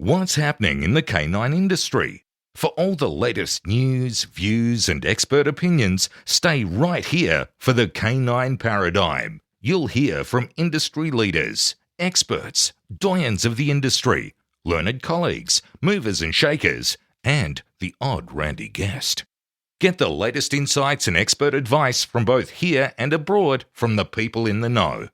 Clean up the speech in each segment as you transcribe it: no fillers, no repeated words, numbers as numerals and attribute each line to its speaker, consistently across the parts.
Speaker 1: What's happening in the canine industry? For all the latest news, views, and expert opinions, stay right here for the Canine Paradigm. You'll hear from industry leaders, experts, doyens of the industry, learned colleagues, movers and shakers, and the odd randy guest. Get the latest insights and expert advice from both here and abroad from the people in the know.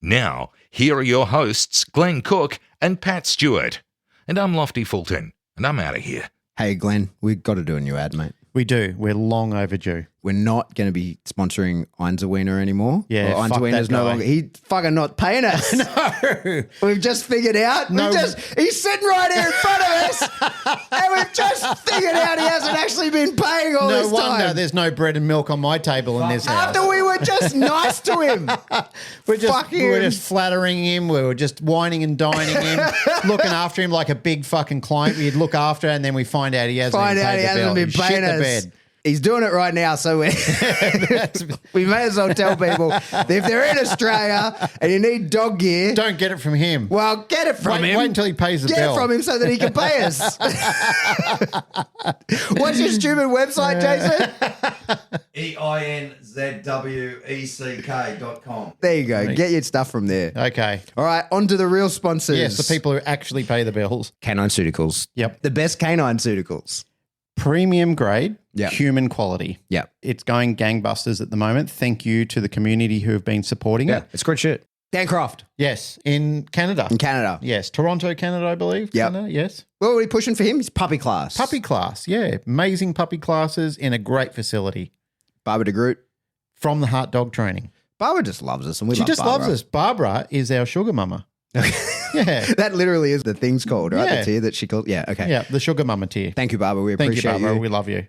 Speaker 1: Now, here are your hosts, Glenn Cook and Pat Stewart. And I'm Lofty Fulton, and I'm out of here.
Speaker 2: Hey, Glenn, we've got to do a new ad, mate.
Speaker 3: We do. We're long overdue.
Speaker 2: We're not going to be sponsoring Einzelwiener anymore.
Speaker 3: Yeah,
Speaker 2: or Einzelwiener's no longer. He's fucking not paying us.
Speaker 3: No.
Speaker 2: We've just figured out.
Speaker 3: No.
Speaker 2: He's sitting right here in front of us, and we've just figured out he hasn't actually been paying all this
Speaker 3: No
Speaker 2: time.
Speaker 3: wonder there's no bread and milk on my table in this house.
Speaker 2: After we were just nice to him.
Speaker 3: We're just flattering him. We were just whining and dining him, looking after him like a big fucking client we'd look after, and then we find out he hasn't been paying us. Bed.
Speaker 2: He's doing it right now, so we may as well tell people that if they're in Australia and you need dog gear,
Speaker 3: don't get it from him.
Speaker 2: Well, get it from him.
Speaker 3: Wait until he pays the bill.
Speaker 2: Get it from him so that he can pay us. What's your stupid website, Jason?
Speaker 4: einzwec.com.
Speaker 2: There you go. Get your stuff from there.
Speaker 3: Okay.
Speaker 2: All right, on to the real sponsors.
Speaker 3: Yes, the people who actually pay the bills.
Speaker 2: Canine Ceuticals.
Speaker 3: Yep.
Speaker 2: The best canine ceuticals.
Speaker 3: Premium grade,
Speaker 2: Yep.
Speaker 3: human quality.
Speaker 2: Yeah.
Speaker 3: It's going gangbusters at the moment. Thank you to the community who have been supporting it.
Speaker 2: It's great shit. Dan Croft.
Speaker 3: Yes, in Canada.
Speaker 2: In Canada.
Speaker 3: Yes, Toronto, Canada, I believe.
Speaker 2: Yep.
Speaker 3: Canada, yes.
Speaker 2: What are we pushing for him? He's puppy class.
Speaker 3: Puppy class, yeah. Amazing puppy classes in a great facility.
Speaker 2: Barbara de Groot.
Speaker 3: From the Heart Dog Training.
Speaker 2: Barbara just loves us, and we
Speaker 3: She
Speaker 2: love
Speaker 3: just
Speaker 2: Barbara.
Speaker 3: loves us. Barbara is our sugar mama. Yeah.
Speaker 2: That literally is the thing's called, right?
Speaker 3: Yeah.
Speaker 2: The tier that she called. Yeah, okay.
Speaker 3: Yeah, the sugar mama tier.
Speaker 2: Thank you, Barbara. We
Speaker 3: Thank
Speaker 2: appreciate
Speaker 3: you, Barbara. We love you.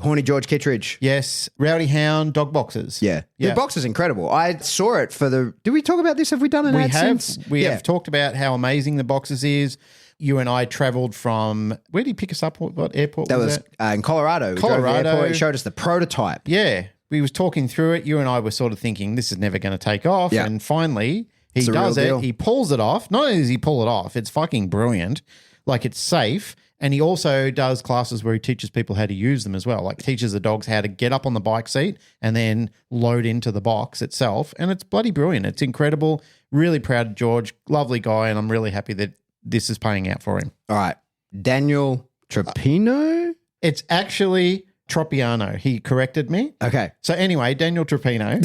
Speaker 2: Horny George Kittredge.
Speaker 3: Yes, Rowdy Hound dog boxes.
Speaker 2: Yeah. The box is incredible. I saw it for the... Did we talk about this? Have we done an ad since?
Speaker 3: We have talked about how amazing the boxes is. You and I travelled from... Where did he pick us up? What airport
Speaker 2: That
Speaker 3: was that?
Speaker 2: in Colorado. We drove to the airport. He showed us the prototype.
Speaker 3: Yeah. We was talking through it. You and I were sort of thinking, this is never going to take off.
Speaker 2: Yeah.
Speaker 3: And finally... He
Speaker 2: It's a
Speaker 3: does
Speaker 2: real
Speaker 3: it.
Speaker 2: deal.
Speaker 3: He pulls it off. Not only does he pull it off, it's fucking brilliant. Like, it's safe. And he also does classes where he teaches people how to use them as well. Like, teaches the dogs how to get up on the bike seat and then load into the box itself. And it's bloody brilliant. It's incredible. Really proud of George. Lovely guy. And I'm really happy that this is paying out for him.
Speaker 2: All right. Daniel Trapino?
Speaker 3: It's actually Tropiano. He corrected me.
Speaker 2: Okay.
Speaker 3: So anyway, Daniel Trapino.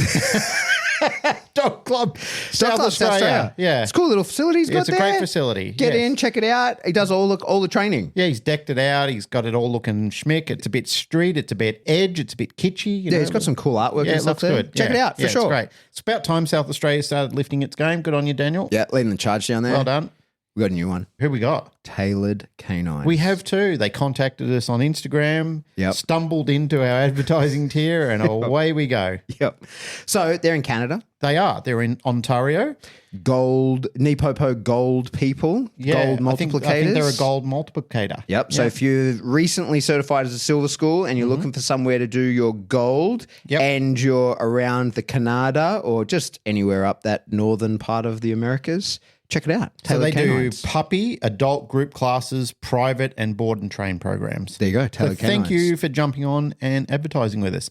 Speaker 3: Dog Club, South Australia. Yeah.
Speaker 2: It's a cool little facility he's got
Speaker 3: It's a
Speaker 2: there.
Speaker 3: great facility.
Speaker 2: Get
Speaker 3: yes.
Speaker 2: in, check it out. He does all the training.
Speaker 3: Yeah, he's decked it out. He's got it all looking schmick. It's a bit street. It's a bit edge. It's a bit kitschy. You know?
Speaker 2: He's got some cool artwork
Speaker 3: Yeah,
Speaker 2: and
Speaker 3: it
Speaker 2: stuff
Speaker 3: looks
Speaker 2: there.
Speaker 3: good.
Speaker 2: Check it out, for sure.
Speaker 3: It's great. It's about time South Australia started lifting its game. Good on you, Daniel.
Speaker 2: Yeah, leading the charge down there.
Speaker 3: Well done.
Speaker 2: We got a new one.
Speaker 3: Who we got?
Speaker 2: Tailored Canines.
Speaker 3: We have too. They contacted us on Instagram,
Speaker 2: Yep.
Speaker 3: stumbled into our advertising tier, and away we go.
Speaker 2: Yep. So they're in Canada.
Speaker 3: They are. They're in Ontario.
Speaker 2: Gold, Nipopo gold people.
Speaker 3: Yeah,
Speaker 2: Gold multiplicators.
Speaker 3: I think they're a gold multiplicator.
Speaker 2: Yep. So if you're recently certified as a silver school and you're looking for somewhere to do your gold
Speaker 3: Yep.
Speaker 2: and you're around the Canada or just anywhere up that northern part of the Americas, check it out.
Speaker 3: So they
Speaker 2: Tailored Canines.
Speaker 3: do puppy, adult group classes, private and board and train programs.
Speaker 2: There you go.
Speaker 3: So
Speaker 2: Tailored
Speaker 3: thank
Speaker 2: Canines.
Speaker 3: you for jumping on and advertising with us.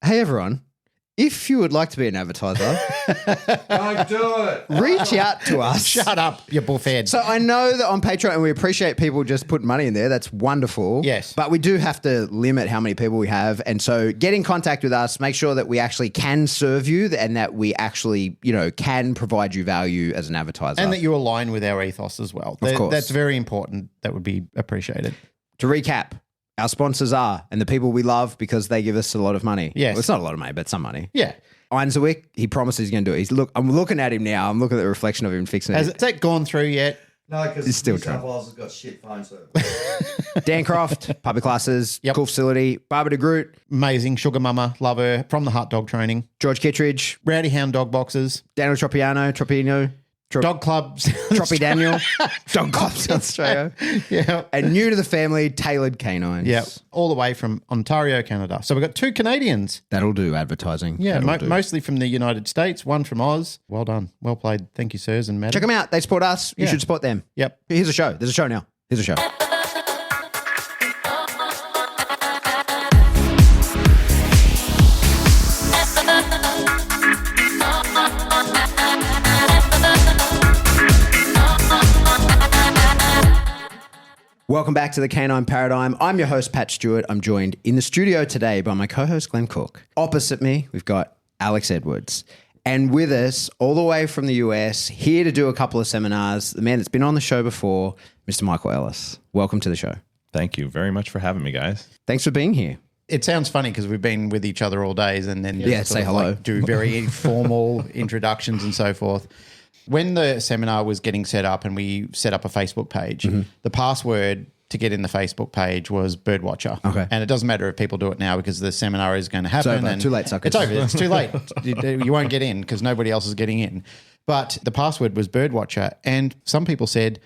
Speaker 2: Hey, everyone. If you would like to be an advertiser,
Speaker 4: Don't do it.
Speaker 2: reach out to us.
Speaker 3: Shut up, you buffhead.
Speaker 2: So I know that on Patreon, and we appreciate people just putting money in there. That's wonderful.
Speaker 3: Yes.
Speaker 2: But we do have to limit how many people we have. And so get in contact with us. Make sure that we actually can serve you and that we actually, can provide you value as an advertiser.
Speaker 3: and that you align with our ethos as well.
Speaker 2: Of course.
Speaker 3: That's very important. That would be appreciated.
Speaker 2: To recap, our sponsors are, and the people we love because they give us a lot of money.
Speaker 3: Yes.
Speaker 2: Well, it's not a lot of money, but some money.
Speaker 3: Yeah.
Speaker 2: Einzelwiener, he promises he's going to do it. I'm looking at him now. I'm looking at the reflection of him fixing
Speaker 3: Has
Speaker 2: it.
Speaker 3: that gone through yet?
Speaker 4: No, because
Speaker 2: It's still
Speaker 4: New South
Speaker 2: trying.
Speaker 4: Wales has got shit phone service.
Speaker 2: Dan Croft, public classes,
Speaker 3: Yep.
Speaker 2: cool facility. Barbara de Groot,
Speaker 3: Amazing. Sugar mama. Love her. From the Heart Dog Training.
Speaker 2: George Kittredge,
Speaker 3: Rowdy Hound dog boxes.
Speaker 2: Daniel Tropino,
Speaker 3: Dog clubs.
Speaker 2: Troppy Daniel, Dog Club South Australia.
Speaker 3: Yeah.
Speaker 2: And new to the family, tailored canines.
Speaker 3: Yeah. All the way from Ontario, Canada. So we've got 2 Canadians.
Speaker 2: That'll do advertising.
Speaker 3: Yeah,
Speaker 2: That'll do.
Speaker 3: mostly from the United States, 1 from Oz. Well done. Well played. Thank you, sirs and madam.
Speaker 2: Check them out. They support us. You
Speaker 3: Yeah.
Speaker 2: should support them.
Speaker 3: Yep.
Speaker 2: Here's a show. There's a show now. Here's a show. Welcome back to the Canine Paradigm. I'm your host, Pat Stewart. I'm joined in the studio today by my co-host, Glenn Cook. Opposite me, we've got Alex Edwards. And with us, all the way from the US, here to do a couple of seminars, the man that's been on the show before, Mr. Michael Ellis. Welcome to the show.
Speaker 5: Thank you very much for having me, guys.
Speaker 2: Thanks for being here.
Speaker 3: It sounds funny because we've been with each other all days and then
Speaker 2: Yeah,
Speaker 3: just
Speaker 2: say
Speaker 3: sort of
Speaker 2: hello.
Speaker 3: like do very formal introductions and so forth. When the seminar was getting set up and we set up a Facebook page, the password to get in the Facebook page was Birdwatcher.
Speaker 2: Okay.
Speaker 3: And it doesn't matter if people do it now because the seminar is going to happen.
Speaker 2: over.
Speaker 3: And
Speaker 2: Too late, suckers.
Speaker 3: It's over. It's too late. You won't get in because nobody else is getting in. But the password was Birdwatcher. And some people said,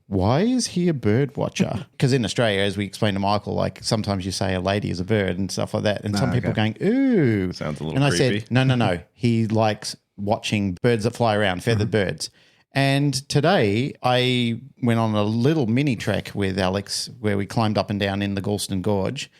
Speaker 3: why is he a bird watcher? Because in Australia, as we explained to Michael, like sometimes you say a lady is a bird and stuff like that. And some people going, ooh.
Speaker 5: Sounds a little
Speaker 3: And I
Speaker 5: creepy.
Speaker 3: said, no. He likes watching birds that fly around, feathered birds. And today I went on a little mini trek with Alex where we climbed up and down in the Galston Gorge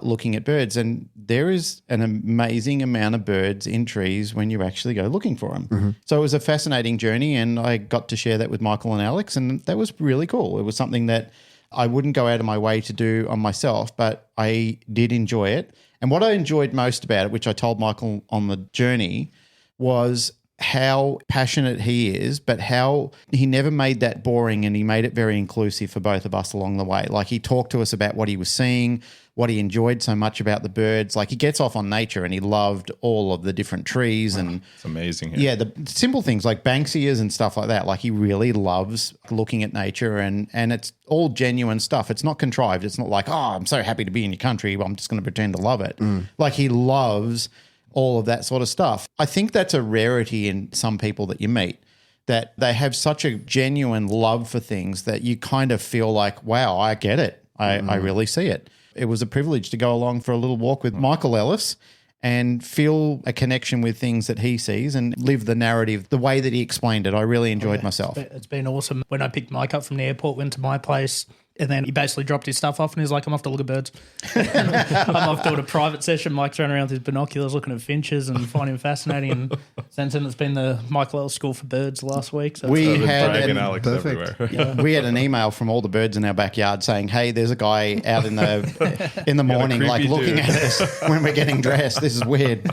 Speaker 3: looking at birds. And there is an amazing amount of birds in trees when you actually go looking for them. So it was a fascinating journey and I got to share that with Michael and Alex and that was really cool. It was something that I wouldn't go out of my way to do on myself, but I did enjoy it. And what I enjoyed most about it, which I told Michael on the journey, was how passionate he is, but how he never made that boring and he made it very inclusive for both of us along the way. Like he talked to us about what he was seeing, what he enjoyed so much about the birds. Like he gets off on nature and he loved all of the different trees and
Speaker 5: It's amazing here.
Speaker 3: yeah, the simple things like Banksias and stuff like that. Like he really loves looking at nature and it's all genuine stuff. It's not contrived. It's not like, oh, I'm so happy to be in your country, but I'm just going to pretend to love it. Like he loves all of that sort of stuff. I think that's a rarity in some people that you meet, that they have such a genuine love for things that you kind of feel like, wow, I get it. I really see it. It was a privilege to go along for a little walk with Michael Ellis and feel a connection with things that he sees and live the narrative the way that he explained it. I really enjoyed myself.
Speaker 6: It's been awesome. When I picked Mike up from the airport, went to my place, and then he basically dropped his stuff off and he's like, I'm off to look at birds. I'm off doing a private session. Mike's running around with his binoculars looking at finches and finding him fascinating. And since then, it's been the Michael Ellis School for Birds last week. So
Speaker 3: We
Speaker 5: I've been
Speaker 3: had
Speaker 5: dragging
Speaker 3: an-
Speaker 5: Alex everywhere.
Speaker 3: We had an email from all the birds in our backyard saying, hey, there's a guy out in the morning like
Speaker 5: creepy
Speaker 3: looking
Speaker 5: dude.
Speaker 3: at us when we're getting dressed. This is weird.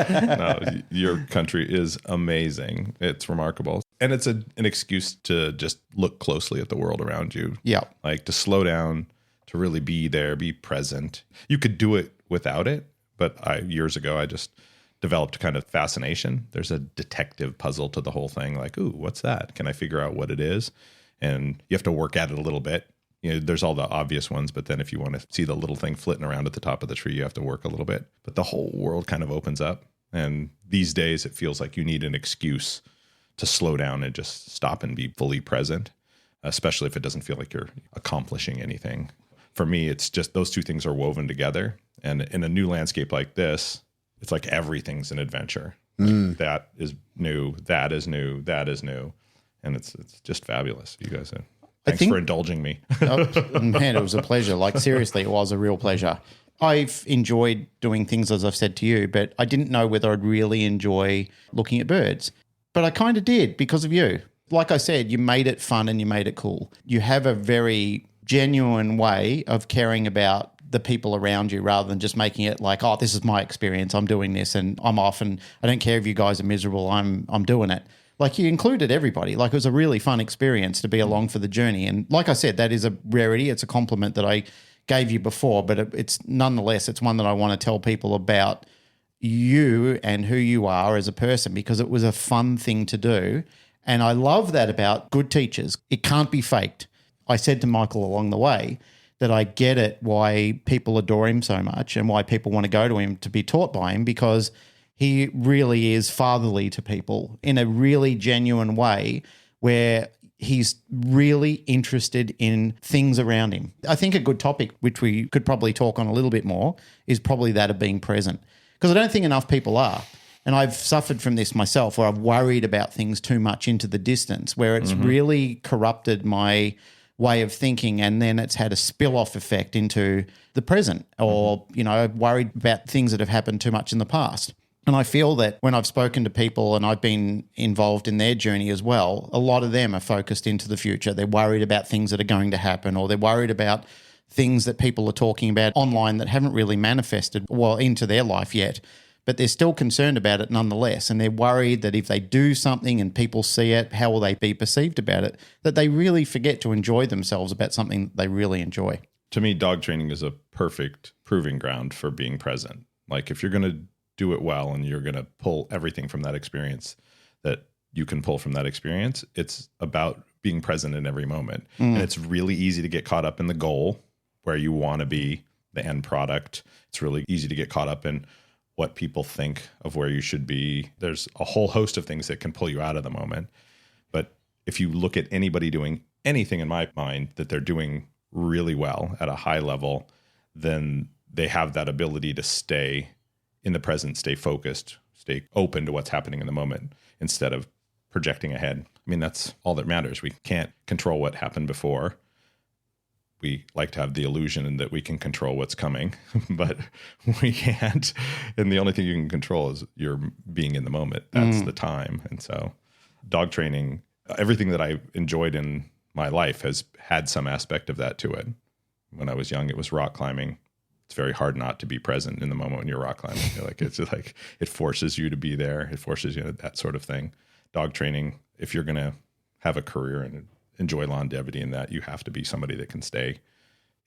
Speaker 5: No, your country is amazing. It's remarkable. And it's an excuse to just look closely at the world around you.
Speaker 3: Yeah.
Speaker 5: Like to slow down, to really be there, be present. You could do it without it, but years ago I just developed kind of fascination. There's a detective puzzle to the whole thing. Like, ooh, what's that? Can I figure out what it is? And you have to work at it a little bit. You know, there's all the obvious ones, but then if you want to see the little thing flitting around at the top of the tree, you have to work a little bit. But the whole world kind of opens up. And these days it feels like you need an excuse to slow down and just stop and be fully present, especially if it doesn't feel like you're accomplishing anything. For me, it's just those two things are woven together. And in a new landscape like this, it's like everything's an adventure. That is new. That is new. That is new. And it's just fabulous. You guys, thanks
Speaker 3: think-
Speaker 5: for indulging me.
Speaker 3: Oh, man, it was a pleasure. Like, seriously, it was a real pleasure. I've enjoyed doing things, as I've said to you, but I didn't know whether I'd really enjoy looking at birds. But I kind of did because of you. Like I said, you made it fun and you made it cool. You have a very genuine way of caring about the people around you rather than just making it like, oh, this is my experience. I'm doing this and I'm off and I don't care if you guys are miserable. I'm doing it. Like you included everybody. Like it was a really fun experience to be along for the journey. And like I said, that is a rarity. It's a compliment that I gave you before, but it's nonetheless, it's one that I want to tell people about you and who you are as a person because it was a fun thing to do. And I love that about good teachers. It can't be faked. I said to Michael along the way that I get it why people adore him so much and why people want to go to him to be taught by him because he really is fatherly to people in a really genuine way where he's really interested in things around him. I think a good topic, which we could probably talk on a little bit more, is probably that of being present. Because I don't think enough people are. And I've suffered from this myself, where I've worried about things too much into the distance, where it's really corrupted my way of thinking, and then it's had a spill-off effect into the present, or, worried about things that have happened too much in the past. And I feel that when I've spoken to people and I've been involved in their journey as well, a lot of them are focused into the future. They're worried about things that are going to happen, or they're worried about things that people are talking about online that haven't really manifested into their life yet. But they're still concerned about it nonetheless. And they're worried that if they do something and people see it, how will they be perceived about it? That they really forget to enjoy themselves about something they really enjoy.
Speaker 5: To me, dog training is a perfect proving ground for being present. Like if you're going to do it well and you're going to pull everything from that experience that you can pull from that experience, it's about being present in every moment. And it's really easy to get caught up in the goal where you want to be, the end product. It's really easy to get caught up in what people think of where you should be. There's a whole host of things that can pull you out of the moment. But if you look at anybody doing anything in my mind that they're doing really well at a high level, then they have that ability to stay in the present, stay focused, stay open to what's happening in the moment instead of projecting ahead. I mean, that's all that matters. We can't control what happened before. We like to have the illusion that we can control what's coming, but we can't. And the only thing you can control is your being in the moment. That's the time. And so dog training, everything that I enjoyed in my life has had some aspect of that to it. When I was young, it was rock climbing. It's very hard not to be present in the moment when you're rock climbing. It's like it forces you to be there. It forces you to that sort of thing. Dog training, if you're going to have a career and enjoy longevity in that, you have to be somebody that can stay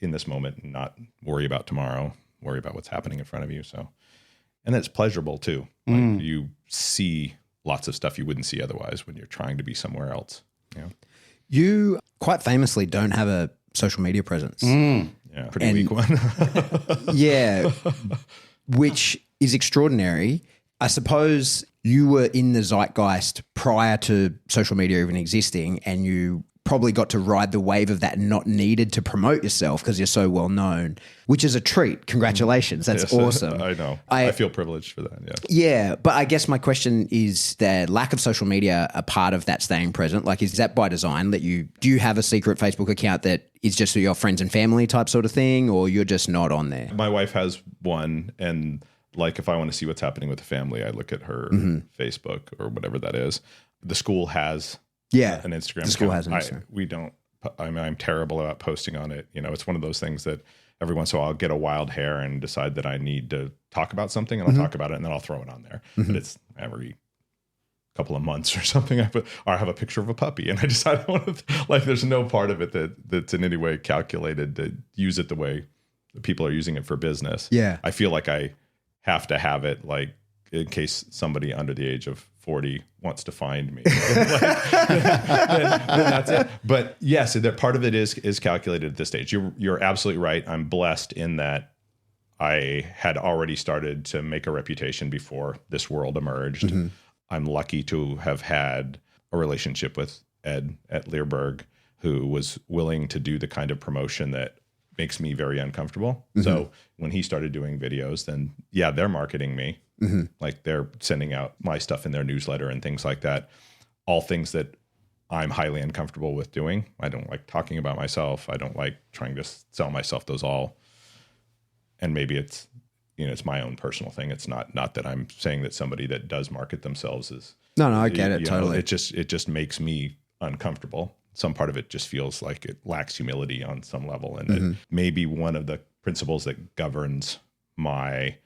Speaker 5: in this moment and not worry about tomorrow, worry about what's happening in front of you. So, and it's pleasurable too. Like you see lots of stuff you wouldn't see otherwise when you're trying to be somewhere else. Yeah.
Speaker 2: You quite famously don't have a social media presence.
Speaker 5: Yeah. Pretty weak one.
Speaker 2: Yeah. Which is extraordinary. I suppose you were in the zeitgeist prior to social media even existing, and you probably got to ride the wave of that and not needed to promote yourself because you're so well known, which is a treat. Congratulations. That's awesome.
Speaker 5: I know. I feel privileged for that. Yeah.
Speaker 2: Yeah. But I guess my question is the lack of social media a part of that staying present? Like, is that by design that do you have a secret Facebook account that is just for your friends and family type sort of thing, or you're just not on there?
Speaker 5: My wife has one, and like if I want to see what's happening with the family, I look at her Facebook or whatever that is. The school has an Instagram.
Speaker 2: The school
Speaker 5: account.
Speaker 2: has an Instagram.
Speaker 5: We don't. I'm terrible about posting on it. It's one of those things that every once in a while I'll get a wild hair and decide that I need to talk about something, and I'll talk about it, and then I'll throw it on there. But it's every couple of months or something. Or I have a picture of a puppy, and I decide I want to, like, there's no part of it that's in any way calculated to use it the way people are using it for business.
Speaker 2: Yeah.
Speaker 5: I feel like I have to have it, like, in case somebody under the age of 40 wants to find me. then that's it. But yes, that part of it is calculated at this stage. You're absolutely right. I'm blessed in that I had already started to make a reputation before this world emerged. I'm lucky to have had a relationship with Ed at Learberg, who was willing to do the kind of promotion that makes me very uncomfortable. So when he started doing videos, then they're marketing me. Like they're sending out my stuff in their newsletter and things like that. All things that I'm highly uncomfortable with doing. I don't like talking about myself. I don't like trying to sell myself. Those all, and maybe it's, it's my own personal thing. It's not that I'm saying that somebody that does market themselves is.
Speaker 2: No, I get it totally.
Speaker 5: It just makes me uncomfortable. Some part of it just feels like it lacks humility on some level. And that maybe one of the principles that governs my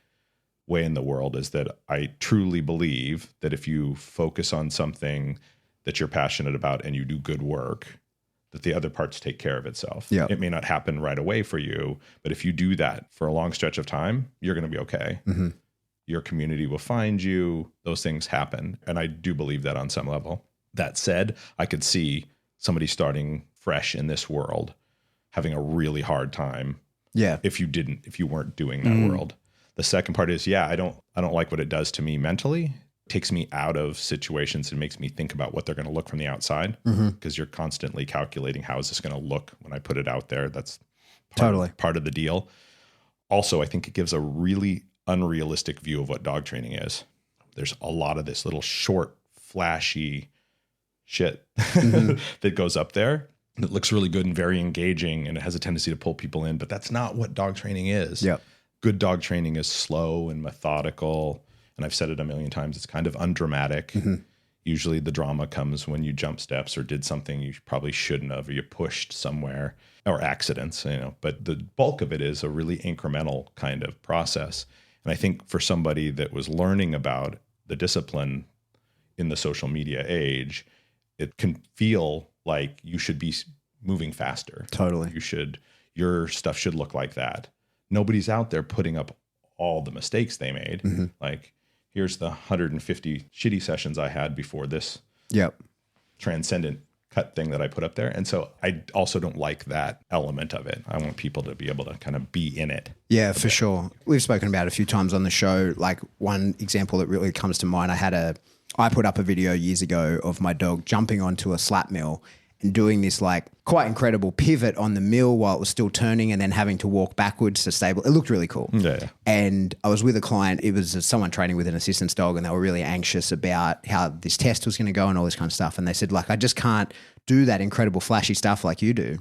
Speaker 5: way in the world is that I truly believe that if you focus on something that you're passionate about and you do good work, that the other parts take care of itself.
Speaker 2: Yeah.
Speaker 5: It may not happen right away for you, but if you do that for a long stretch of time, you're going to be okay. Your community will find you. Those things happen. And I do believe that on some level. That said, I could see somebody starting fresh in this world having a really hard time.
Speaker 2: Yeah.
Speaker 5: If you weren't doing that world. The second part is, I don't like what it does to me mentally. It takes me out of situations and makes me think about what they're going to look from the outside, because you're constantly calculating, how is this going to look when I put it out there? That's part of the deal. Also, I think it gives a really unrealistic view of what dog training is. There's a lot of this little short, flashy shit that goes up there that looks really good and very engaging, and it has a tendency to pull people in, but that's not what dog training is.
Speaker 2: Yep.
Speaker 5: Good dog training is slow and methodical, and I've said it a million times, it's kind of undramatic. Usually the drama comes when you jump steps or did something you probably shouldn't have, or you pushed somewhere, or accidents, but the bulk of it is a really incremental kind of process. And I think for somebody that was learning about the discipline in the social media age, it can feel like you should be moving faster.
Speaker 2: Totally.
Speaker 5: Your stuff should look like that. Nobody's out there putting up all the mistakes they made. Like, here's the 150 shitty sessions I had before this transcendent cut thing that I put up there. And so I also don't like that element of it. I want people to be able to kind of be in it.
Speaker 2: Yeah, for sure. We've spoken about it a few times on the show. Like, one example that really comes to mind, I put up a video years ago of my dog jumping onto a slap mill and doing this like quite incredible pivot on the mill while it was still turning, and then having to walk backwards to stable. It looked really cool.
Speaker 5: Yeah.
Speaker 2: And I was with a client. It was someone training with an assistance dog, and they were really anxious about how this test was going to go and all this kind of stuff. And they said, like, I just can't do that incredible flashy stuff like you do.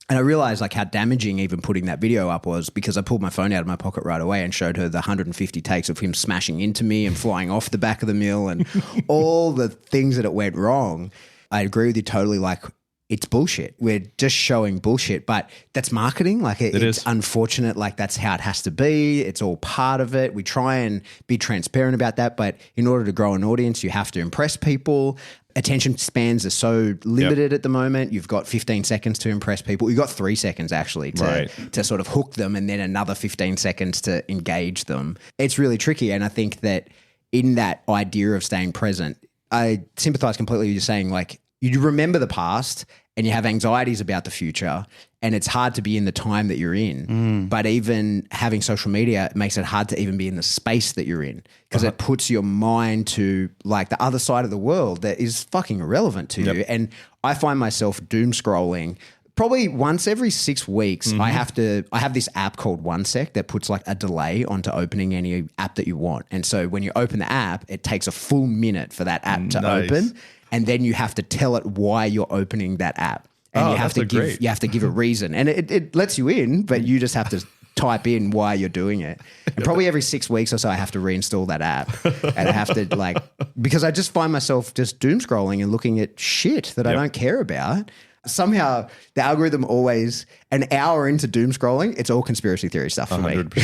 Speaker 2: And I realized like how damaging even putting that video up was, because I pulled my phone out of my pocket right away and showed her the 150 takes of him smashing into me and flying off the back of the mill and all the things that it went wrong. I agree with you totally. Like, it's bullshit. We're just showing bullshit, but that's marketing. Like, it's unfortunate. Like, that's how it has to be. It's all part of it. We try and be transparent about that, but in order to grow an audience, you have to impress people. Attention spans are so limited at the moment. You've got 15 seconds to impress people. You've got 3 seconds actually to sort of hook them, and then another 15 seconds to engage them. It's really tricky. And I think that in that idea of staying present, I sympathize completely with you saying, like, you remember the past and you have anxieties about the future, and it's hard to be in the time that you're in. But even having social media makes it hard to even be in the space that you're in, because it puts your mind to like the other side of the world that is fucking irrelevant to you. And I find myself doom scrolling probably once every 6 weeks. I have this app called OneSec that puts like a delay onto opening any app that you want. And so when you open the app, it takes a full minute for that app to open. And then you have to tell it why you're opening that app. And you have to give a reason. And it lets you in, but you just have to type in why you're doing it. And probably every 6 weeks or so, I have to reinstall that app. And I have to because I just find myself just doom scrolling and looking at shit that I don't care about. Somehow the algorithm always, an hour into doom scrolling, it's all conspiracy theory stuff for
Speaker 5: 100%.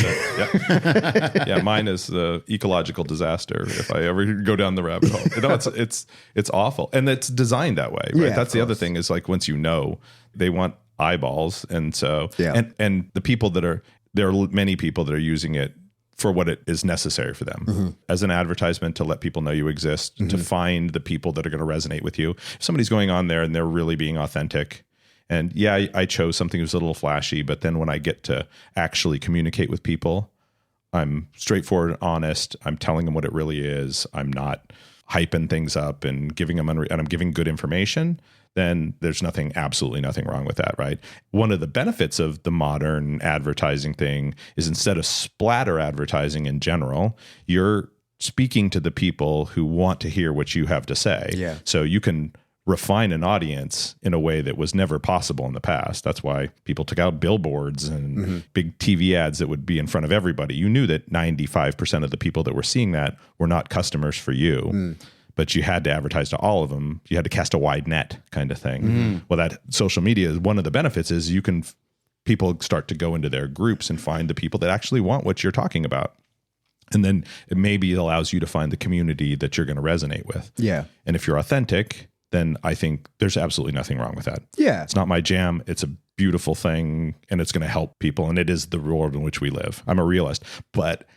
Speaker 2: me.
Speaker 5: Yeah, mine is the ecological disaster if I ever go down the rabbit hole. It's awful. And it's designed that way, right?
Speaker 2: Yeah,
Speaker 5: that's the other thing is, like, once they want eyeballs. And so, and the people there are many people that are using it for what it is necessary for them as an advertisement, to let people know you exist, to find the people that are going to resonate with you. If somebody's going on there and they're really being authentic, and I chose something that was a little flashy, but then when I get to actually communicate with people, I'm straightforward, honest. I'm telling them what it really is. I'm not hyping things up and giving them, and I'm giving good information. Then there's absolutely nothing wrong with that, right? One of the benefits of the modern advertising thing is, instead of splatter advertising in general, you're speaking to the people who want to hear what you have to say.
Speaker 2: Yeah.
Speaker 5: So you can refine an audience in a way that was never possible in the past. That's why people took out billboards and big TV ads that would be in front of everybody. You knew that 95% of the people that were seeing that were not customers for you. But you had to advertise to all of them. You had to cast a wide net kind of thing. Well, that social media, one of the benefits is people start to go into their groups and find the people that actually want what you're talking about. And then it allows you to find the community that you're going to resonate with.
Speaker 2: Yeah.
Speaker 5: And if you're authentic, then I think there's absolutely nothing wrong with that.
Speaker 2: Yeah.
Speaker 5: It's not my jam. It's a beautiful thing, and it's going to help people. And it is the world in which we live. I'm a realist, but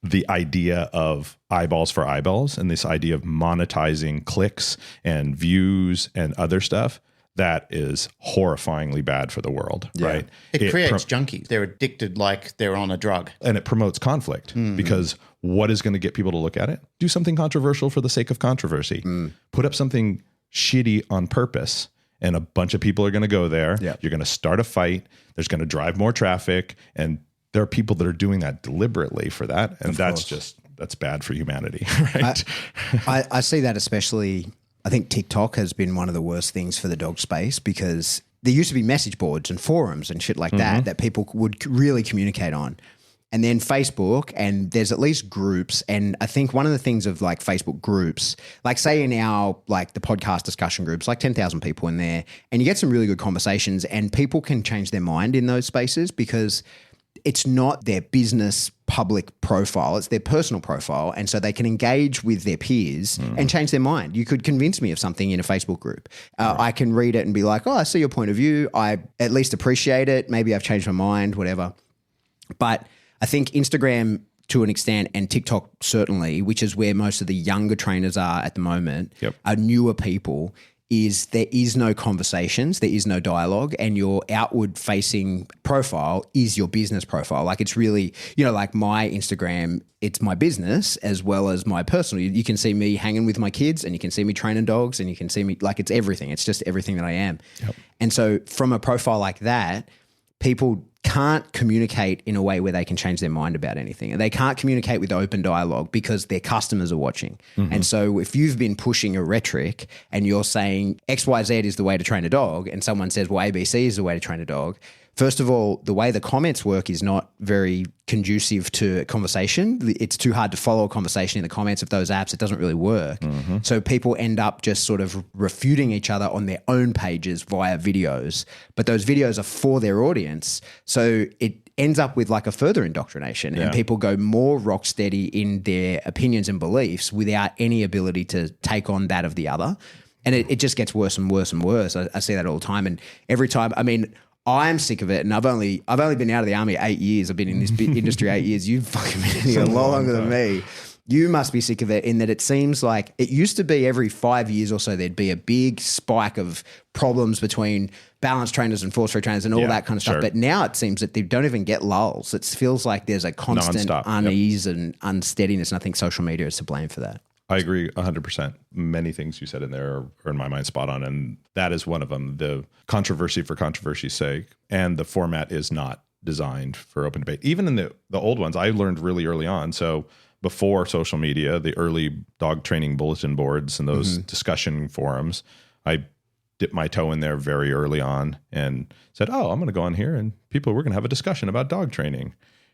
Speaker 5: the idea of eyeballs for eyeballs and this idea of monetizing clicks and views and other stuff, that is horrifyingly bad for the world, right?
Speaker 3: It creates junkies. They're addicted like they're on a drug.
Speaker 5: And it promotes conflict because what is going to get people to look at it? Do something controversial for the sake of controversy. Put up something shitty on purpose, and a bunch of people are going to go there.
Speaker 2: Yeah.
Speaker 5: You're going to start a fight. There's going to drive more traffic. And there are people that are doing that deliberately for that. And that's bad for humanity, right?
Speaker 2: I see that especially. I think TikTok has been one of the worst things for the dog space because there used to be message boards and forums and shit like that people would really communicate on. And then Facebook, and there's at least groups. And I think one of the things of like Facebook groups, like say in our, like the podcast discussion groups, like 10,000 people in there, and you get some really good conversations and people can change their mind in those spaces because it's not their business public profile, it's their personal profile. And so they can engage with their peers and change their mind. You could convince me of something in a Facebook group. I can read it and be like, oh, I see your point of view. I at least appreciate it. Maybe I've changed my mind, whatever. But I think Instagram to an extent and TikTok certainly, which is where most of the younger trainers are at the moment, are newer people, is there is no conversations, there is no dialogue, and your outward facing profile is your business profile. Like it's really, you know, like my Instagram, it's my business as well as my personal. You can see me hanging with my kids and you can see me training dogs and you can see me, like it's everything. It's just everything that I am. And so from a profile like that, people can't communicate in a way where they can change their mind about anything. And they can't communicate with open dialogue because their customers are watching. And so if you've been pushing a rhetoric and you're saying XYZ is the way to train a dog and someone says, well, ABC is the way to train a dog, first of all, the way the comments work is not very conducive to conversation. It's too hard to follow a conversation in the comments of those apps. It doesn't really work. So people end up just sort of refuting each other on their own pages via videos. But those videos are for their audience. So it ends up with like a further indoctrination and people go more rock steady in their opinions and beliefs without any ability to take on that of the other. And it just gets worse and worse and worse. I see that all the time. And every time, I mean, I'm sick of it, and I've only been out of the army 8 years. I've been in this industry 8 years. You've fucking been in here a lot longer than me. You must be sick of it in that it seems like it used to be every 5 years or so there'd be a big spike of problems between balance trainers and force-free trainers and all that kind of stuff. But now it seems that they don't even get lulls. It feels like there's a constant unease and unsteadiness, and I think social media is to blame for that.
Speaker 5: I agree 100%. Many things you said in there are in my mind spot on. And that is one of them, the controversy for controversy's sake. And the format is not designed for open debate. Even in the old ones, I learned really early on. So before social media, the early dog training bulletin boards and those discussion forums, I dipped my toe in there very early on and said, oh, I'm going to go on here and we're going to have a discussion about dog training.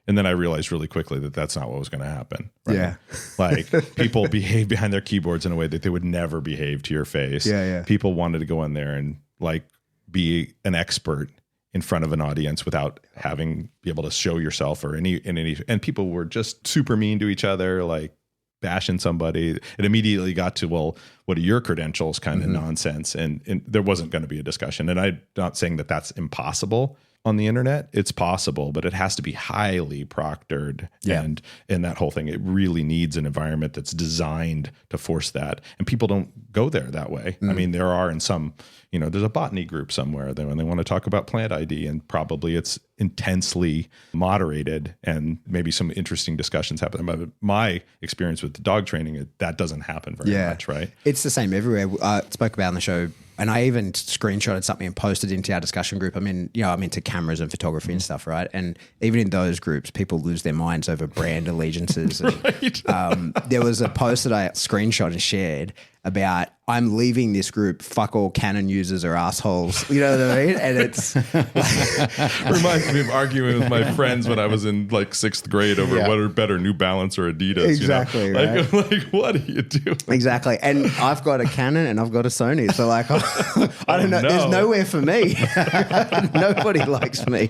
Speaker 5: And then I realized really quickly that that's not what was going to happen. Right?
Speaker 2: Yeah.
Speaker 5: Like people behave behind their keyboards in a way that they would never behave to your face. People wanted to go in there and like be an expert in front of an audience without be able to show yourself or any, and people were just super mean to each other, like bashing somebody. It immediately got to, well, what are your credentials kind of nonsense. And there wasn't going to be a discussion. And I'm not saying that that's impossible. On the internet, it's possible, but it has to be highly proctored and that whole thing. It really needs an environment that's designed to force that. And people don't go there that way. I mean, there are in some, there's a botany group somewhere that when they want to talk about plant ID, and probably it's intensely moderated and maybe some interesting discussions happen. But my experience with the dog training, that doesn't happen very much, right?
Speaker 2: It's the same everywhere. I spoke about on the show. And I even screenshotted something and posted into our discussion group. I'm into cameras and photography and stuff, right? And even in those groups, people lose their minds over brand allegiances. And, there was a post that I screenshot and shared about, I'm leaving this group, fuck all Canon users are assholes. You know what I mean? And it's
Speaker 5: reminds me of arguing with my friends when I was in like 6th grade over what are better, New Balance or Adidas.
Speaker 2: Exactly.
Speaker 5: Right? Like, what are you doing?
Speaker 2: Exactly. And I've got a Canon and I've got a Sony. So like, I don't know.
Speaker 5: No.
Speaker 2: There's nowhere for me. Nobody likes me.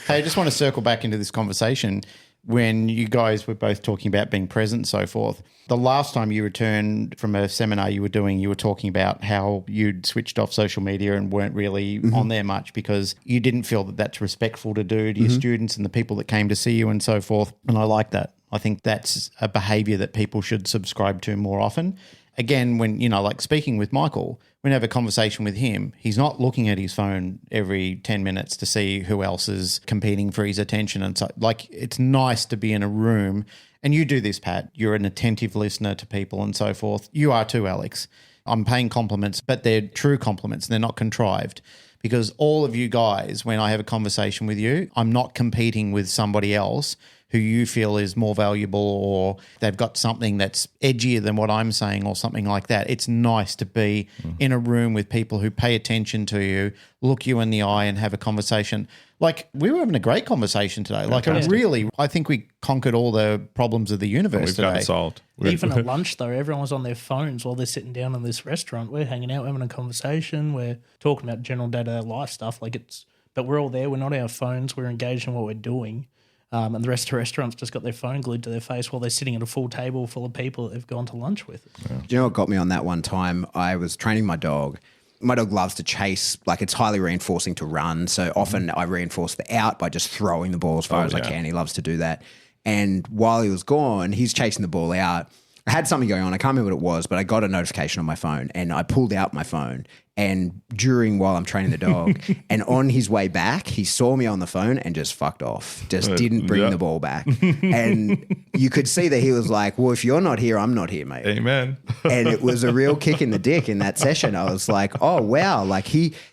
Speaker 3: Hey, I just want to circle back into this conversation when you guys were both talking about being present and so forth. The last time you returned from a seminar you were doing, you were talking about how you'd switched off social media and weren't really on there much because you didn't feel that that's respectful to do to your students and the people that came to see you and so forth. And I like that. I think that's a behavior that people should subscribe to more often. again, when, like speaking with Michael, when I have a conversation with him, he's not looking at his phone every 10 minutes to see who else is competing for his attention. And so, like, it's nice to be in a room. And you do this, Pat. You're an attentive listener to people and so forth. You are too, Alex. I'm paying compliments, but they're true compliments. They're not contrived. Because all of you guys, when I have a conversation with you, I'm not competing with somebody else who you feel is more valuable or they've got something that's edgier than what I'm saying or something like that. It's nice to be in a room with people who pay attention to you, look you in the eye and have a conversation. Like, we were having a great conversation today. Like, I think we conquered all the problems of the universe
Speaker 5: We've
Speaker 3: today.
Speaker 5: got it solved.
Speaker 6: Even at lunch, though, everyone was on their phones while they're sitting down in this restaurant. We're hanging out, we're having a conversation. We're talking about general day-to-day life stuff. But we're all there. We're not our phones. We're engaged in what we're doing. And the rest of the restaurants just got their phone glued to their face while they're sitting at a full table full of people that they've gone to lunch with.
Speaker 2: Do you know what got me on that one time? I was training my dog. My dog loves to chase, like it's highly reinforcing to run. So often I reinforce the out by just throwing the ball as far as I can. He loves to do that. And while he was gone, he's chasing the ball out. I had something going on. I can't remember what it was, but I got a notification on my phone and I pulled out my phone. And while I'm training the dog, and on his way back, he saw me on the phone and just fucked off. Just didn't bring the ball back. And you could see that he was like, well, if you're not here, I'm not here, mate.
Speaker 5: Amen.
Speaker 2: And it was a real kick in the dick in that session. I was like, oh, wow. Like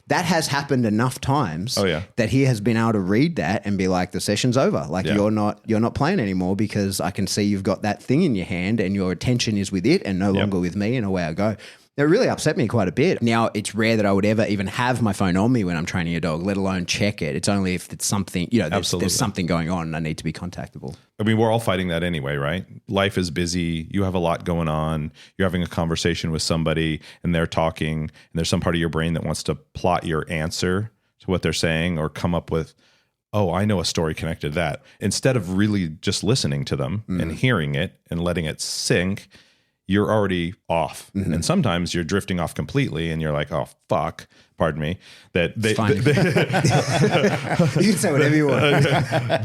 Speaker 2: that has happened enough times that he has been able to read that and be like, the session's over. Like you're not playing anymore because I can see you've got that thing in your hand and your attention is with it and no longer with me, and away I go. It really upset me quite a bit. Now, it's rare that I would ever even have my phone on me when I'm training a dog, let alone check it. It's only if it's something, there's something going on and I need to be contactable.
Speaker 5: I mean, we're all fighting that anyway, right? Life is busy. You have a lot going on. You're having a conversation with somebody and they're talking and there's some part of your brain that wants to plot your answer to what they're saying or come up with, oh, I know a story connected to that. Instead of really just listening to them and hearing it and letting it sink, you're already off. And sometimes you're drifting off completely and you're like, oh, fuck, pardon me. That they
Speaker 2: you can say whatever you want.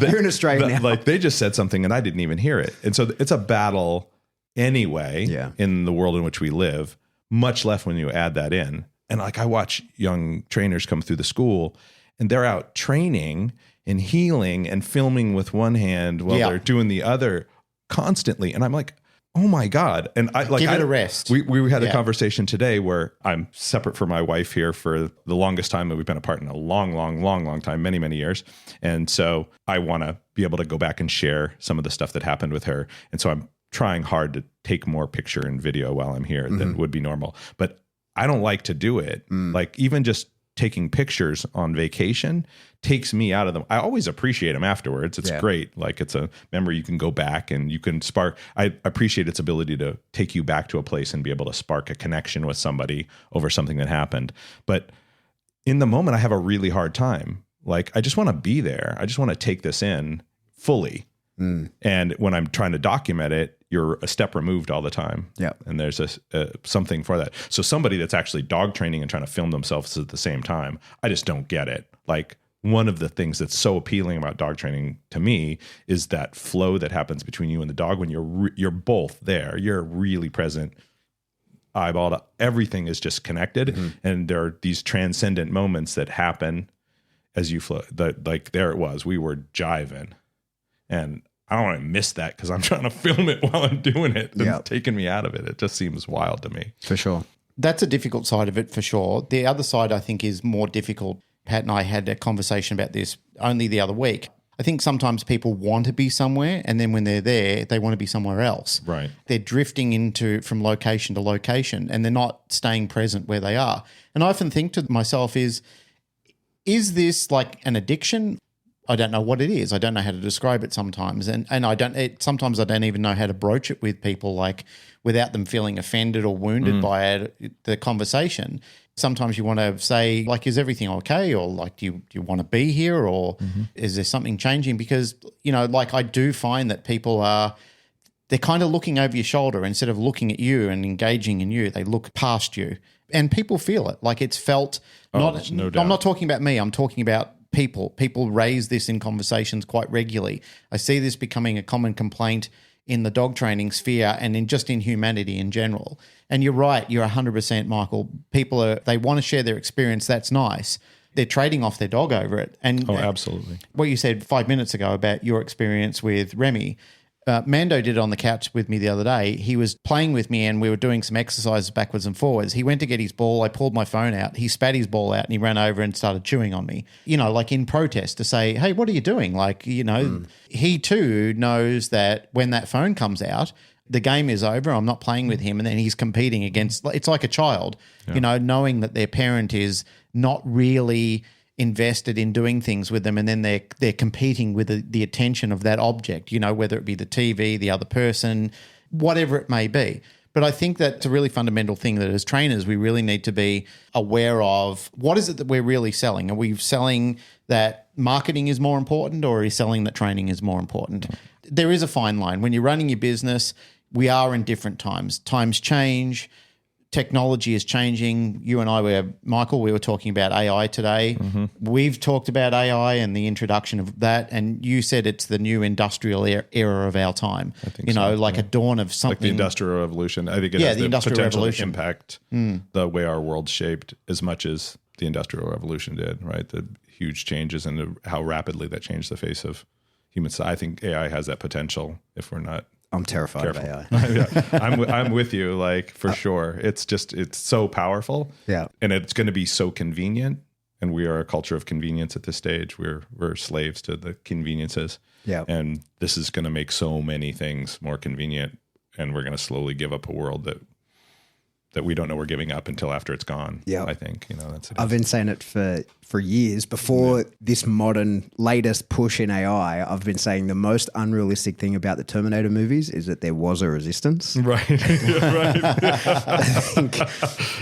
Speaker 2: You're in Australia now.
Speaker 5: Like they just said something and I didn't even hear it. And so it's a battle anyway in the world in which we live, much less when you add that in. And like I watch young trainers come through the school and they're out training and healing and filming with one hand while they're doing the other constantly. And I'm like, oh my God. And I like,
Speaker 3: give it a rest.
Speaker 5: We had a conversation today where I'm separate from my wife here for the longest time that we've been apart in a long time, many, many years. And so I want to be able to go back and share some of the stuff that happened with her. And so I'm trying hard to take more picture and video while I'm here than would be normal. But I don't like to do it. Like even just taking pictures on vacation takes me out of them. I always appreciate them afterwards. It's great. Like it's a memory you can go back and you can spark. I appreciate its ability to take you back to a place and be able to spark a connection with somebody over something that happened. But in the moment, I have a really hard time. Like I just want to be there. I just want to take this in fully. And when I'm trying to document it, you're a step removed all the time. Yeah. And there's something for that. So somebody that's actually dog training and trying to film themselves at the same time, I just don't get it. Like one of the things that's so appealing about dog training to me is that flow that happens between you and the dog when you're both there. You're really present, eyeballed. Everything is just connected. And there are these transcendent moments that happen as you flow. Like there it was. We were jiving. And I don't want to miss that because I'm trying to film it while I'm doing it. It's taking me out of it. It just seems wild to me.
Speaker 2: For sure.
Speaker 3: That's a difficult side of it for sure. The other side I think is more difficult. Pat and I had a conversation about this only the other week. I think sometimes people want to be somewhere and then when they're there, they want to be somewhere else.
Speaker 5: Right.
Speaker 3: They're drifting from location to location and they're not staying present where they are. And I often think to myself is this like an addiction? I don't know what it is. I don't know how to describe it sometimes. And sometimes I don't even know how to broach it with people like without them feeling offended or wounded by the conversation. Sometimes you want to say like, is everything okay? Or like, do you want to be here? Or is there something changing? Because, like I do find that people they're kind of looking over your shoulder instead of looking at you and engaging in you. They look past you and people feel it. Like it's felt
Speaker 5: no doubt.
Speaker 3: I'm not talking about me. I'm talking about people raise this in conversations quite regularly. I see this becoming a common complaint in the dog training sphere and in humanity in general. And you're right, you're 100%, Michael. They want to share their experience. That's nice. They're trading off their dog over it. And
Speaker 5: Absolutely.
Speaker 3: what you said 5 minutes ago about your experience with Remy, Mando did it on the couch with me the other day. He was playing with me and we were doing some exercises backwards and forwards. He went to get his ball. I pulled my phone out. He spat his ball out and he ran over and started chewing on me, like in protest to say, hey, what are you doing? He too knows that when that phone comes out, the game is over. I'm not playing with him. And then he's competing against, it's like a child, knowing that their parent is not really invested in doing things with them, and then they're competing with the attention of that object, whether it be the TV, the other person, whatever it may be. But I think that's a really fundamental thing that as trainers we really need to be aware of. What is it that we're really selling? Are we selling that marketing is more important, or are we selling that training is more important? There is a fine line. When you're running your business, we are in different times. Times change. Technology is changing. You and I Michael, we were talking about AI today. Mm-hmm. We've talked about AI and the introduction of that, and you said it's the new industrial era of our time. I think a dawn of something.
Speaker 5: Like the Industrial Revolution. I think it has the Industrial Revolution to impact the way our world's shaped as much as the Industrial Revolution did, right? The huge changes and how rapidly that changed the face of human society. I think AI has that potential if we're not
Speaker 2: I'm terrified
Speaker 5: careful.
Speaker 2: of AI.
Speaker 5: I'm with you, for sure. It's so powerful.
Speaker 2: Yeah.
Speaker 5: And it's going to be so convenient. And we are a culture of convenience at this stage. We're slaves to the conveniences.
Speaker 2: Yeah.
Speaker 5: And this is going to make so many things more convenient. And we're going to slowly give up a world that we don't know we're giving up until after it's gone.
Speaker 2: Yeah.
Speaker 5: I think, that's it.
Speaker 2: I've been saying it for years. Before this modern latest push in AI, I've been saying the most unrealistic thing about the Terminator movies is that there was a resistance.
Speaker 5: Right. Right.
Speaker 2: I think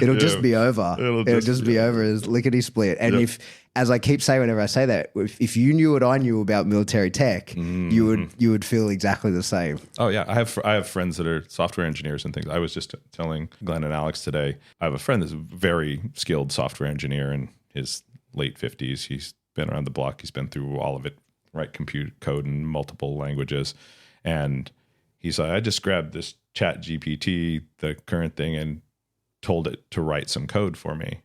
Speaker 2: it'll just be over. It'll just be over as lickety split. And if, as I keep saying whenever I say that, if you knew what I knew about military tech, you would feel exactly the same.
Speaker 5: Oh yeah, I have friends that are software engineers and things. I was just telling Glenn and Alex today. I have a friend that's a very skilled software engineer in his late 50s. He's been around the block. He's been through all of it, right? Compute code in multiple languages, and he's like, I just grabbed this Chat GPT, the current thing, and told it to write some code for me.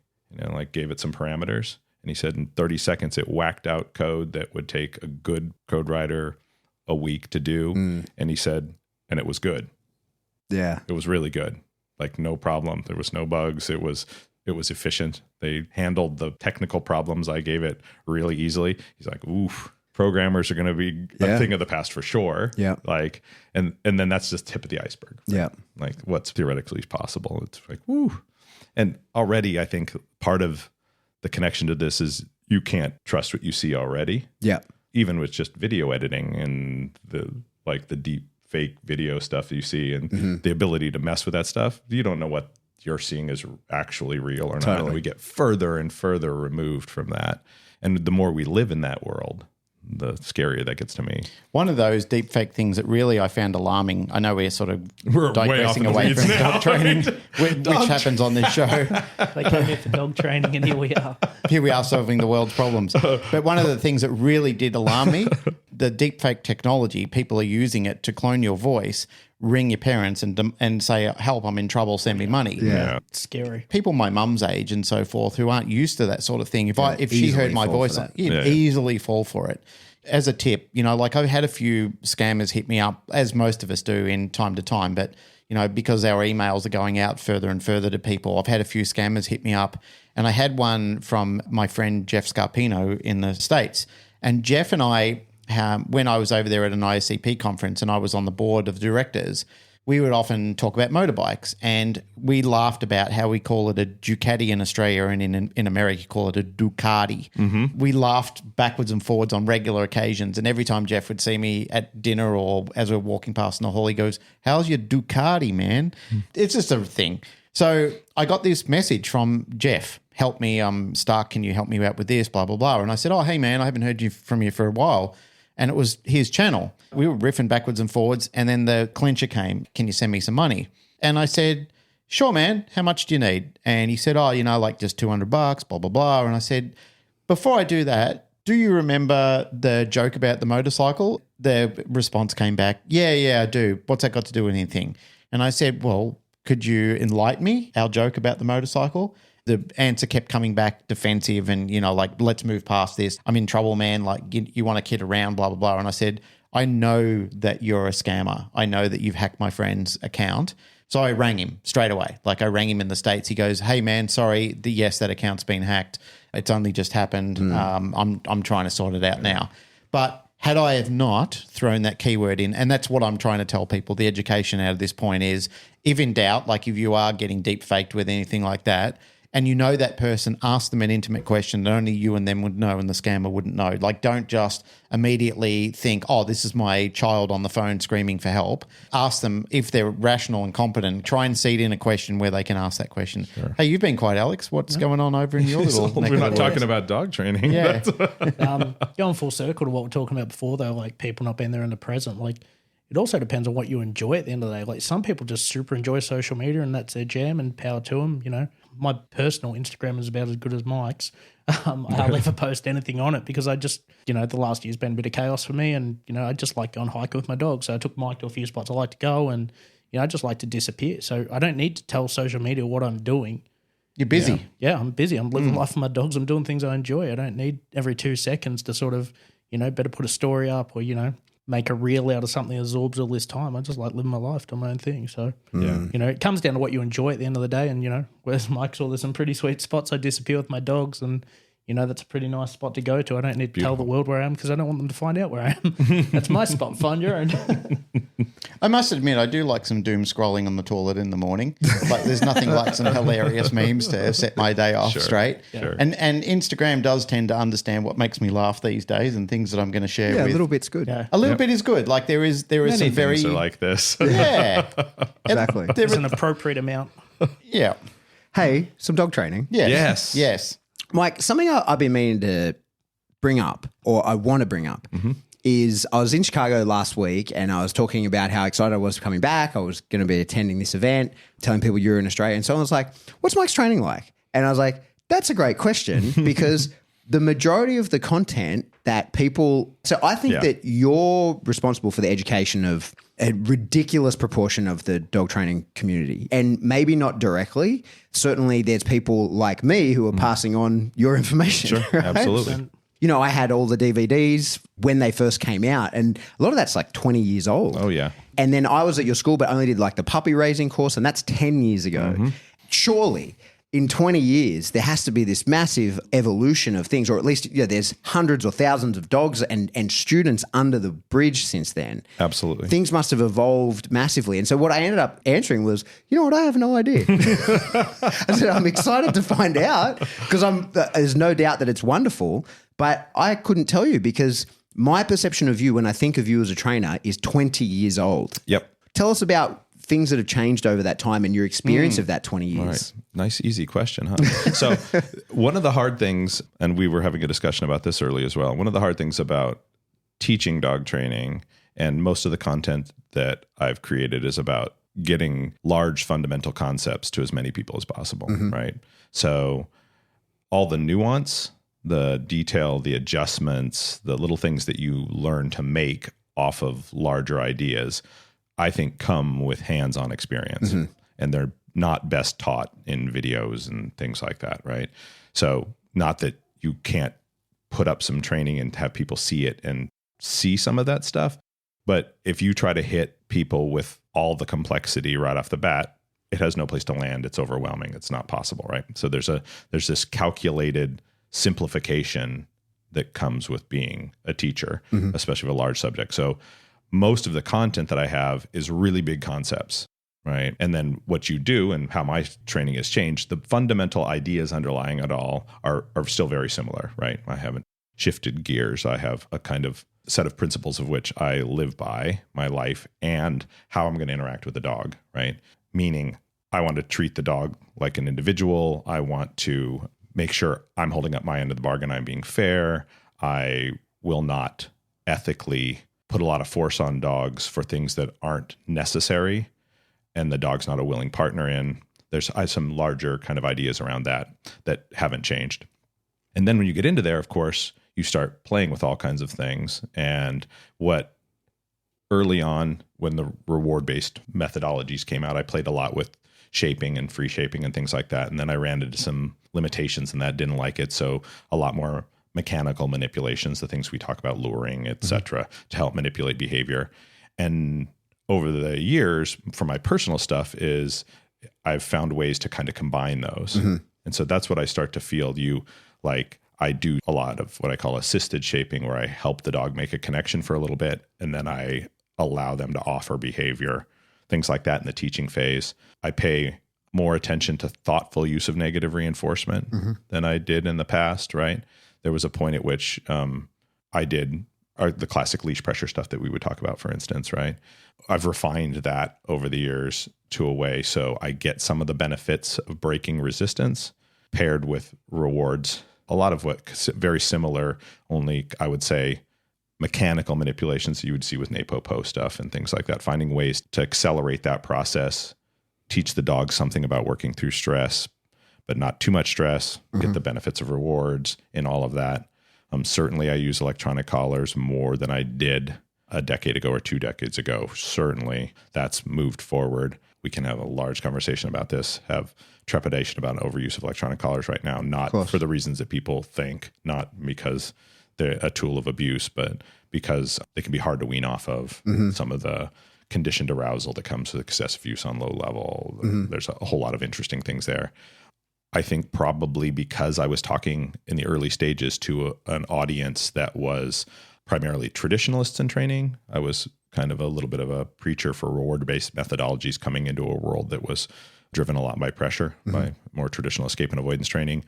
Speaker 5: Gave it some parameters. And he said in 30 seconds, it whacked out code that would take a good code writer a week to do. And he said, and it was good.
Speaker 2: Yeah.
Speaker 5: It was really good. No problem. There was no bugs. It was efficient. They handled the technical problems I gave it really easily. He's like, oof, programmers are going to be a thing of the past for sure.
Speaker 2: Yeah.
Speaker 5: And then that's just tip of the iceberg.
Speaker 2: Right?
Speaker 5: Yeah. What's theoretically possible. It's woo. And already I think part of the connection to this is you can't trust what you see already.
Speaker 2: Yeah.
Speaker 5: Even with just video editing and the deep fake video stuff that you see and the ability to mess with that stuff, you don't know what you're seeing is actually real or not. And we get further and further removed from that. And the more we live in that world, the scarier that gets to me.
Speaker 3: One of those deep fake things that really I found alarming, I know we're sort of
Speaker 5: We're
Speaker 3: digressing away from dog training, which happens on this show.
Speaker 6: They came here for dog training and here we are.
Speaker 3: Here we are solving the world's problems. But one of the things that really did alarm me, the deep fake technology, people are using it to clone your voice, ring your parents and say, help, I'm in trouble, send me money.
Speaker 2: Yeah.
Speaker 6: It's scary.
Speaker 3: People my mum's age and so forth who aren't used to that sort of thing, if she heard my voice, you'd easily fall for it. As a tip, I've had a few scammers hit me up, as most of us do in time to time, but because our emails are going out further and further to people, I've had a few scammers hit me up. And I had one from my friend Jeff Scarpino in the States. And Jeff and I, when I was over there at an ISCP conference and I was on the board of directors, we would often talk about motorbikes, and we laughed about how we call it a Ducati in Australia, and in America you call it a Ducati. Mm-hmm. We laughed backwards and forwards on regular occasions, and every time Jeff would see me at dinner or as we're walking past in the hall, he goes, how's your Ducati, man? It's just a thing. So I got this message from Jeff, help me, I'm stuck, can you help me out with this, blah, blah, blah. And I said, oh, hey, man, I haven't heard from you for a while. And it was his channel. We were riffing backwards and forwards, and then the clincher came, can you send me some money? And I said, sure, man, how much do you need? And he said, oh, just $200, blah, blah, blah. And I said, before I do that, do you remember the joke about the motorcycle? The response came back, yeah, I do. What's that got to do with anything? And I said, well, could you enlighten me, our joke about the motorcycle? The answer kept coming back defensive and, like, let's move past this. I'm in trouble, man. Like, you want to kid around, blah, blah, blah. And I said, I know that you're a scammer. I know that you've hacked my friend's account. So I rang him straight away. Like, I rang him in the States. He goes, hey, man, sorry. Yes, that account's been hacked. It's only just happened. I'm trying to sort it out now. But had I have not thrown that keyword in, and that's what I'm trying to tell people, the education out of this point is, if in doubt, like if you are getting deep faked with anything like that, and you know that person, ask them an intimate question that only you and them would know and the scammer wouldn't know. Like, don't just immediately think, oh, this is my child on the phone screaming for help. Ask them if they're rational and competent. Try and seed in a question where they can ask that question. Sure. Hey, you've been quiet, Alex. What's going on over in your little neck
Speaker 5: We're
Speaker 3: of
Speaker 5: not
Speaker 3: the
Speaker 5: talking
Speaker 3: woods?
Speaker 5: about dog training.
Speaker 3: Yeah.
Speaker 6: Going full circle to what we we're talking about before, though, like people not being there in the present, like it also depends on what you enjoy at the end of the day. Like some people just super enjoy social media and that's their jam and power to them. My personal Instagram is about as good as Mike's. I'll never post anything on it because I just, the last year's been a bit of chaos for me and, I just like going hiking with my dog. So I took Mike to a few spots I like to go and, I just like to disappear. So I don't need to tell social media what I'm doing.
Speaker 3: You're busy.
Speaker 6: Yeah, I'm busy. I'm living life with my dogs. I'm doing things I enjoy. I don't need every 2 seconds to sort of, better put a story up or, make a reel out of something that absorbs all this time. I just like living my life, doing my own thing. So, it comes down to what you enjoy at the end of the day. And, whereas Mike saw there's some pretty sweet spots I disappear with my dogs and, that's a pretty nice spot to go to. I don't need to tell the world where I am because I don't want them to find out where I am. That's my spot. Find your own.
Speaker 3: I must admit, I do like some doom scrolling on the toilet in the morning. Like, there's nothing like some hilarious memes to set my day off straight.
Speaker 6: Yeah.
Speaker 3: And Instagram does tend to understand what makes me laugh these days and things that I'm going to share
Speaker 2: Yeah,
Speaker 3: with.
Speaker 2: a little bit's good.
Speaker 6: Yeah.
Speaker 3: A little bit is good. Like, there is
Speaker 5: Many
Speaker 3: some very...
Speaker 5: things are like this.
Speaker 3: Yeah.
Speaker 2: Exactly.
Speaker 6: There's an appropriate amount.
Speaker 3: Yeah.
Speaker 2: Hey, some dog training.
Speaker 3: Yes.
Speaker 5: Yes.
Speaker 3: Yes.
Speaker 2: Mike, something I've been meaning to bring up, or I want to bring up, is I was in Chicago last week and I was talking about how excited I was for coming back. I was going to be attending this event, telling people you're in Australia. And someone was like, what's Mike's training like? And I was like, that's a great question because the majority of the content that people... So I think that you're responsible for the education of a ridiculous proportion of the dog training community. And maybe not directly. Certainly there's people like me who are passing on your information.
Speaker 5: Sure,
Speaker 2: right?
Speaker 5: absolutely.
Speaker 2: I had all the DVDs when they first came out, and a lot of that's like 20 years old.
Speaker 5: Oh, yeah.
Speaker 2: And then I was at your school, but only did like the puppy raising course, and that's 10 years ago. Surely in 20 years, there has to be this massive evolution of things, or at least there's hundreds or thousands of dogs and students under the bridge since then.
Speaker 5: Absolutely.
Speaker 2: Things must have evolved massively. And so what I ended up answering was, you know what, I have no idea. I said, I'm excited to find out because there's no doubt that it's wonderful, but I couldn't tell you because my perception of you when I think of you as a trainer is 20 years old.
Speaker 5: Yep.
Speaker 2: Tell us about things that have changed over that time and your experience of that 20 years.
Speaker 5: All right. Nice, easy question, huh? So one of the hard things, and we were having a discussion about this early as well, one of the hard things about teaching dog training and most of the content that I've created is about getting large fundamental concepts to as many people as possible, right? So all the nuance, the detail, the adjustments, the little things that you learn to make off of larger ideas, I think come with hands-on experience, and they're not best taught in videos and things like that, right? So not that you can't put up some training and have people see it and see some of that stuff, but if you try to hit people with all the complexity right off the bat, it has no place to land. It's overwhelming. It's not possible, right? So there's this calculated simplification that comes with being a teacher, especially with a large subject. So most of the content that I have is really big concepts, right? And then what you do and how my training has changed, the fundamental ideas underlying it all are still very similar, right? I haven't shifted gears. I have a kind of set of principles of which I live by my life and how I'm going to interact with the dog, right? Meaning I want to treat the dog like an individual. I want to make sure I'm holding up my end of the bargain. I'm being fair. I will not ethically put a lot of force on dogs for things that aren't necessary and the dog's not a willing partner in. There's some larger kind of ideas around that haven't changed. And then when you get into there, of course, you start playing with all kinds of things. And what early on, when the reward-based methodologies came out, I played a lot with shaping and free shaping and things like that. And then I ran into some limitations and that didn't like it. So a lot more mechanical manipulations, the things we talk about, luring, et cetera, to help manipulate behavior. And over the years, for my personal stuff, is I've found ways to kind of combine those. And so that's what I start to feel. I do a lot of what I call assisted shaping, where I help the dog make a connection for a little bit, and then I allow them to offer behavior, things like that in the teaching phase. I pay more attention to thoughtful use of negative reinforcement than I did in the past, right? There was a point at which I did the classic leash pressure stuff that we would talk about, for instance, right? I've refined that over the years to a way so I get some of the benefits of breaking resistance paired with rewards. A lot of what very similar, only I would say mechanical manipulations that you would see with NAPOPO stuff and things like that, finding ways to accelerate that process, teach the dog something about working through stress, but not too much stress, get the benefits of rewards and all of that. Certainly I use electronic collars more than I did a decade ago or 2 decades ago. Certainly that's moved forward. We can have a large conversation about this, have trepidation about overuse of electronic collars right now, not for the reasons that people think, not because they're a tool of abuse, but because they can be hard to wean off of some of the conditioned arousal that comes with excessive use on low level. There's a whole lot of interesting things there. I think probably because I was talking in the early stages to an audience that was primarily traditionalists in training, I was kind of a little bit of a preacher for reward-based methodologies coming into a world that was driven a lot by pressure, by more traditional escape and avoidance training.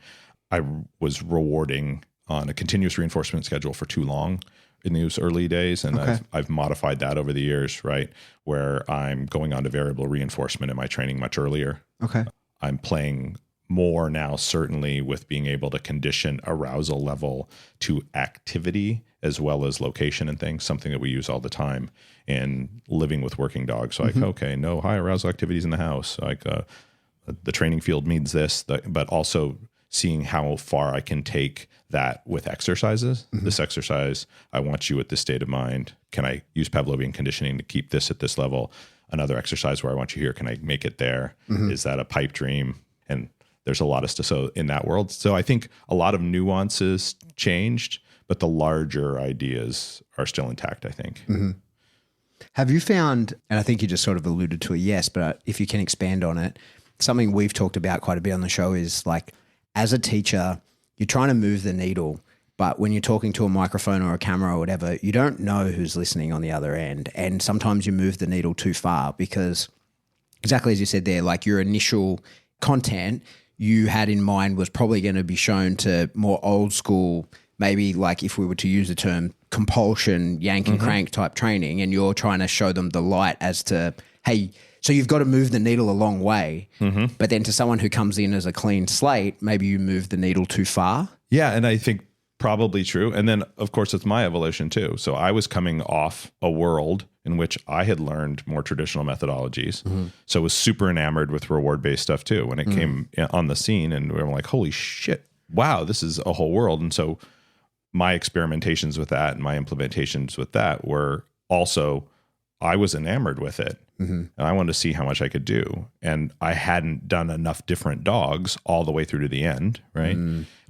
Speaker 5: I was rewarding on a continuous reinforcement schedule for too long in those early days. And I've modified that over the years, right? Where I'm going on to variable reinforcement in my training much earlier. I'm playing more now, certainly, with being able to condition arousal level to activity as well as location and things, something that we use all the time in living with working dogs. So okay, no high arousal activities in the house. The training field means this, but also seeing how far I can take that with exercises. This exercise, I want you at this state of mind. Can I use Pavlovian conditioning to keep this at this level? Another exercise where I want you here, can I make it there? Is that a pipe dream? And there's a lot of stuff so in that world. So I think a lot of nuances changed, but the larger ideas are still intact, I think.
Speaker 2: Have you found, and I think you just sort of alluded to a yes, but if you can expand on it, something we've talked about quite a bit on the show is like, as a teacher, you're trying to move the needle, but when you're talking to a microphone or a camera or whatever, you don't know who's listening on the other end. And sometimes you move the needle too far because exactly as you said there, like your initial content you had in mind was probably going to be shown to more old school, maybe like if we were to use the term compulsion, yank and crank type training, and you're trying to show them the light as to, hey, so you've got to move the needle a long way. But then to someone who comes in as a clean slate, maybe you move the needle too far.
Speaker 5: Yeah, and I think probably true. And then, of course, it's my evolution too. So I was coming off a world in which I had learned more traditional methodologies. So I was super enamored with reward-based stuff too when it came on the scene. And we were like, holy shit, wow, this is a whole world. And so my experimentations with that and my implementations with that were also, I was enamored with it. And I wanted to see how much I could do. And I hadn't done enough different dogs all the way through to the end, right?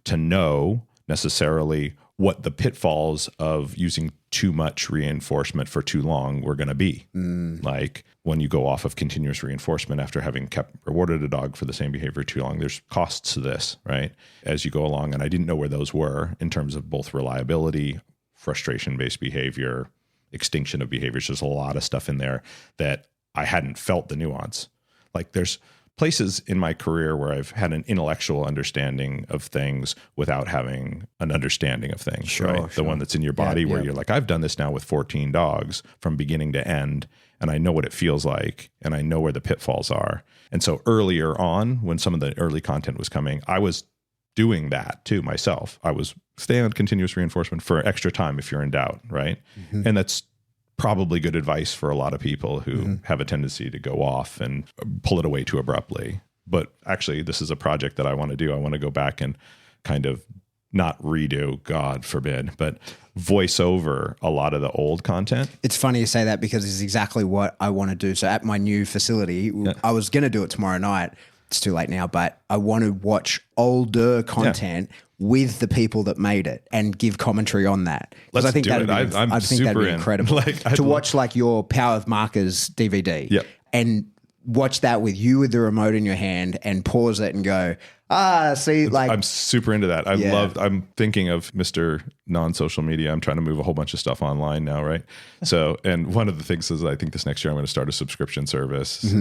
Speaker 5: To know necessarily what the pitfalls of using too much reinforcement for too long were going to be. Like when you go off of continuous reinforcement after having rewarded a dog for the same behavior too long, there's costs to this, right? As you go along. And I didn't know where those were in terms of both reliability, frustration-based behavior, extinction of behaviors. There's a lot of stuff in there that I hadn't felt the nuance. Like there's places in my career where I've had an intellectual understanding of things without having an understanding of things, right? The one that's in your body where you're like, I've done this now with 14 dogs from beginning to end, and I know what it feels like, and I know where the pitfalls are. And so earlier on, when some of the early content was coming, I was doing that too myself. I was staying on continuous reinforcement for extra time if you're in doubt, right? And that's probably good advice for a lot of people who have a tendency to go off and pull it away too abruptly. But actually, this is a project that I want to do. I want to go back and kind of not redo, God forbid, but voice over a lot of the old content.
Speaker 2: It's funny you say that because it's exactly what I want to do. So at my new facility, I was going to do it tomorrow night. It's too late now, but I want to watch older content with the people that made it and give commentary on that. Because I think that'd be incredible. To watch like your Power of Markers DVD and watch that with you with the remote in your hand and pause it and go, I'm
Speaker 5: super into that. I'm thinking of Mr. Non-social media. I'm trying to move a whole bunch of stuff online now, right? So, and one of the things is I think this next year I'm going to start a subscription service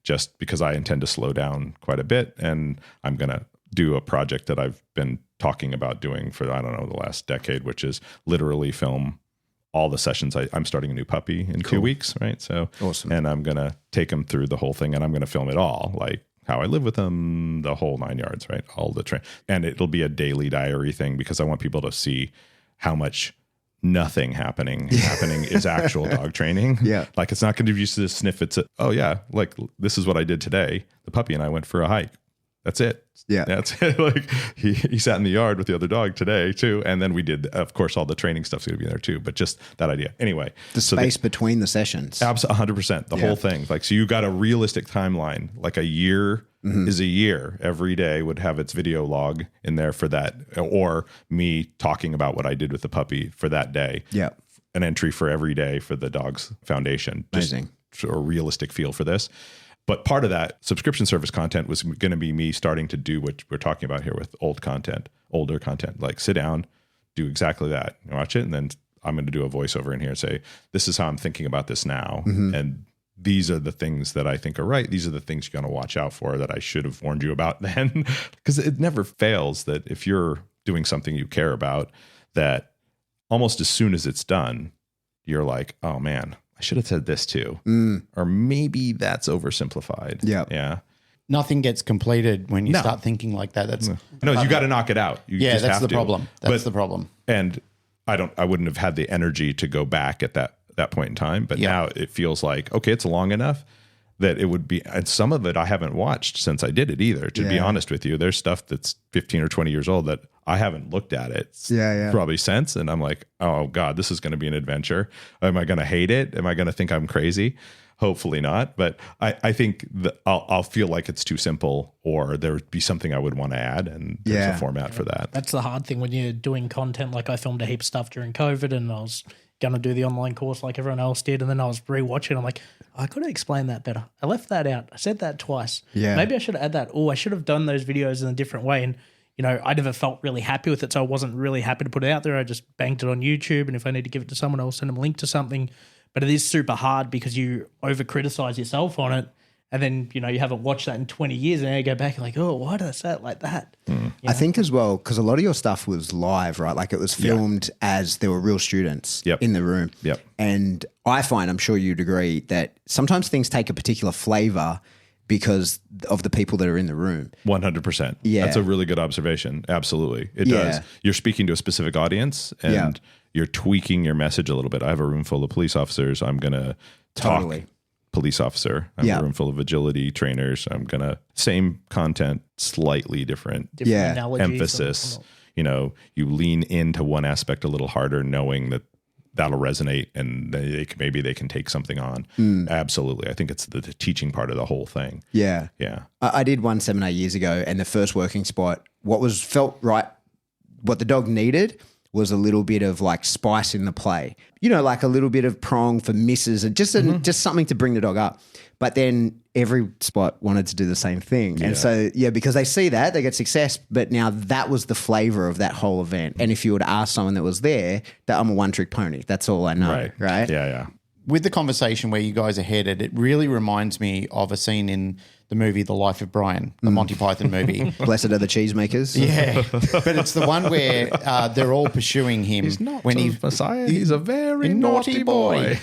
Speaker 5: just because I intend to slow down quite a bit. And I'm going to do a project that I've been talking about doing for, I don't know, the last decade, which is literally film all the sessions. I'm starting a new puppy in 2 weeks, right? So
Speaker 2: awesome.
Speaker 5: And I'm going to take him through the whole thing and I'm going to film it all, like how I live with them, the whole 9 yards, right? All the and it'll be a daily diary thing because I want people to see how much nothing happening is actual dog training.
Speaker 2: Yeah.
Speaker 5: Like it's not going to be just a sniff. It's like this is what I did today. The puppy and I went for a hike. That's it.
Speaker 2: Yeah.
Speaker 5: That's it. Like he sat in the yard with the other dog today too. And then we did, of course, all the training stuff's going to be there too, but just that idea. Anyway.
Speaker 2: The space between the sessions.
Speaker 5: Absolutely. 100%. The whole thing. Like, so you got a realistic timeline, like a year is a year. Every day would have its video log in there for that, or me talking about what I did with the puppy for that day.
Speaker 2: Yeah.
Speaker 5: An entry for every day for the dog's foundation.
Speaker 2: Amazing.
Speaker 5: Just a realistic feel for this. But part of that subscription service content was going to be me starting to do what we're talking about here with older content, like sit down, do exactly that, watch it. And then I'm going to do a voiceover in here and say, this is how I'm thinking about this now. And these are the things that I think are right. These are the things you're going to watch out for that I should have warned you about then. Because it never fails that if you're doing something you care about, that almost as soon as it's done, you're like, oh man, I should have said this too. Or maybe that's oversimplified. Yeah.
Speaker 3: Nothing gets completed when you start thinking like that. That's
Speaker 5: you got to knock it out. You just
Speaker 3: that's
Speaker 5: have
Speaker 3: the
Speaker 5: to.
Speaker 3: problem. That's the problem.
Speaker 5: And I wouldn't have had the energy to go back at that point in time. But now it feels like, okay, it's long enough that it would be, and some of it I haven't watched since I did it either, to be honest with you. There's stuff that's 15 or 20 years old that I haven't looked at it probably since. And I'm like, oh God, this is going to be an adventure. Am I going to hate it? Am I going to think I'm crazy? Hopefully not. But I think that I'll feel like it's too simple, or there would be something I would want to add. And there's a format for that.
Speaker 6: That's the hard thing when you're doing content. Like I filmed a heap of stuff during COVID and I was going to do the online course like everyone else did. And then I was rewatching. I'm like, I could have explained that better. I left that out. I said that twice.
Speaker 2: Yeah.
Speaker 6: Maybe I should have added that. Oh, I should have done those videos in a different way. And, I never felt really happy with it. So I wasn't really happy to put it out there. I just banked it on YouTube. And if I need to give it to someone, I'll send them a link to something. But it is super hard because you over criticize yourself on it. And then, you haven't watched that in 20 years and now you go back and like, oh, why did I say it like that?
Speaker 2: I think as well, because a lot of your stuff was live, right? Like it was filmed as there were real students in the room.
Speaker 5: Yep.
Speaker 2: And I find, I'm sure you'd agree, that sometimes things take a particular flavor because of the people that are in the room.
Speaker 5: 100%.
Speaker 2: Yeah.
Speaker 5: That's a really good observation. Absolutely. It does. You're speaking to a specific audience and you're tweaking your message a little bit. I have a room full of police officers. I'm going to talk police officer. I'm a room full of agility trainers. I'm going to same content, slightly different
Speaker 6: analogies
Speaker 5: emphasis. You lean into one aspect a little harder, knowing that that'll resonate and maybe they can take something on. Absolutely. I think it's the teaching part of the whole thing.
Speaker 2: Yeah.
Speaker 5: Yeah.
Speaker 2: I did one seminar years ago and the first working spot, what felt right, what the dog needed was a little bit of like spice in the play, like a little bit of prong for misses and just something to bring the dog up. But then every spot wanted to do the same thing. And so, because they see that, they get success. But now that was the flavor of that whole event. And if you were to ask someone that was there, that I'm a one-trick pony. That's all I know, right?
Speaker 5: Yeah.
Speaker 3: With the conversation where you guys are headed, it really reminds me of a scene in the movie The Life of Brian, the Monty Python movie.
Speaker 2: Blessed are the cheesemakers.
Speaker 3: Yeah, but it's the one where they're all pursuing him.
Speaker 5: He's not Messiah. He's a very naughty boy.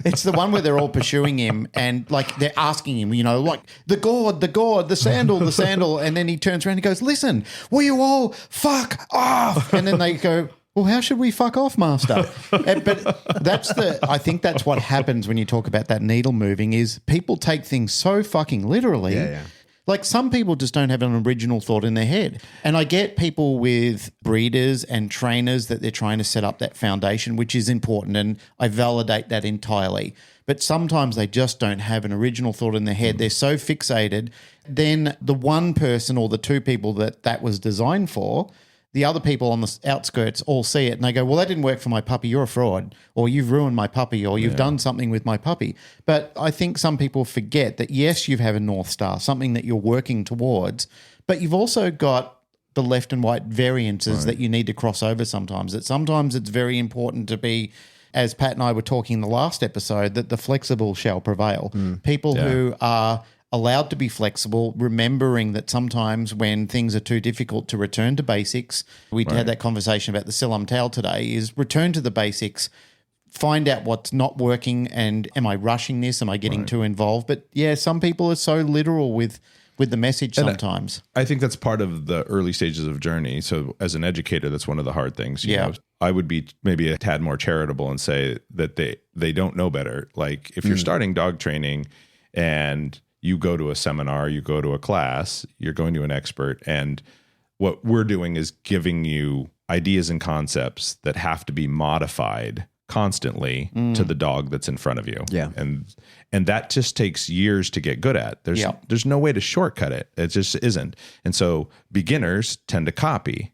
Speaker 3: It's the one where they're all pursuing him and like they're asking him, like the gourd, the sandal. And then he turns around and goes, listen, will you all fuck off? And then they go, well, how should we fuck off, master? But I think that's what happens when you talk about that needle moving is people take things so fucking literally Like some people just don't have an original thought in their head. And I get people with breeders and trainers that they're trying to set up that foundation, which is important. And I validate that entirely. But sometimes they just don't have an original thought in their head. They're so fixated. Then the one person or the two people that was designed for, the other people on the outskirts all see it and they go, well, that didn't work for my puppy. You're a fraud, or you've ruined my puppy, or you've done something with my puppy. But I think some people forget that, yes, you have a North Star, something that you're working towards, but you've also got the left and right variances that you need to cross over sometimes. That sometimes it's very important to be, as Pat and I were talking in the last episode, that the flexible shall prevail. People who are allowed to be flexible, remembering that sometimes when things are too difficult to return to basics, we had that conversation about the Silam Tale today, is return to the basics, find out what's not working, and am I rushing this? Am I getting too involved? But yeah, some people are so literal with the message sometimes.
Speaker 5: I think that's part of the early stages of journey. So as an educator, that's one of the hard things. You know, I would be maybe a tad more charitable and say that they don't know better. Like if you're starting dog training and you go to a seminar, you go to a class, you're going to an expert, and what we're doing is giving you ideas and concepts that have to be modified constantly to the dog that's in front of you.
Speaker 2: Yeah.
Speaker 5: And that just takes years to get good at. There's no way to shortcut it. It just isn't. And so beginners tend to copy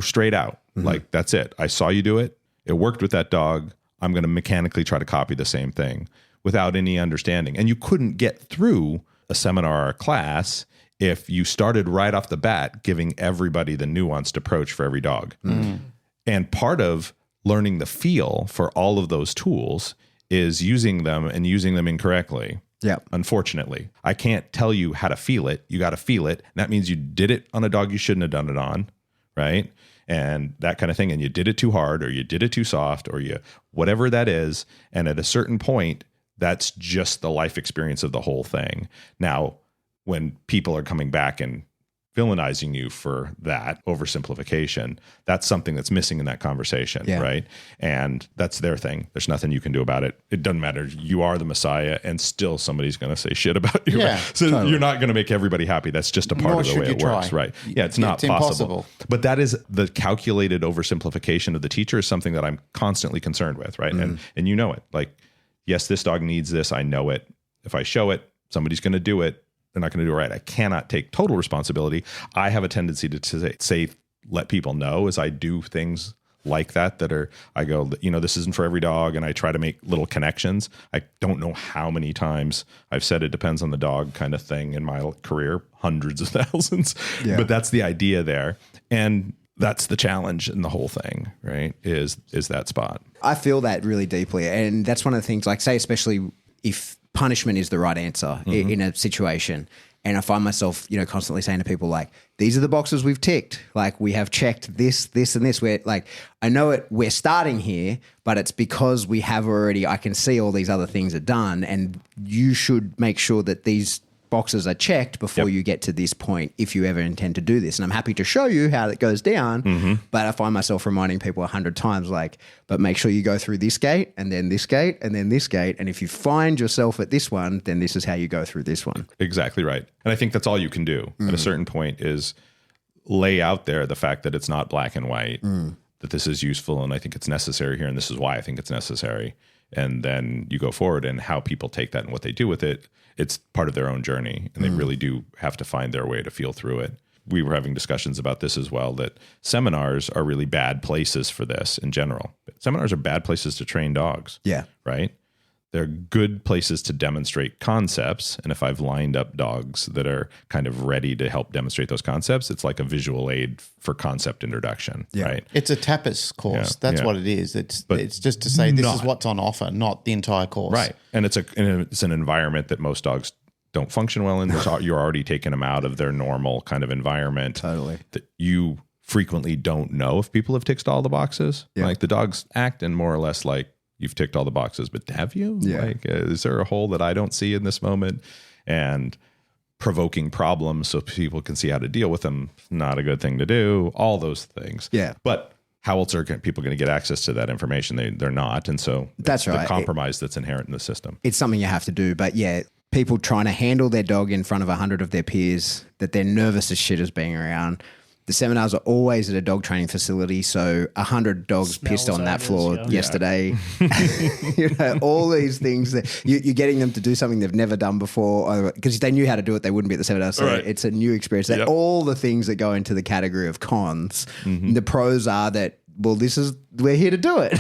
Speaker 5: straight out. Like, that's it. I saw you do it. It worked with that dog. I'm going to mechanically try to copy the same thing without any understanding. And you couldn't get through a seminar or a class if you started right off the bat giving everybody the nuanced approach for every dog. And part of learning the feel for all of those tools is using them and using them incorrectly.
Speaker 2: Yeah.
Speaker 5: Unfortunately, I can't tell you how to feel it. You got to feel it. And that means you did it on a dog you shouldn't have done it on, right? And that kind of thing. And you did it too hard, or you did it too soft, or you whatever that is. And at a certain point, that's just the life experience of the whole thing. Now, when people are coming back and villainizing you for that oversimplification, that's something that's missing in that conversation, right? And that's their thing. There's nothing you can do about it. It doesn't matter. You are the Messiah, and still somebody's going to say shit about you.
Speaker 3: Yeah,
Speaker 5: So you're not going to make everybody happy. That's just a part of the way it works, right? Yeah, it's not possible. But that is the calculated oversimplification of the teacher is something that I'm constantly concerned with, right? And you know it. Like, yes, this dog needs this. I know it. If I show it, somebody's going to do it. They're not going to do it right. I cannot take total responsibility. I have a tendency to say, let people know as I do things like that are, I go, you know, this isn't for every dog. And I try to make little connections. I don't know how many times I've said it depends on the dog kind of thing in my career, hundreds of thousands, but that's the idea there. And that's the challenge in the whole thing, right? Is that spot.
Speaker 2: I feel that really deeply. And that's one of the things, like, say, especially if punishment is the right answer in a situation. And I find myself, you know, constantly saying to people, like, these are the boxes we've ticked. Like, we have checked this, this, and this. We're like, I know it, we're starting here, but it's because we have already, I can see all these other things are done. And you should make sure that these boxes are checked before you get to this point if you ever intend to do this. And I'm happy to show you how it goes down, but I find myself reminding people 100 times, like, but make sure you go through this gate and then this gate and then this gate. And if you find yourself at this one, then this is how you go through this one.
Speaker 5: Exactly right. And I think that's all you can do at a certain point is lay out there the fact that it's not black and white, that this is useful and I think it's necessary here and this is why I think it's necessary. And then you go forward, and how people take that and what they do with it, it's part of their own journey, and they really do have to find their way to feel through it. We were having discussions about this as well, that seminars are really bad places for this in general. Seminars are bad places to train dogs.
Speaker 2: Yeah.
Speaker 5: Right? They're good places to demonstrate concepts. And if I've lined up dogs that are kind of ready to help demonstrate those concepts, it's like a visual aid for concept introduction, right?
Speaker 3: It's a tapas course. That's what it is. It's just to say this is what's on offer, not the entire course.
Speaker 5: Right. And it's an environment that most dogs don't function well in. You're already taking them out of their normal kind of environment.
Speaker 2: Totally.
Speaker 5: That you frequently don't know if people have ticked all the boxes. Like, the dogs act in more or less like, you've ticked all the boxes, but have you?
Speaker 2: Yeah.
Speaker 5: Like, is there a hole that I don't see in this moment? And provoking problems so people can see how to deal with them, not a good thing to do. All those things.
Speaker 2: Yeah.
Speaker 5: But how else are people going to get access to that information? They're not. And so
Speaker 2: that's right.
Speaker 5: The compromise that's inherent in the system.
Speaker 2: It's something you have to do. But yeah, people trying to handle their dog in front of 100 of their peers that they're nervous as shit as being around. The seminars are always at a dog training facility, so 100 dogs
Speaker 6: Smells,
Speaker 2: pissed on that
Speaker 6: odours,
Speaker 2: floor
Speaker 6: yeah.
Speaker 2: yesterday. All these things that you're getting them to do something they've never done before, because if they knew how to do it, they wouldn't be at the seminar. So
Speaker 5: Right.
Speaker 2: it's a new experience.
Speaker 5: Yep.
Speaker 2: All the things that go into the category of cons. The pros are that, well, we're here to do it.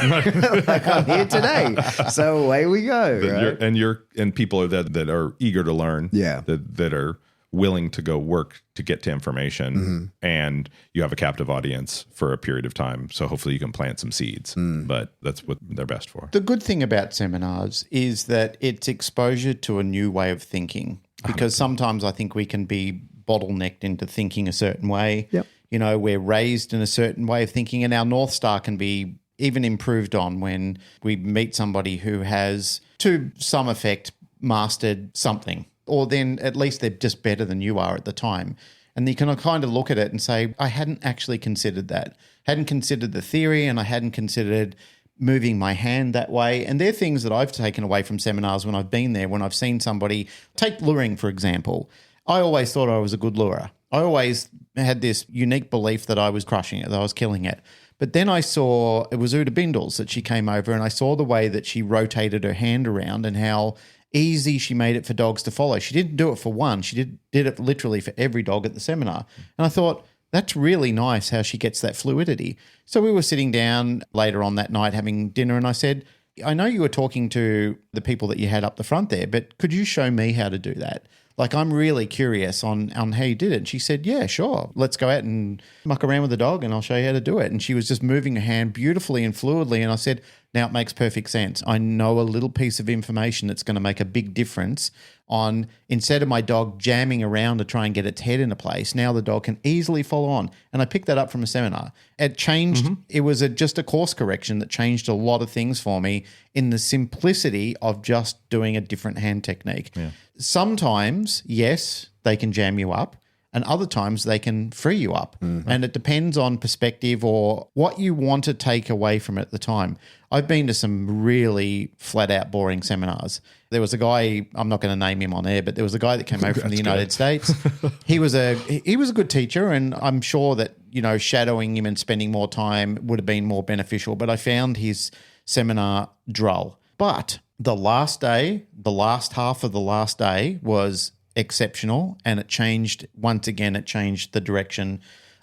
Speaker 2: Like, I'm here today, so away we go. Right?
Speaker 5: And people are that are eager to learn.
Speaker 2: Yeah.
Speaker 5: That are willing to go work to get to information, and you have a captive audience for a period of time. So hopefully you can plant some seeds, but that's what they're best for.
Speaker 3: The good thing about seminars is that it's exposure to a new way of thinking, because sometimes I think we can be bottlenecked into thinking a certain way.
Speaker 2: Yep.
Speaker 3: You know, we're raised in a certain way of thinking, and our North Star can be even improved on when we meet somebody who has, to some effect, mastered something, or then at least they're just better than you are at the time. And you can kind of look at it and say, I hadn't actually considered that. Hadn't considered the theory, and I hadn't considered moving my hand that way. And they're things that I've taken away from seminars when I've been there, when I've seen somebody, take luring, for example. I always thought I was a good lurer. I always had this unique belief that I was crushing it, that I was killing it. But then I saw, it was Uda Bindles that she came over, and I saw the way that she rotated her hand around and how easy she made it for dogs to follow. She didn't do it for one. She did it literally for every dog at the seminar. And I thought, that's really nice how she gets that fluidity. So we were sitting down later on that night having dinner, and I said, I know you were talking to the people that you had up the front there, but could you show me how to do that? Like, I'm really curious on how you did it. And she said, yeah, sure. Let's go out and muck around with the dog and I'll show you how to do it. And she was just moving her hand beautifully and fluidly. And I said, now it makes perfect sense. I know a little piece of information that's going to make a big difference on, instead of my dog jamming around to try and get its head into place, now the dog can easily follow on. And I picked that up from a seminar. It changed. It was just a course correction that changed a lot of things for me in the simplicity of just doing a different hand technique. Yeah. Sometimes, yes, they can jam you up, and other times they can free you up. And it depends on perspective or what you want to take away from it at the time. I've been to some really flat out boring seminars. There was a guy, I'm not going to name him on air, but there was a guy that came over from the United States. He was a good teacher, and I'm sure that, you know, shadowing him and spending more time would have been more beneficial, but I found his seminar dull. But the last day, the last half of the last day was exceptional, and it changed the direction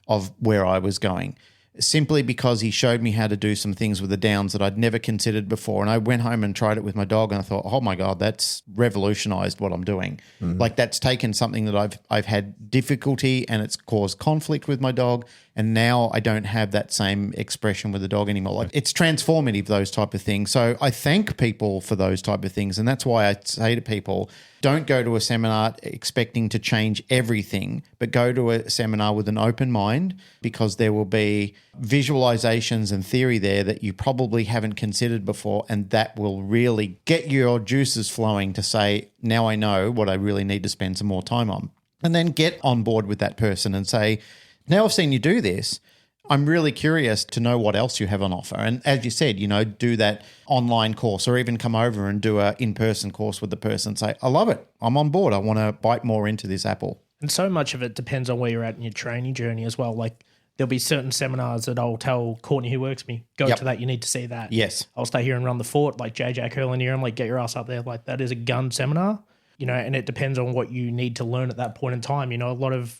Speaker 3: of where I was going, simply because he showed me how to do some things with the downs that I'd never considered before. And I went home and tried it with my dog, and I thought, oh my God, that's revolutionized what I'm doing. Like, that's taken something that I've had difficulty, and it's caused conflict with my dog, and now I don't have that same expression with the dog anymore. Like, it's transformative, those type of things. So I thank people for those type of things, and that's why I say to people, don't go to a seminar expecting to change everything, but go to a seminar with an open mind, because there will be visualizations and theory there that you probably haven't considered before, and that will really get your juices flowing to say, now I know what I really need to spend some more time on. And then get on board with that person and say, now I've seen you do this, I'm really curious to know what else you have on offer. And as you said, you know, do that online course, or even come over and do a in-person course with the person and say, I love it, I'm on board, I want to bite more into this apple.
Speaker 6: And so much of it depends on where you're at in your training journey as well. Like, there'll be certain seminars that I'll tell Courtney, who works with me, go to that, you need to see that.
Speaker 3: Yes.
Speaker 6: I'll stay here and run the fort, like JJ Curlin here. I'm like, get your ass up there. Like, that is a gun seminar, you know, and it depends on what you need to learn at that point in time. You know, a lot of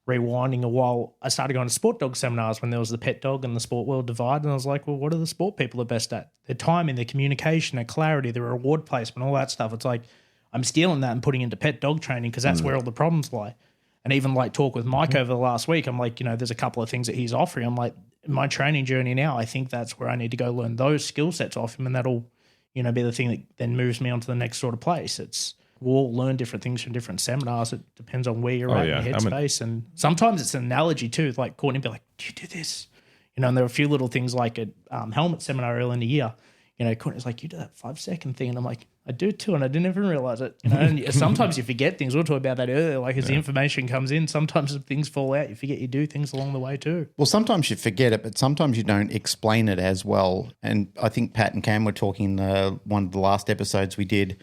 Speaker 6: rewinding a while, I started going to sport dog seminars when there was the pet dog and the sport world divide. And I was like, well, what are the sport people the best at? Their timing, their communication, their clarity, their reward placement, all that stuff. It's like, I'm stealing that and putting into pet dog training, because that's where all the problems lie. And even like talk with Mike over the last week, I'm like, you know, there's a couple of things that he's offering. I'm like, in my training journey now, I think that's where I need to go learn those skill sets off him, and that'll, you know, be the thing that then moves me on to the next sort of place. We'll all learn different things from different seminars. It depends on where you're at in your headspace. And sometimes it's an analogy too. Like Courtney be like, do you do this? You know, and there are a few little things like a helmet seminar early in the year. You know, Courtney's like, you do that 5-second thing. And I'm like, I do too, and I didn't even realize it. You know, and sometimes you forget things. We'll talk about that earlier. Like, as the information comes in, sometimes things fall out. You forget you do things along the way too.
Speaker 3: Well, sometimes you forget it, but sometimes you don't explain it as well. And I think Pat and Cam were talking in one of the last episodes we did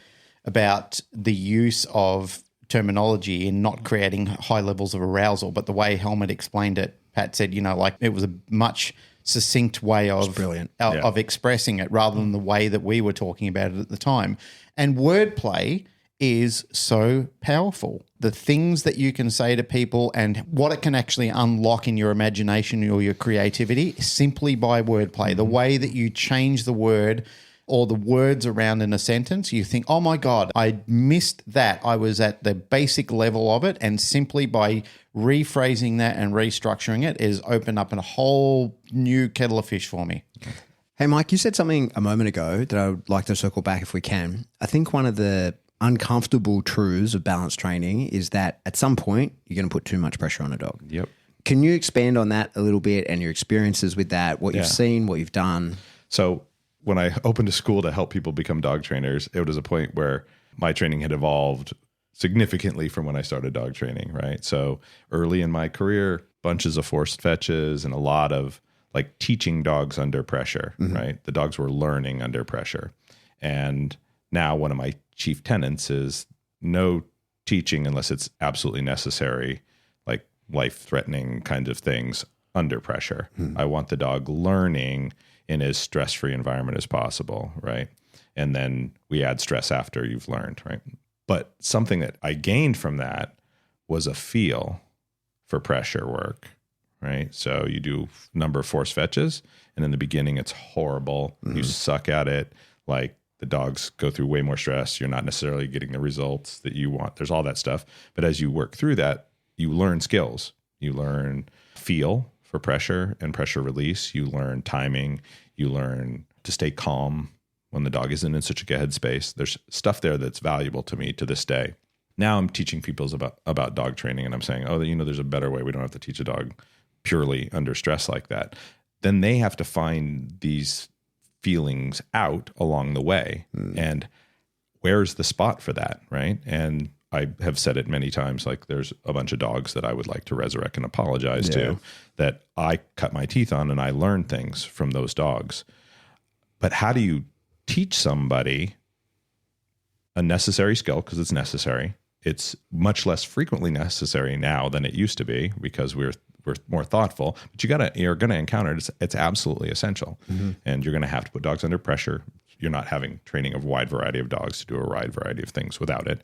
Speaker 3: about the use of terminology in not creating high levels of arousal, but the way Helmut explained it, Pat said, like it was a much succinct way of
Speaker 2: brilliant.
Speaker 3: Of expressing it rather than the way that we were talking about it at the time. And wordplay is so powerful. The things that you can say to people and what it can actually unlock in your imagination or your creativity simply by wordplay. The way that you change the word or the words around in a sentence, you think, oh my God, I missed that. I was at the basic level of it. And simply by rephrasing that and restructuring it is open up a whole new kettle of fish for me.
Speaker 2: Hey, Mike, you said something a moment ago that I would like to circle back if we can. I think one of the uncomfortable truths of balance training is that at some point you're going to put too much pressure on a dog.
Speaker 5: Yep.
Speaker 2: Can you expand on that a little bit and your experiences with that, what you've seen, what you've done?
Speaker 5: So when I opened a school to help people become dog trainers, it was a point where my training had evolved significantly from when I started dog training, right? So early in my career, bunches of forced fetches and a lot of like teaching dogs under pressure, right? The dogs were learning under pressure. And now one of my chief tenets is no teaching unless it's absolutely necessary, like life-threatening kind of things under pressure. I want the dog learning in as stress-free environment as possible, right? And then we add stress after you've learned, right? But something that I gained from that was a feel for pressure work, right? So you do a number of force fetches, and in the beginning it's horrible. You suck at it. Like the dogs go through way more stress. You're not necessarily getting the results that you want. There's all that stuff. But as you work through that, you learn skills. You learn feel for pressure and pressure release. You learn timing. You learn to stay calm when the dog isn't in such a good headspace. There's stuff there that's valuable to me to this day. Now I'm teaching people about dog training, and I'm saying, oh, there's a better way. We don't have to teach a dog purely under stress like that. Then they have to find these feelings out along the way. And where's the spot for that, right? And I have said it many times, like there's a bunch of dogs that I would like to resurrect and apologize to that I cut my teeth on, and I learned things from those dogs. But how do you teach somebody a necessary skill? Because it's necessary. It's much less frequently necessary now than it used to be because we're more thoughtful. But you're gonna encounter it. It's absolutely essential, and you're gonna have to put dogs under pressure. You're not having training of a wide variety of dogs to do a wide variety of things without it.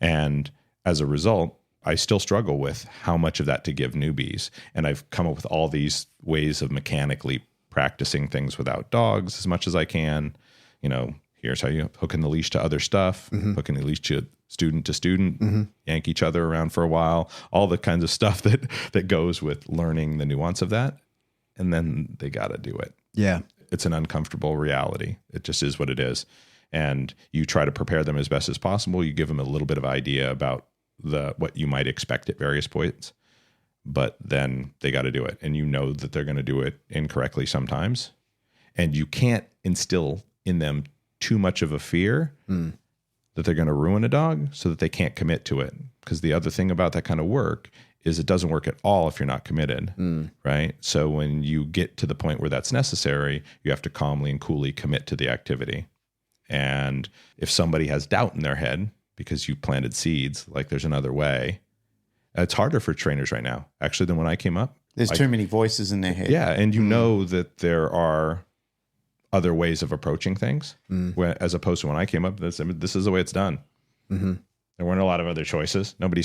Speaker 5: And as a result, I still struggle with how much of that to give newbies. And I've come up with all these ways of mechanically practicing things without dogs as much as I can. Here's how you hook in the leash to other stuff, hooking the leash to student, yank each other around for a while, all the kinds of stuff that goes with learning the nuance of that. And then they got to do it.
Speaker 2: Yeah.
Speaker 5: It's an uncomfortable reality. It just is what it is. And you try to prepare them as best as possible. You give them a little bit of idea about what you might expect at various points, but then they got to do it. And you know that they're going to do it incorrectly sometimes. And you can't instill in them too much of a fear that they're going to ruin a dog so that they can't commit to it. Because the other thing about that kind of work is it doesn't work at all if you're not committed, right? So when you get to the point where that's necessary, you have to calmly and coolly commit to the activity. And if somebody has doubt in their head because you planted seeds, like there's another way, it's harder for trainers right now, actually, than when I came up.
Speaker 3: There's too many voices in their head.
Speaker 5: Yeah, and you know that there are other ways of approaching things, as opposed to when I came up, this is the way it's done. There weren't a lot of other choices. Nobody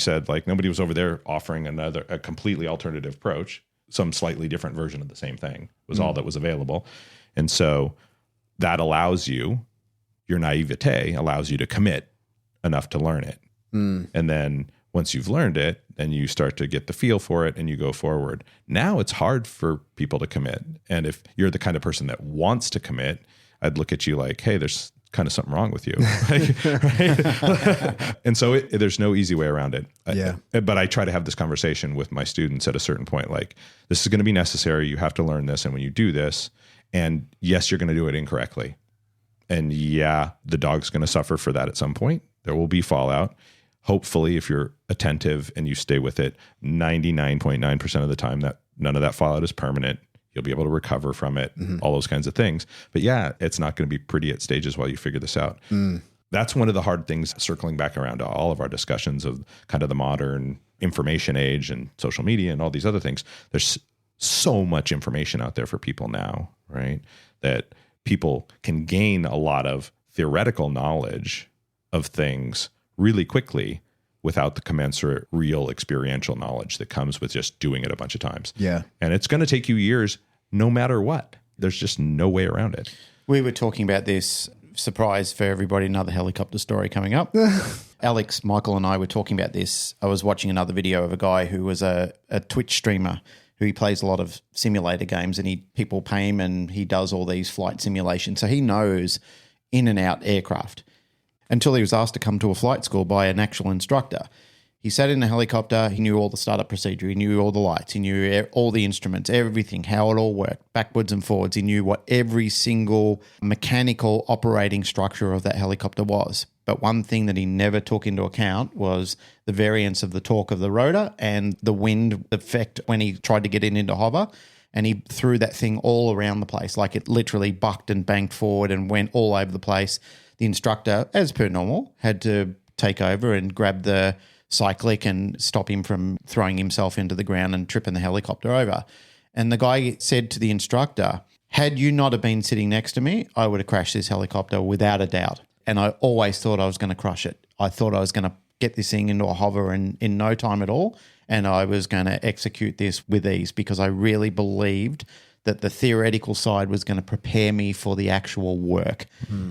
Speaker 5: was over there offering a completely alternative approach. Some slightly different version of the same thing was all that was available. And so that allows you, your naivete allows you to commit enough to learn it. And then once you've learned it, then you start to get the feel for it and you go forward. Now it's hard for people to commit. And if you're the kind of person that wants to commit, I'd look at you like, hey, there's kind of something wrong with you. Right? And so there's no easy way around it. But I try to have this conversation with my students at a certain point, like, this is going to be necessary. You have to learn this. And when you do this, and yes, you're going to do it incorrectly. And yeah, the dog's going to suffer for that at some point. There will be fallout. Hopefully, if you're attentive and you stay with it 99.9% of the time, that none of that fallout is permanent. You'll be able to recover from it, all those kinds of things. But yeah, it's not going to be pretty at stages while you figure this out. That's one of the hard things, circling back around to all of our discussions of kind of the modern information age and social media and all these other things. There's so much information out there for people now, right? That people can gain a lot of theoretical knowledge of things really quickly without the commensurate real experiential knowledge that comes with just doing it a bunch of times.
Speaker 2: Yeah.
Speaker 5: And it's going to take you years no matter what. There's just no way around it.
Speaker 3: We were talking about this, surprise for everybody, another helicopter story coming up. Alex, Michael and I were talking about this. I was watching another video of a guy who was a Twitch streamer who he plays a lot of simulator games, and people pay him and he does all these flight simulations. So he knows in and out aircraft until he was asked to come to a flight school by an actual instructor. He sat in a helicopter. He knew all the startup procedure. He knew all the lights. He knew all the instruments, everything, how it all worked, backwards and forwards. He knew what every single mechanical operating structure of that helicopter was. But one thing that he never took into account was the variance of the torque of the rotor and the wind effect when he tried to get it into hover. And he threw that thing all around the place. Like it literally bucked and banked forward and went all over the place. The instructor, as per normal, had to take over and grab the cyclic and stop him from throwing himself into the ground and tripping the helicopter over. And the guy said to the instructor, had you not have been sitting next to me, I would have crashed this helicopter without a doubt. And I always thought I was going to crush it. I thought I was going to get this thing into a hover in no time at all. And I was going to execute this with ease because I really believed that the theoretical side was going to prepare me for the actual work.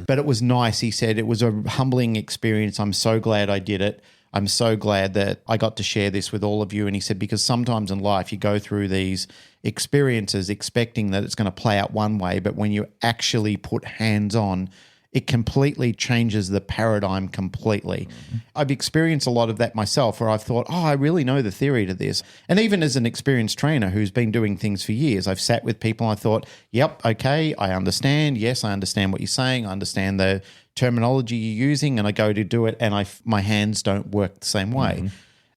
Speaker 3: But it was nice. He said it was a humbling experience. I'm so glad I did it. I'm so glad that I got to share this with all of you. And he said, because sometimes in life you go through these experiences expecting that it's going to play out one way, but when you actually put hands on, it completely changes the paradigm completely. I've experienced a lot of that myself where I've thought, I really know the theory to this. And even as an experienced trainer who's been doing things for years, I've sat with people and I thought, yep, okay, I understand. Yes, I understand what you're saying. I understand the terminology you're using, and I go to do it and my hands don't work the same way.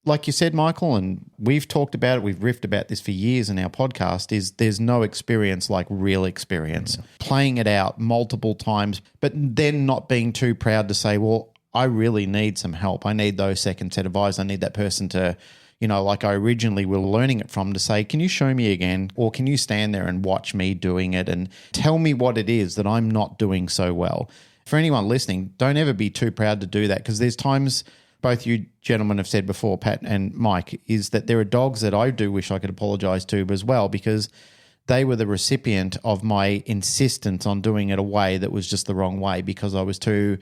Speaker 3: Like you said, Michael, and we've talked about it, we've riffed about this for years in our podcast, is there's no experience like real experience. Playing it out multiple times, but then not being too proud to say, well, I really need some help. I need those second set of eyes. I need that person to, like I originally were learning it from, to say, can you show me again? Or can you stand there and watch me doing it and tell me what it is that I'm not doing so well? For anyone listening, don't ever be too proud to do that, because there's times, both you gentlemen have said before, Pat and Mike, is that there are dogs that I do wish I could apologise to as well, because they were the recipient of my insistence on doing it a way that was just the wrong way, because I was too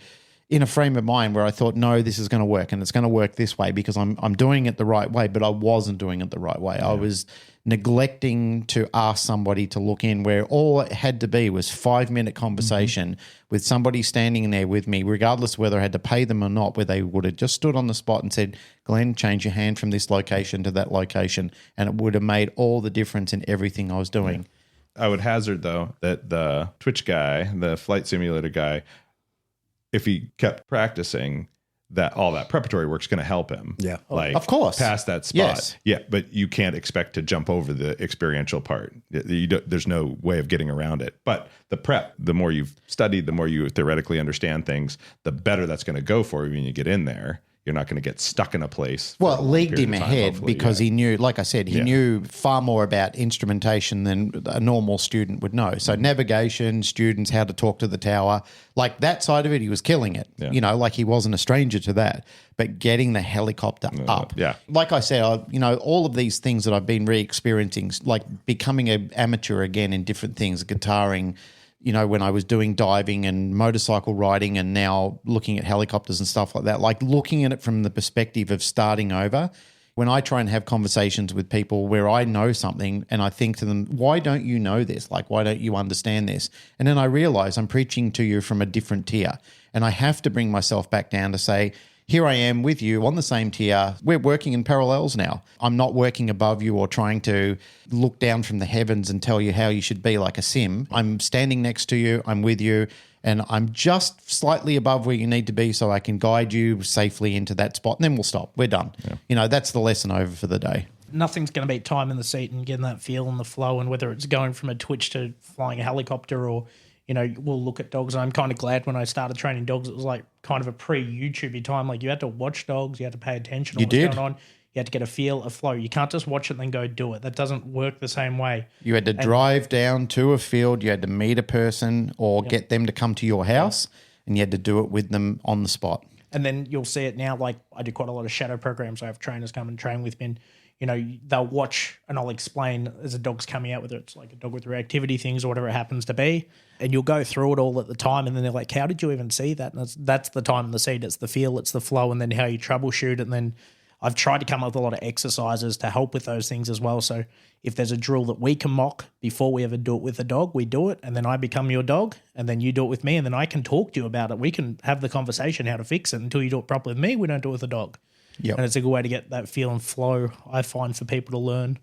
Speaker 3: in a frame of mind where I thought, no, this is going to work and it's going to work this way because I'm doing it the right way, but I wasn't doing it the right way. I was neglecting to ask somebody to look in, where all it had to be was 5-minute conversation with somebody standing there with me, regardless whether I had to pay them or not, where they would have just stood on the spot and said, Glenn, change your hand from this location to that location. And it would have made all the difference in everything I was doing.
Speaker 5: I would hazard, though, that the Twitch guy, the flight simulator guy, if he kept practicing, that all that preparatory work's going to help him.
Speaker 2: Yeah.
Speaker 5: Like,
Speaker 3: of course.
Speaker 5: Past that spot.
Speaker 3: Yes.
Speaker 5: Yeah, but you can't expect to jump over the experiential part. There's no way of getting around it. But the prep, the more you've studied, the more you theoretically understand things, the better that's going to go for you when you get in there. You're not going to get stuck in a place.
Speaker 3: Well, it leagued him ahead because he knew, like I said, he knew far more about instrumentation than a normal student would know. So navigation, students, how to talk to the tower, like that side of it, he was killing it. Like he wasn't a stranger to that. But getting the helicopter up. Like I said, all of these things that I've been re-experiencing, like becoming an amateur again in different things, guitaring, when I was doing diving and motorcycle riding, and now looking at helicopters and stuff like that, like looking at it from the perspective of starting over. When I try and have conversations with people where I know something and I think to them, why don't you know this? Like, why don't you understand this? And then I realize I'm preaching to you from a different tier, and I have to bring myself back down to say, here I am with you on the same tier. We're working in parallels now. I'm not working above you or trying to look down from the heavens and tell you how you should be like a sim. I'm standing next to you. I'm with you. And I'm just slightly above where you need to be so I can guide you safely into that spot. And then we'll stop. We're done. That's the lesson over for the day.
Speaker 6: Nothing's going to beat time in the seat and getting that feel and the flow, and whether it's going from a Twitch to flying a helicopter or we'll look at dogs. And I'm kind of glad when I started training dogs, it was like kind of a pre-YouTube time. Like you had to watch dogs, you had to pay attention to what's going on. You had to get a feel, a flow. You can't just watch it and then go do it. That doesn't work the same way.
Speaker 3: You had to drive down to a field. You had to meet a person or get them to come to your house, and you had to do it with them on the spot.
Speaker 6: And then you'll see it now. Like I do quite a lot of shadow programs. I have trainers come and train with me. And, they'll watch and I'll explain as a dog's coming out, whether it's like a dog with reactivity things or whatever it happens to be. And you'll go through it all at the time. And then they're like, how did you even see that? And that's the time in the seat. It's the feel, it's the flow, and then how you troubleshoot it. And then I've tried to come up with a lot of exercises to help with those things as well. So if there's a drill that we can mock before we ever do it with a dog, we do it, and then I become your dog, and then you do it with me, and then I can talk to you about it. We can have the conversation how to fix it. Until you do it properly with me, we don't do it with a dog.
Speaker 3: Yep.
Speaker 6: And it's a good way to get that feel and flow, I find, for people to learn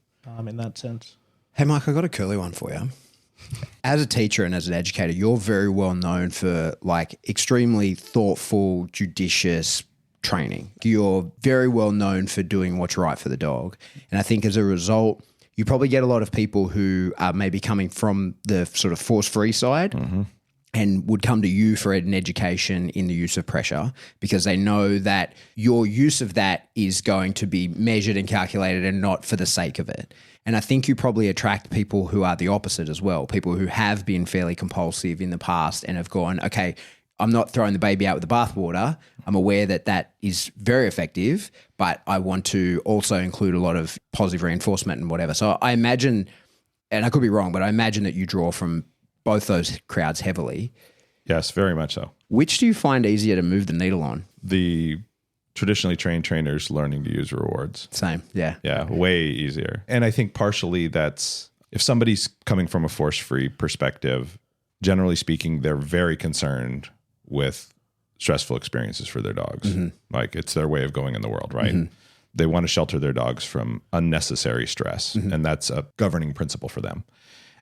Speaker 6: in that sense.
Speaker 2: Hey, Mike, I got a curly one for you. As a teacher and as an educator, you're very well known for like extremely thoughtful, judicious training. You're very well known for doing what's right for the dog. And I think as a result, you probably get a lot of people who are maybe coming from the sort of force-free side and would come to you for an education in the use of pressure because they know that your use of that is going to be measured and calculated and not for the sake of it. And I think you probably attract people who are the opposite as well, people who have been fairly compulsive in the past and have gone, okay, I'm not throwing the baby out with the bathwater. I'm aware that that is very effective, but I want to also include a lot of positive reinforcement and whatever. So I imagine, and I could be wrong, but I imagine that you draw from both those crowds heavily.
Speaker 5: Yes, very much so.
Speaker 2: Which do you find easier to move the needle on?
Speaker 5: The traditionally trained trainers learning to use rewards.
Speaker 2: Same, yeah.
Speaker 5: Yeah, way easier. And I think partially that's, if somebody's coming from a force-free perspective, generally speaking, they're very concerned with stressful experiences for their dogs. Like it's their way of going in the world, right? They want to shelter their dogs from unnecessary stress. And that's a governing principle for them.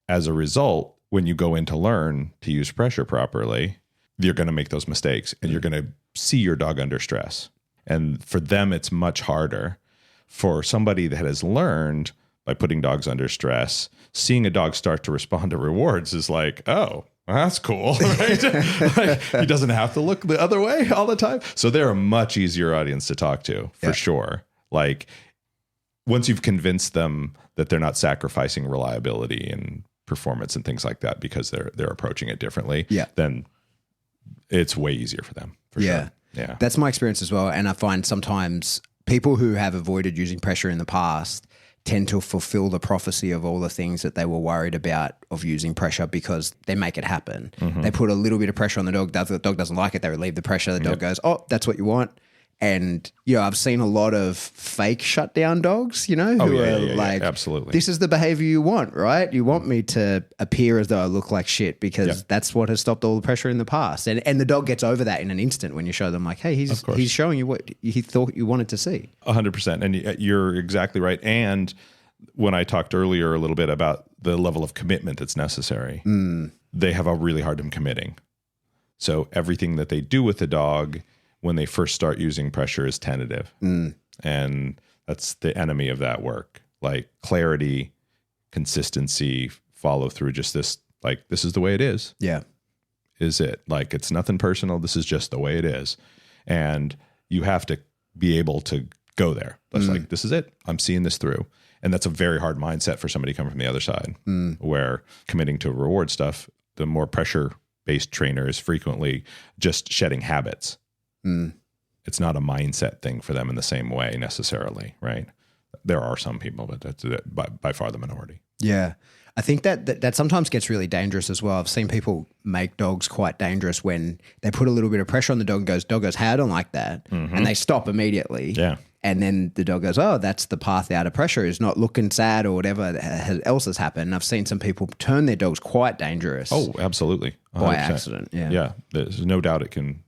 Speaker 5: As a result, when you go in to learn to use pressure properly, you're going to make those mistakes and you're going to see your dog under stress. And for them, it's much harder. For somebody that has learned by putting dogs under stress, seeing a dog start to respond to rewards is like, oh, that's cool, right? Like, he doesn't have to look the other way all the time. So they're a much easier audience to talk to, for sure. Like once you've convinced them that they're not sacrificing reliability and performance and things like that because they're approaching it differently, then it's way easier for them, for sure. Yeah.
Speaker 2: That's my experience as well. And I find sometimes people who have avoided using pressure in the past tend to fulfill the prophecy of all the things that they were worried about of using pressure because they make it happen. They put a little bit of pressure on the dog. The dog doesn't like it. They relieve the pressure. The dog goes, oh, that's what you want. And, I've seen a lot of fake shutdown dogs, who are like,
Speaker 5: absolutely.
Speaker 2: This is the behavior you want, right? You want me to appear as though I look like shit because that's what has stopped all the pressure in the past. And the dog gets over that in an instant when you show them like, hey, he's showing you what he thought you wanted to see.
Speaker 5: 100%. And you're exactly right. And when I talked earlier a little bit about the level of commitment that's necessary, they have a really hard time committing. So everything that they do with the dog when they first start using pressure is tentative. And that's the enemy of that work. Like clarity, consistency, follow through, just this, like, this is the way it is.
Speaker 2: Yeah.
Speaker 5: Is it? Like, it's nothing personal. This is just the way it is. And you have to be able to go there. That's like, this is it. I'm seeing this through. And that's a very hard mindset for somebody coming from the other side, where committing to reward stuff, the more pressure-based trainer is frequently just shedding habits. It's not a mindset thing for them in the same way necessarily, right? There are some people, but that's by far the minority.
Speaker 2: Yeah. I think that sometimes gets really dangerous as well. I've seen people make dogs quite dangerous when they put a little bit of pressure on the dog and dog goes, hey, I don't like that. And they stop immediately.
Speaker 5: Yeah.
Speaker 2: And then the dog goes, oh, that's the path out of pressure, is not looking sad or whatever else has happened. And I've seen some people turn their dogs quite dangerous.
Speaker 5: Oh, absolutely. 100%.
Speaker 2: By accident. Yeah.
Speaker 5: Yeah. There's no doubt it can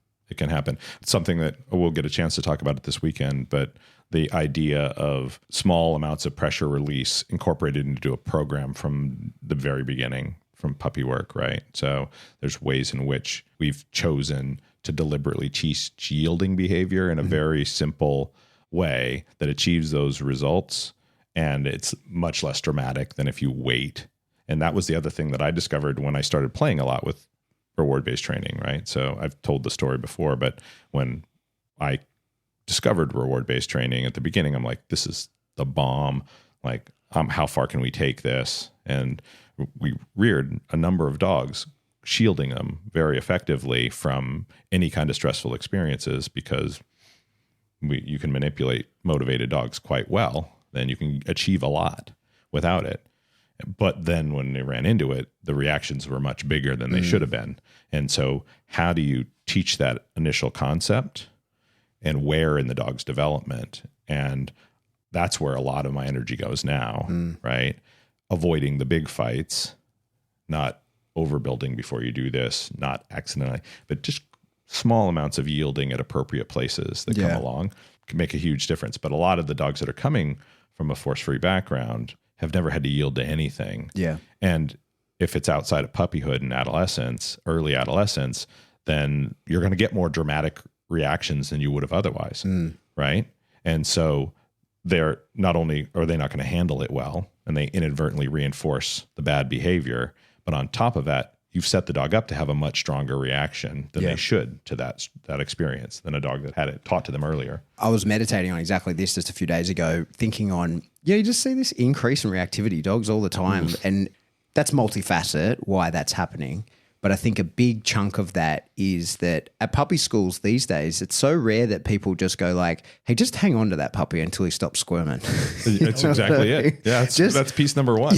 Speaker 5: happen. It's something that we'll get a chance to talk about it this weekend, but the idea of small amounts of pressure release incorporated into a program from the very beginning, from puppy work, right? So there's ways in which we've chosen to deliberately teach yielding behavior in a very simple way that achieves those results. And it's much less dramatic than if you wait. And that was the other thing that I discovered when I started playing a lot with reward-based training, right? So I've told the story before, but when I discovered reward-based training at the beginning, I'm like, this is the bomb. Like, how far can we take this? And we reared a number of dogs, shielding them very effectively from any kind of stressful experiences, because you can manipulate motivated dogs quite well. Then you can achieve a lot without it. But then when they ran into it, the reactions were much bigger than they should have been. And so how do you teach that initial concept and where in the dog's development? And that's where a lot of my energy goes now, right? Avoiding the big fights, not overbuilding before you do this, not accidentally, but just small amounts of yielding at appropriate places that come along can make a huge difference. But a lot of the dogs that are coming from a force-free background have never had to yield to anything. Yeah. And if it's outside of puppyhood and adolescence, early adolescence, then you're going to get more dramatic reactions than you would have otherwise, right? And so they're not only are they not going to handle it well, and they inadvertently reinforce the bad behavior, but on top of that, you've set the dog up to have a much stronger reaction than they should to that experience than a dog that had it taught to them earlier.
Speaker 2: I was meditating on exactly this just a few days ago, thinking on, you just see this increase in reactivity, dogs all the time. And that's multifaceted, why that's happening. But I think a big chunk of that is that at puppy schools these days, it's so rare that people just go like, hey, just hang on to that puppy until he stops squirming.
Speaker 5: That's exactly it. Yeah, that's piece number one.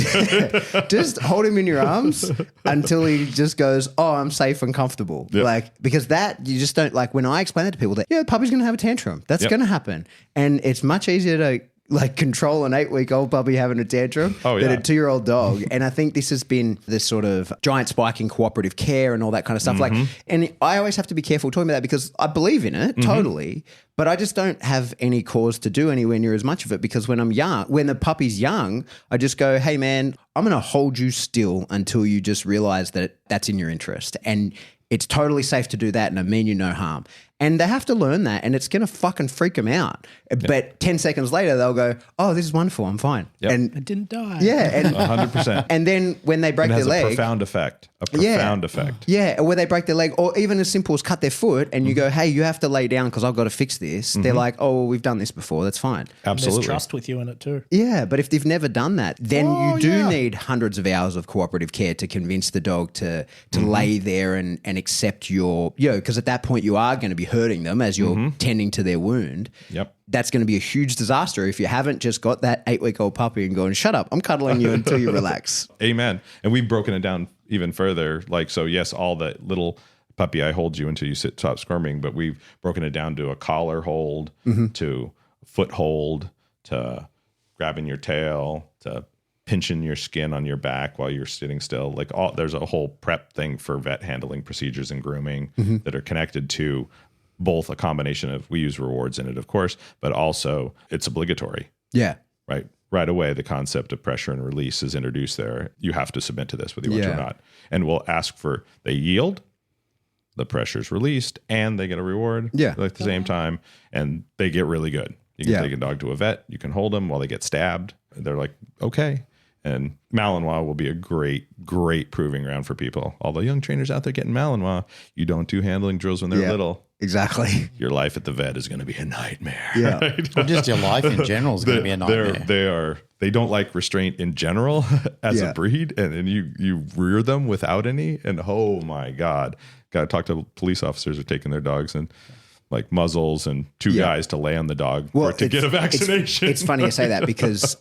Speaker 2: Just hold him in your arms until he just goes, oh, I'm safe and comfortable. Yep. Like, because that, you just don't, like, when I explain that to people that, the puppy's going to have a tantrum. That's going to happen. And it's much easier to like control an 8-week-old puppy having a tantrum than a 2-year-old dog. And I think this has been this sort of giant spike in cooperative care and all that kind of stuff. Like, and I always have to be careful talking about that because I believe in it totally, but I just don't have any cause to do anywhere near as much of it, because when the puppy's young, I just go, hey man, I'm going to hold you still until you just realize that that's in your interest. And it's totally safe to do that, and I mean you no harm. And they have to learn that, and it's going to fucking freak them out. But 10 seconds later, they'll go, oh, this is wonderful, I'm fine. And
Speaker 6: I didn't die.
Speaker 2: Yeah. And
Speaker 5: 100%.
Speaker 2: And then when they break their leg.
Speaker 5: A profound effect.
Speaker 2: Yeah, or where they break their leg, or even as simple as cut their foot, and you go, hey, you have to lay down because I've got to fix this. They're like, oh, well, we've done this before, that's fine.
Speaker 5: Absolutely.
Speaker 6: There's trust with you in it too.
Speaker 2: Yeah, but if they've never done that, then you do need hundreds of hours of cooperative care to convince the dog to lay there and accept your, because at that point you are going to be hurting them as you're tending to their wound.
Speaker 5: Yep.
Speaker 2: That's going to be a huge disaster if you haven't just got that 8-week-old puppy and going, shut up, I'm cuddling you until you relax.
Speaker 5: Amen. And we've broken it down even further. Like, so yes, all the little puppy, I hold you until you stop squirming, but we've broken it down to a collar hold, to a foot hold, to grabbing your tail, to pinching your skin on your back while you're sitting still. Like, there's a whole prep thing for vet handling procedures and grooming that are connected to both a combination of, we use rewards in it, of course, but also it's obligatory.
Speaker 2: Yeah.
Speaker 5: Right away, the concept of pressure and release is introduced there. You have to submit to this whether you want to or not. And we'll ask for, they yield, the pressure's released, and they get a reward at the same time, and they get really good. You can take a dog to a vet, you can hold them while they get stabbed. They're like, okay. And Malinois will be a great, great proving ground for people. All the young trainers out there getting Malinois, you don't do handling drills when they're little.
Speaker 2: Exactly.
Speaker 5: Your life at the vet is going to be a nightmare.
Speaker 2: Yeah.
Speaker 5: Right?
Speaker 3: Well, just your life in general is going to be a nightmare.
Speaker 5: They don't like restraint in general as a breed, and you rear them without any, and oh my God. Got to talk to police officers who are taking their dogs and like muzzles and two guys to lay on the dog to get a vaccination.
Speaker 2: It's funny you say that because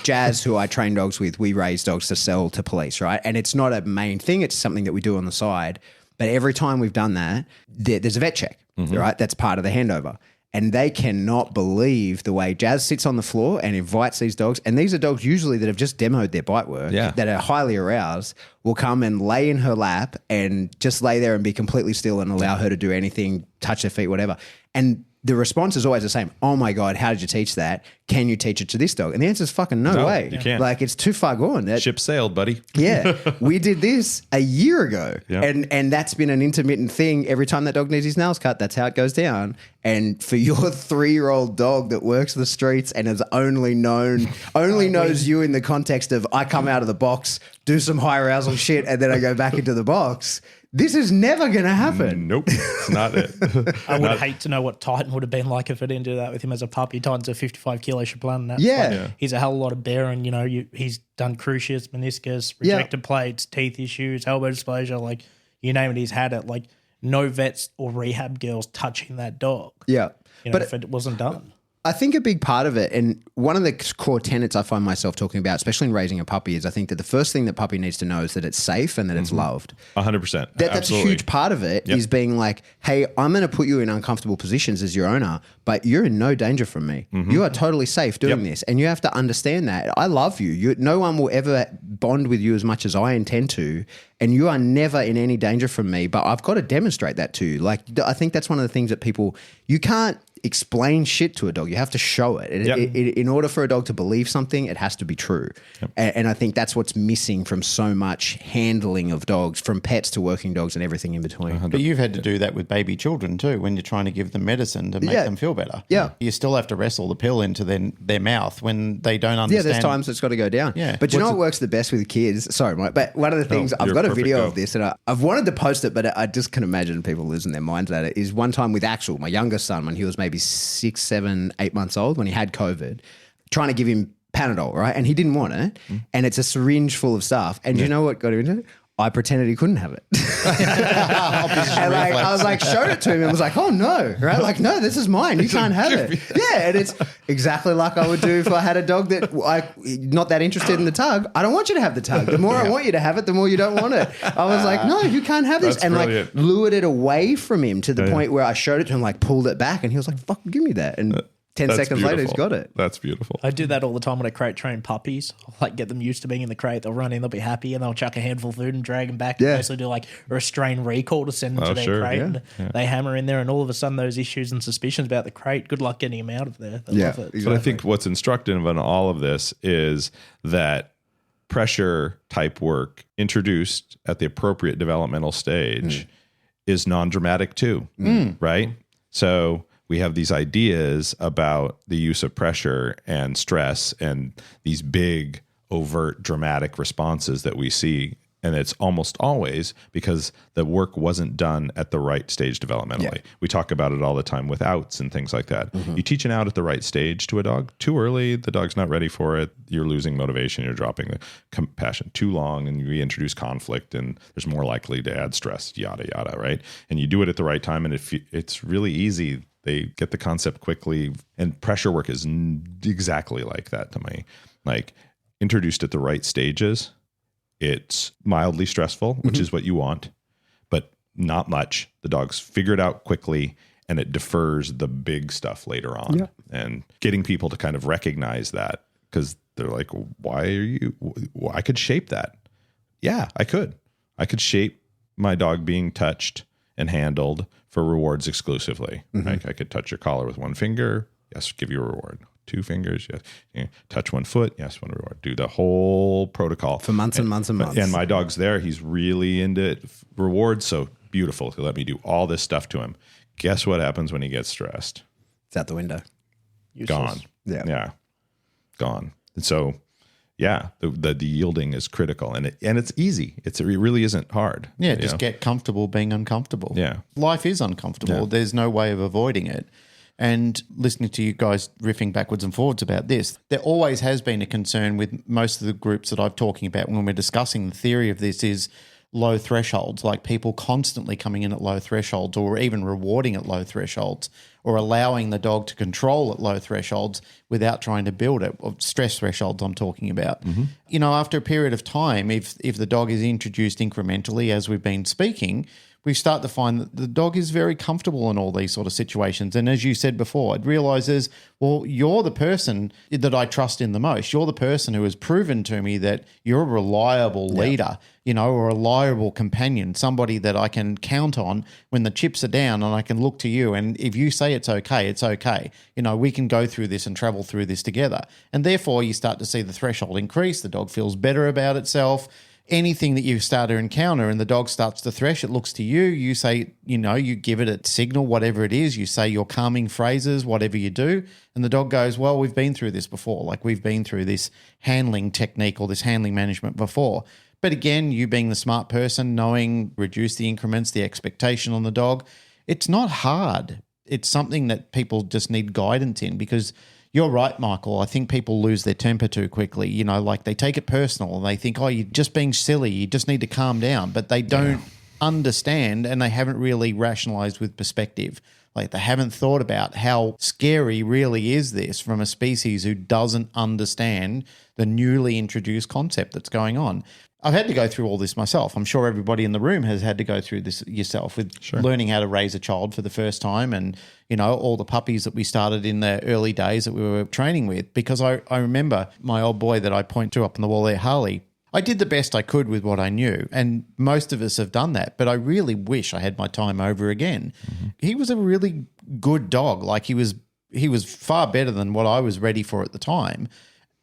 Speaker 2: Jazz, who I train dogs with, we raise dogs to sell to police, right? And it's not a main thing. It's something that we do on the side. But every time we've done that, there's a vet check, right? That's part of the handover. And they cannot believe the way Jazz sits on the floor and invites these dogs. And these are dogs usually that have just demoed their bite work, that are highly aroused, will come and lay in her lap and just lay there and be completely still and allow her to do anything, touch her feet, whatever. And the response is always the same. Oh my God, how did you teach that? Can you teach it to this dog? And the answer is fucking no way.
Speaker 5: You can't.
Speaker 2: Like, it's too far gone.
Speaker 5: Ship sailed, buddy.
Speaker 2: Yeah. We did this a year ago.
Speaker 5: Yeah.
Speaker 2: And that's been an intermittent thing. Every time that dog needs his nails cut, that's how it goes down. And for your 3-year-old dog that works the streets and has only knows you in the context of, I come out of the box, do some high arousal shit, and then I go back into the box. this is never going to happen.
Speaker 5: Nope, it's not it.
Speaker 6: I would hate to know what Titan would have been like if I didn't do that with him as a puppy. Titan's a 55 kilo Chaplin. That's
Speaker 2: Yeah.
Speaker 6: like, he's a hell of a lot of bearing. You know, he's done cruciates, meniscus, rejected plates, teeth issues, elbow dysplasia. Like, you name it, he's had it. Like, no vets or rehab girls touching that dog.
Speaker 2: Yeah.
Speaker 6: You know, if it wasn't done.
Speaker 2: I think a big part of it, and one of the core tenets I find myself talking about, especially in raising a puppy, is I think that the first thing that puppy needs to know is that it's safe and that it's loved.
Speaker 5: 100%.
Speaker 2: That's a huge part of it, is being like, hey, I'm going to put you in uncomfortable positions as your owner, but you're in no danger from me. You are totally safe doing this. And you have to understand that. I love you. No one will ever bond with you as much as I intend to. And you are never in any danger from me, but I've got to demonstrate that to you. Like, I think that's one of the things that you can't explain shit to a dog. You have to show it. In order for a dog to believe something, it has to be true. And I think that's what's missing from so much handling of dogs, from pets to working dogs and everything in between.
Speaker 3: But you've had to do that with baby children too when you're trying to give them medicine to make them feel better.
Speaker 2: Yeah.
Speaker 3: You still have to wrestle the pill into their mouth when they don't understand.
Speaker 2: Yeah, there's times it's got to go down.
Speaker 3: Yeah.
Speaker 2: But you know what works the best with kids? Sorry, Mike, but one of the things, I've got a video of this and I've wanted to post it, but I just can imagine people losing their minds at it, is one time with Axel, my youngest son, when he was maybe 6, 7, 8 months old, when he had COVID, trying to give him Panadol, right? And he didn't want it. And it's a syringe full of stuff. And you know what got him into it? I pretended he couldn't have it. And I was like, showed it to him and was like, oh no, right? Like, no, this is mine. You can't have it. Yeah. And it's exactly like I would do if I had a dog that not that interested in the tug. I don't want you to have the tug. The more I want you to have it, the more you don't want it. I was like, no, you can't have this. And
Speaker 5: brilliant.
Speaker 2: like lured it away from him to the point where I showed it to him, like pulled it back and he was like, fuck, give me that. And 10 seconds later, he's got it.
Speaker 5: That's beautiful.
Speaker 6: I do that all the time when I crate train puppies. I'll like get them used to being in the crate. They'll run in, they'll be happy, and they'll chuck a handful of food and drag them back.
Speaker 2: Yeah.
Speaker 6: And basically do like a restrained recall to send them to their crate. And they hammer in there, and all of a sudden those issues and suspicions about the crate, good luck getting them out of there. They love it.
Speaker 5: But I think what's instructive in all of this is that pressure type work introduced at the appropriate developmental stage is non-dramatic too, right? So we have these ideas about the use of pressure and stress and these big, overt, dramatic responses that we see. And it's almost always because the work wasn't done at the right stage developmentally. Yeah. We talk about it all the time with outs and things like that. You teach an out at the right stage to a dog. Too early, the dog's not ready for it. You're losing motivation. You're dropping the compassion. Too long, and we introduce conflict, and there's more likely to add stress, yada, yada, right? And you do it at the right time, and it's really easy. They get the concept quickly, and pressure work is exactly like that to me. Like, introduced at the right stages, it's mildly stressful, which is what you want, but not much. The dogs figure it out quickly, and it defers the big stuff later on. Yeah. And getting people to kind of recognize that, because they're like, why are you? Well, I could shape that. Yeah, I could. I could shape my dog being touched and handled for rewards exclusively. Like, I could touch your collar with one finger. Yes, give you a reward. 2 fingers, yes. Yeah. Touch 1 foot, yes, 1 reward. Do the whole protocol
Speaker 2: for months and months and months.
Speaker 5: And my dog's there; he's really into rewards. So beautiful. He'll let me do all this stuff to him. Guess what happens when he gets stressed?
Speaker 2: It's out the window.
Speaker 5: Gone. Yeah, gone. And so, yeah, the yielding is critical, and it's easy. It really isn't hard.
Speaker 3: Yeah, just get comfortable being uncomfortable.
Speaker 5: Yeah,
Speaker 3: life is uncomfortable. Yeah. There's no way of avoiding it. And listening to you guys riffing backwards and forwards about this, there always has been a concern with most of the groups that I'm talking about when we're discussing the theory of this is low thresholds, like people constantly coming in at low thresholds or even rewarding at low thresholds or allowing the dog to control at low thresholds without trying to build it, or stress thresholds I'm talking about. You know, after a period of time, if the dog is introduced incrementally, as we've been speaking, we start to find that the dog is very comfortable in all these sort of situations. And as you said before, it realizes, well, you're the person that I trust in the most. You're the person who has proven to me that you're a reliable leader, you know, or a reliable companion, somebody that I can count on when the chips are down and I can look to you. And if you say it's okay, it's okay. You know, we can go through this and travel through this together. And therefore you start to see the threshold increase. The dog feels better about itself. Anything that you start to encounter and the dog starts to thresh, it looks to you, you say, you know, you give it a signal, whatever it is, you say your calming phrases, whatever you do, and the dog goes, well, we've been through this before. Like, we've been through this handling technique or this handling management before. But again, you being the smart person, knowing reduce the increments, the expectation on the dog, it's not hard. It's something that people just need guidance in, because you're right, Michael. I think people lose their temper too quickly. You know, like they take it personal and they think, oh, you're just being silly. You just need to calm down. But they don't understand, and they haven't really rationalized with perspective. Like they haven't thought about how scary really is this from a species who doesn't understand the newly introduced concept that's going on. I've had to go through all this myself. I'm sure everybody in the room has had to go through this yourself with learning how to raise a child for the first time, and, you know, all the puppies that we started in the early days that we were training with. Because I remember my old boy that I point to up on the wall there, Harley, I did the best I could with what I knew, and most of us have done that, but I really wish I had my time over again. Mm-hmm. He was a really good dog. Like he was far better than what I was ready for at the time.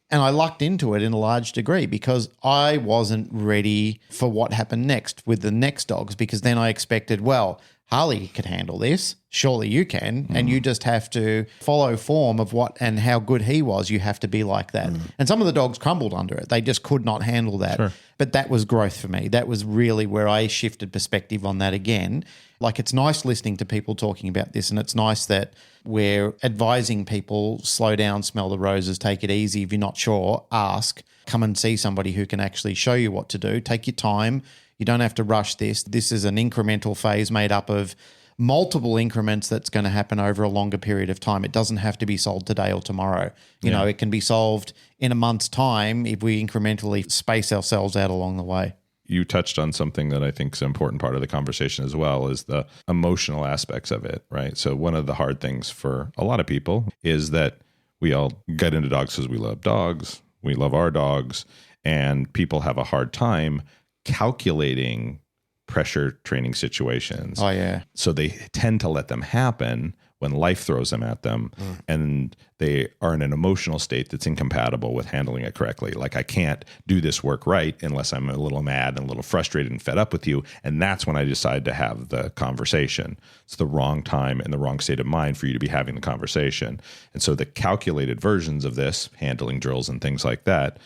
Speaker 3: And I lucked into it in a large degree because I wasn't ready for what happened next with the next dogs, because then I expected, well, Harley could handle this. Surely you can. And you just have to follow form of what and how good he was. You have to be like that. And some of the dogs crumbled under it. They just could not handle that. Sure. But that was growth for me. That was really where I shifted perspective on that again. Like, it's nice listening to people talking about this, and it's nice that we're advising people, slow down, smell the roses, take it easy. If you're not sure, ask. Come and see somebody who can actually show you what to do. Take your time. You don't have to rush this. This is an incremental phase made up of multiple increments that's going to happen over a longer period of time. It doesn't have to be solved today or tomorrow. You know, it can be solved in a month's time if we incrementally space ourselves out along the way.
Speaker 5: You touched on something that I think is an important part of the conversation as well, is the emotional aspects of it, right? So one of the hard things for a lot of people is that we all get into dogs because we love dogs. We love our dogs. And people have a hard time calculating pressure training situations.
Speaker 3: Oh, yeah.
Speaker 5: So they tend to let them happen when life throws them at them, and they are in an emotional state that's incompatible with handling it correctly. Like, I can't do this work right unless I'm a little mad and a little frustrated and fed up with you. And that's when I decide to have the conversation. It's the wrong time and the wrong state of mind for you to be having the conversation. And so the calculated versions of this, handling drills and things like that,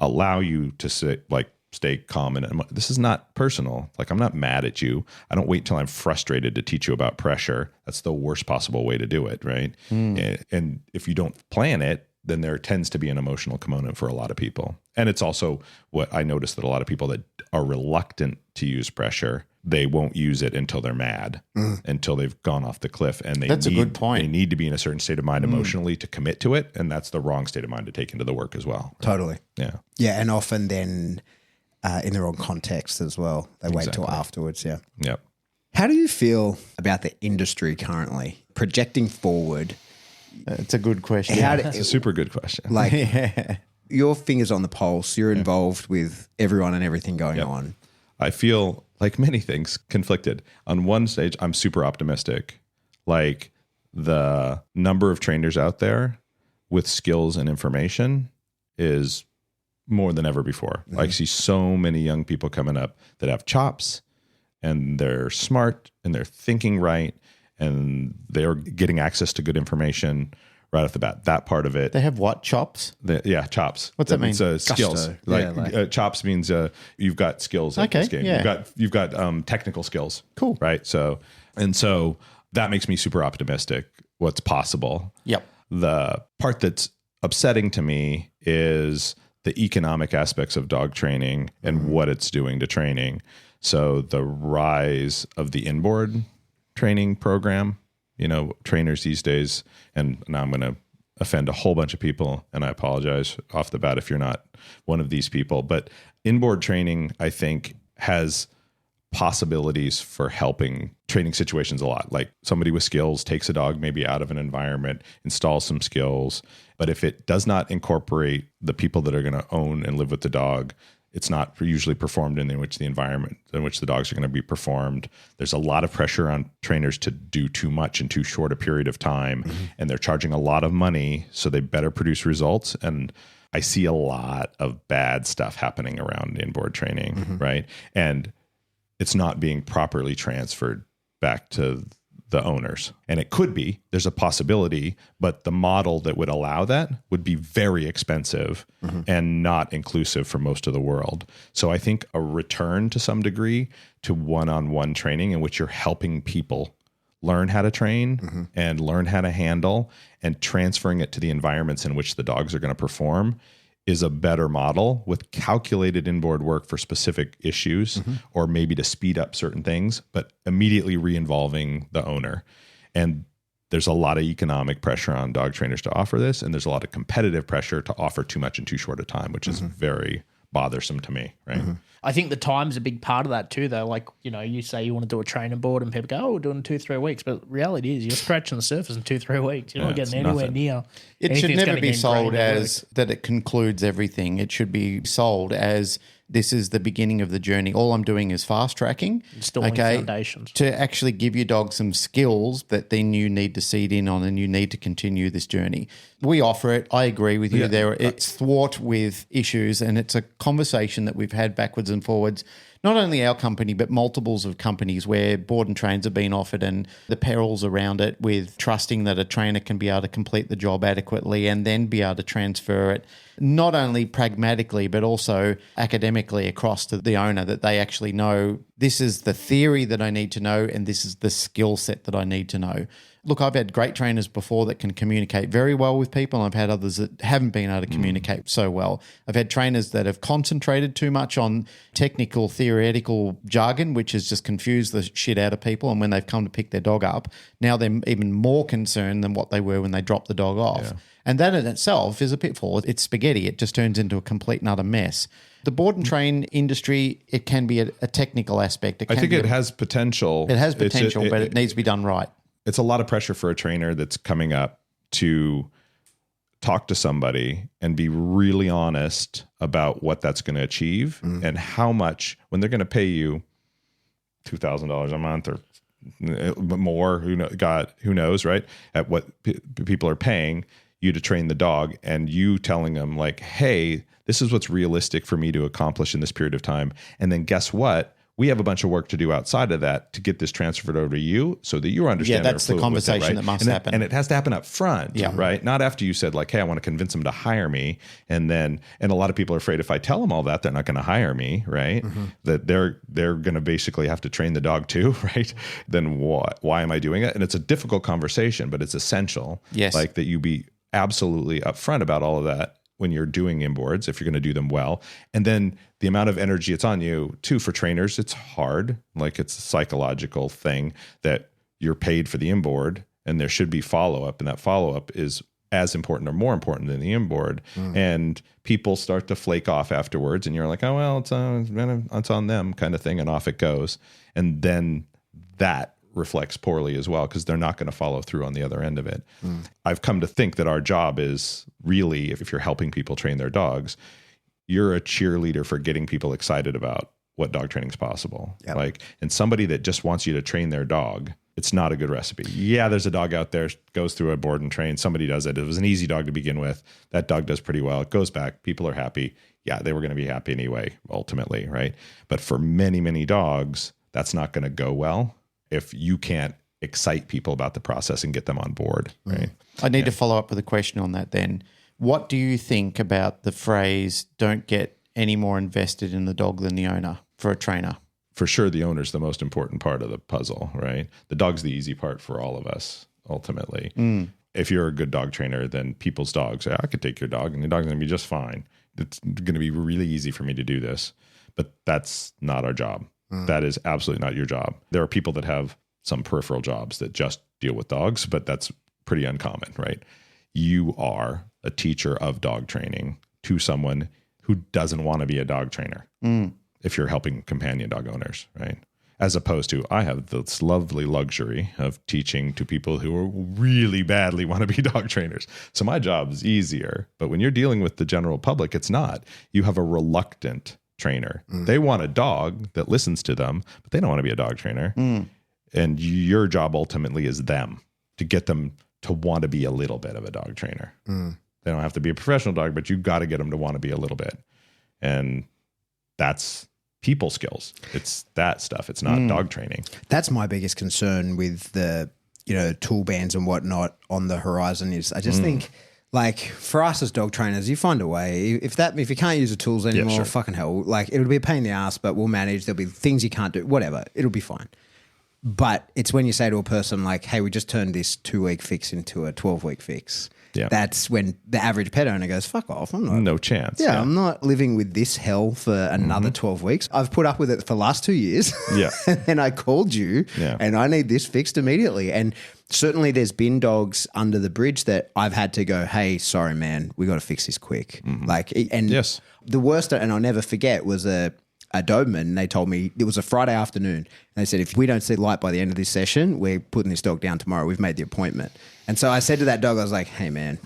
Speaker 5: allow you to sit, like, stay calm. And this is not personal. Like, I'm not mad at you. I don't wait till I'm frustrated to teach you about pressure. That's the worst possible way to do it, right? And if you don't plan it, then there tends to be an emotional component for a lot of people. And it's also what I noticed, that a lot of people that are reluctant to use pressure, they won't use it until they're mad, until they've gone off the cliff. And
Speaker 3: that's a good point.
Speaker 5: They need to be in a certain state of mind emotionally to commit to it. And that's the wrong state of mind to take into the work as well. Right?
Speaker 2: Totally.
Speaker 5: Yeah.
Speaker 2: Yeah. And often then in the wrong context as well. They wait till afterwards. Yeah.
Speaker 5: Yep.
Speaker 2: How do you feel about the industry currently projecting forward?
Speaker 3: It's a good question.
Speaker 5: It's a super good question.
Speaker 2: Like, your finger's on the pulse. You're involved with everyone and everything going on.
Speaker 5: I feel, like many things, conflicted. On one stage, I'm super optimistic. Like, the number of trainers out there with skills and information is more than ever before. I see so many young people coming up that have chops, and they're smart, and they're thinking right, and they're getting access to good information right off the bat. That part of it.
Speaker 3: They have what? Chops?
Speaker 5: Chops.
Speaker 3: What's that mean?
Speaker 5: Skills. Chops means you've got skills in this game.
Speaker 3: Yeah.
Speaker 5: You've got technical skills.
Speaker 3: Cool.
Speaker 5: Right? So that makes me super optimistic what's possible.
Speaker 3: Yep.
Speaker 5: The part that's upsetting to me is the economic aspects of dog training and what it's doing to training. So the rise of the inboard training program, trainers these days, and now I'm going to offend a whole bunch of people, and I apologize off the bat if you're not one of these people, but inboard training, I think, has possibilities for helping training situations a lot. Like, somebody with skills takes a dog maybe out of an environment, installs some skills, but if it does not incorporate the people that are going to own and live with the dog, it's not usually performed in which the environment in which the dogs are going to be performed. There's a lot of pressure on trainers to do too much in too short a period of time, and they're charging a lot of money, so they better produce results. And I see a lot of bad stuff happening around inboard training, right? And it's not being properly transferred back to the owners. And it could be, there's a possibility, but the model that would allow that would be very expensive and not inclusive for most of the world. So I think a return to some degree to one-on-one training in which you're helping people learn how to train and learn how to handle and transferring it to the environments in which the dogs are going to perform is a better model with calculated inboard work for specific issues or maybe to speed up certain things, but immediately re-involving the owner. And there's a lot of economic pressure on dog trainers to offer this, and there's a lot of competitive pressure to offer too much in too short a time, which is very bothersome to me, right?
Speaker 6: I think the time's a big part of that too, though. Like, you know, you say you want to do a training board and people go, oh, we're doing 2-3 weeks. But reality is you're scratching the surface in 2-3 weeks. You're not getting anywhere
Speaker 5: nothing.
Speaker 6: near.
Speaker 3: It should
Speaker 6: anything that's
Speaker 3: never
Speaker 6: gonna
Speaker 3: be
Speaker 6: get
Speaker 3: sold
Speaker 6: ingrained in
Speaker 3: as that it concludes everything. It should be sold as this is the beginning of the journey. All I'm doing is fast tracking.
Speaker 6: Installing foundations.
Speaker 3: To actually give your dog some skills that then you need to seed in on and you need to continue this journey. We offer it. I agree with you there. It's thwart with issues, and it's a conversation that we've had backwards and forwards. Not only our company, but multiples of companies where board and trains have been offered, and the perils around it with trusting that a trainer can be able to complete the job adequately and then be able to transfer it, not only pragmatically, but also academically across to the owner, that they actually know this is the theory that I need to know and this is the skill set that I need to know. Look, I've had great trainers before that can communicate very well with people. I've had others that haven't been able to communicate so well. I've had trainers that have concentrated too much on technical, theoretical jargon, which has just confused the shit out of people. And when they've come to pick their dog up, now they're even more concerned than what they were when they dropped the dog off. Yeah. And that in itself is a pitfall. It's spaghetti. It just turns into a complete and utter mess. The board and train industry, it can be a technical aspect.
Speaker 5: I think it has potential.
Speaker 3: It has potential, but it needs to be done right.
Speaker 5: It's a lot of pressure for a trainer that's coming up to talk to somebody and be really honest about what that's going to achieve and how much, when they're going to pay you $2,000 a month or more, who knows, right? At what people are paying you to train the dog, and you telling them like, hey, this is what's realistic for me to accomplish in this period of time. And then guess what? We have a bunch of work to do outside of that to get this transferred over to you so that you understand.
Speaker 3: Yeah, that's the conversation that must happen.
Speaker 5: And it has to happen up front, right? Not after you said like, hey, I want to convince them to hire me. And a lot of people are afraid if I tell them all that, they're not going to hire me, right? That they're going to basically have to train the dog too, right? Then what? Why am I doing it? And it's a difficult conversation, but it's essential.
Speaker 3: Yes.
Speaker 5: Like that you be absolutely upfront about all of that when you're doing inboards, if you're going to do them well. And then the amount of energy it's on you too. For trainers, it's hard. Like it's a psychological thing that you're paid for the inboard and there should be follow-up. And that follow-up is as important or more important than the inboard. And people start to flake off afterwards and you're like, oh, well, it's on them kind of thing. And off it goes. And then that reflects poorly as well because they're not going to follow through on the other end of it. I've come to think that our job is really, if you're helping people train their dogs, you're a cheerleader for getting people excited about what dog training is possible. And somebody that just wants you to train their dog, it's not a good recipe. Yeah, there's a dog out there, goes through a board and train. Somebody does it. It was an easy dog to begin with. That dog does pretty well. It goes back. People are happy. Yeah, they were going to be happy anyway, ultimately, right? But for many, many dogs, that's not going to go well if you can't excite people about the process and get them on board, right?
Speaker 3: I need to follow up with a question on that then. What do you think about the phrase, don't get any more invested in the dog than the owner for a trainer?
Speaker 5: For sure, the owner's the most important part of the puzzle, right? The dog's the easy part for all of us, ultimately. If you're a good dog trainer, then people's dogs say, I could take your dog and the dog's going to be just fine. It's going to be really easy for me to do this. But that's not our job. That is absolutely not your job. There are people that have some peripheral jobs that just deal with dogs, but that's pretty uncommon, right? You are a teacher of dog training to someone who doesn't want to be a dog trainer if you're helping companion dog owners, right? As opposed to, I have this lovely luxury of teaching to people who really badly want to be dog trainers. So my job is easier. But when you're dealing with the general public, it's not. You have a reluctant trainer. They want a dog that listens to them, but they don't want to be a dog trainer. And your job ultimately is them, to get them to want to be a little bit of a dog trainer. They don't have to be a professional dog, but you got to get them to want to be a little bit. And that's people skills. It's that stuff. It's not dog training.
Speaker 2: That's my biggest concern with the tool bans and whatnot on the horizon is. I just think, like, for us as dog trainers, you find a way. If you can't use the tools anymore,
Speaker 5: sure.
Speaker 2: fucking hell, like, it'll be a pain in the ass, but we'll manage. There'll be things you can't do, whatever. It'll be fine. But it's when you say to a person like, hey, we just turned this 2-week fix into a 12-week fix.
Speaker 5: Yeah.
Speaker 2: That's when the average pet owner goes, fuck off. I'm not.
Speaker 5: No chance.
Speaker 2: Yeah, I'm not living with this hell for another 12 weeks. I've put up with it for the last 2 years.
Speaker 5: Yeah.
Speaker 2: And then I called you
Speaker 5: Yeah.
Speaker 2: and I need this fixed immediately. And certainly there's been dogs under the bridge that I've had to go, hey, sorry, man, we got to fix this quick. Like, and
Speaker 5: Yes.
Speaker 2: the worst, and I'll never forget, was a Doberman. They told me it was a Friday afternoon. And they said, if we don't see light by the end of this session, we're putting this dog down tomorrow. We've made the appointment. And so I said to that dog, I was like, hey, man,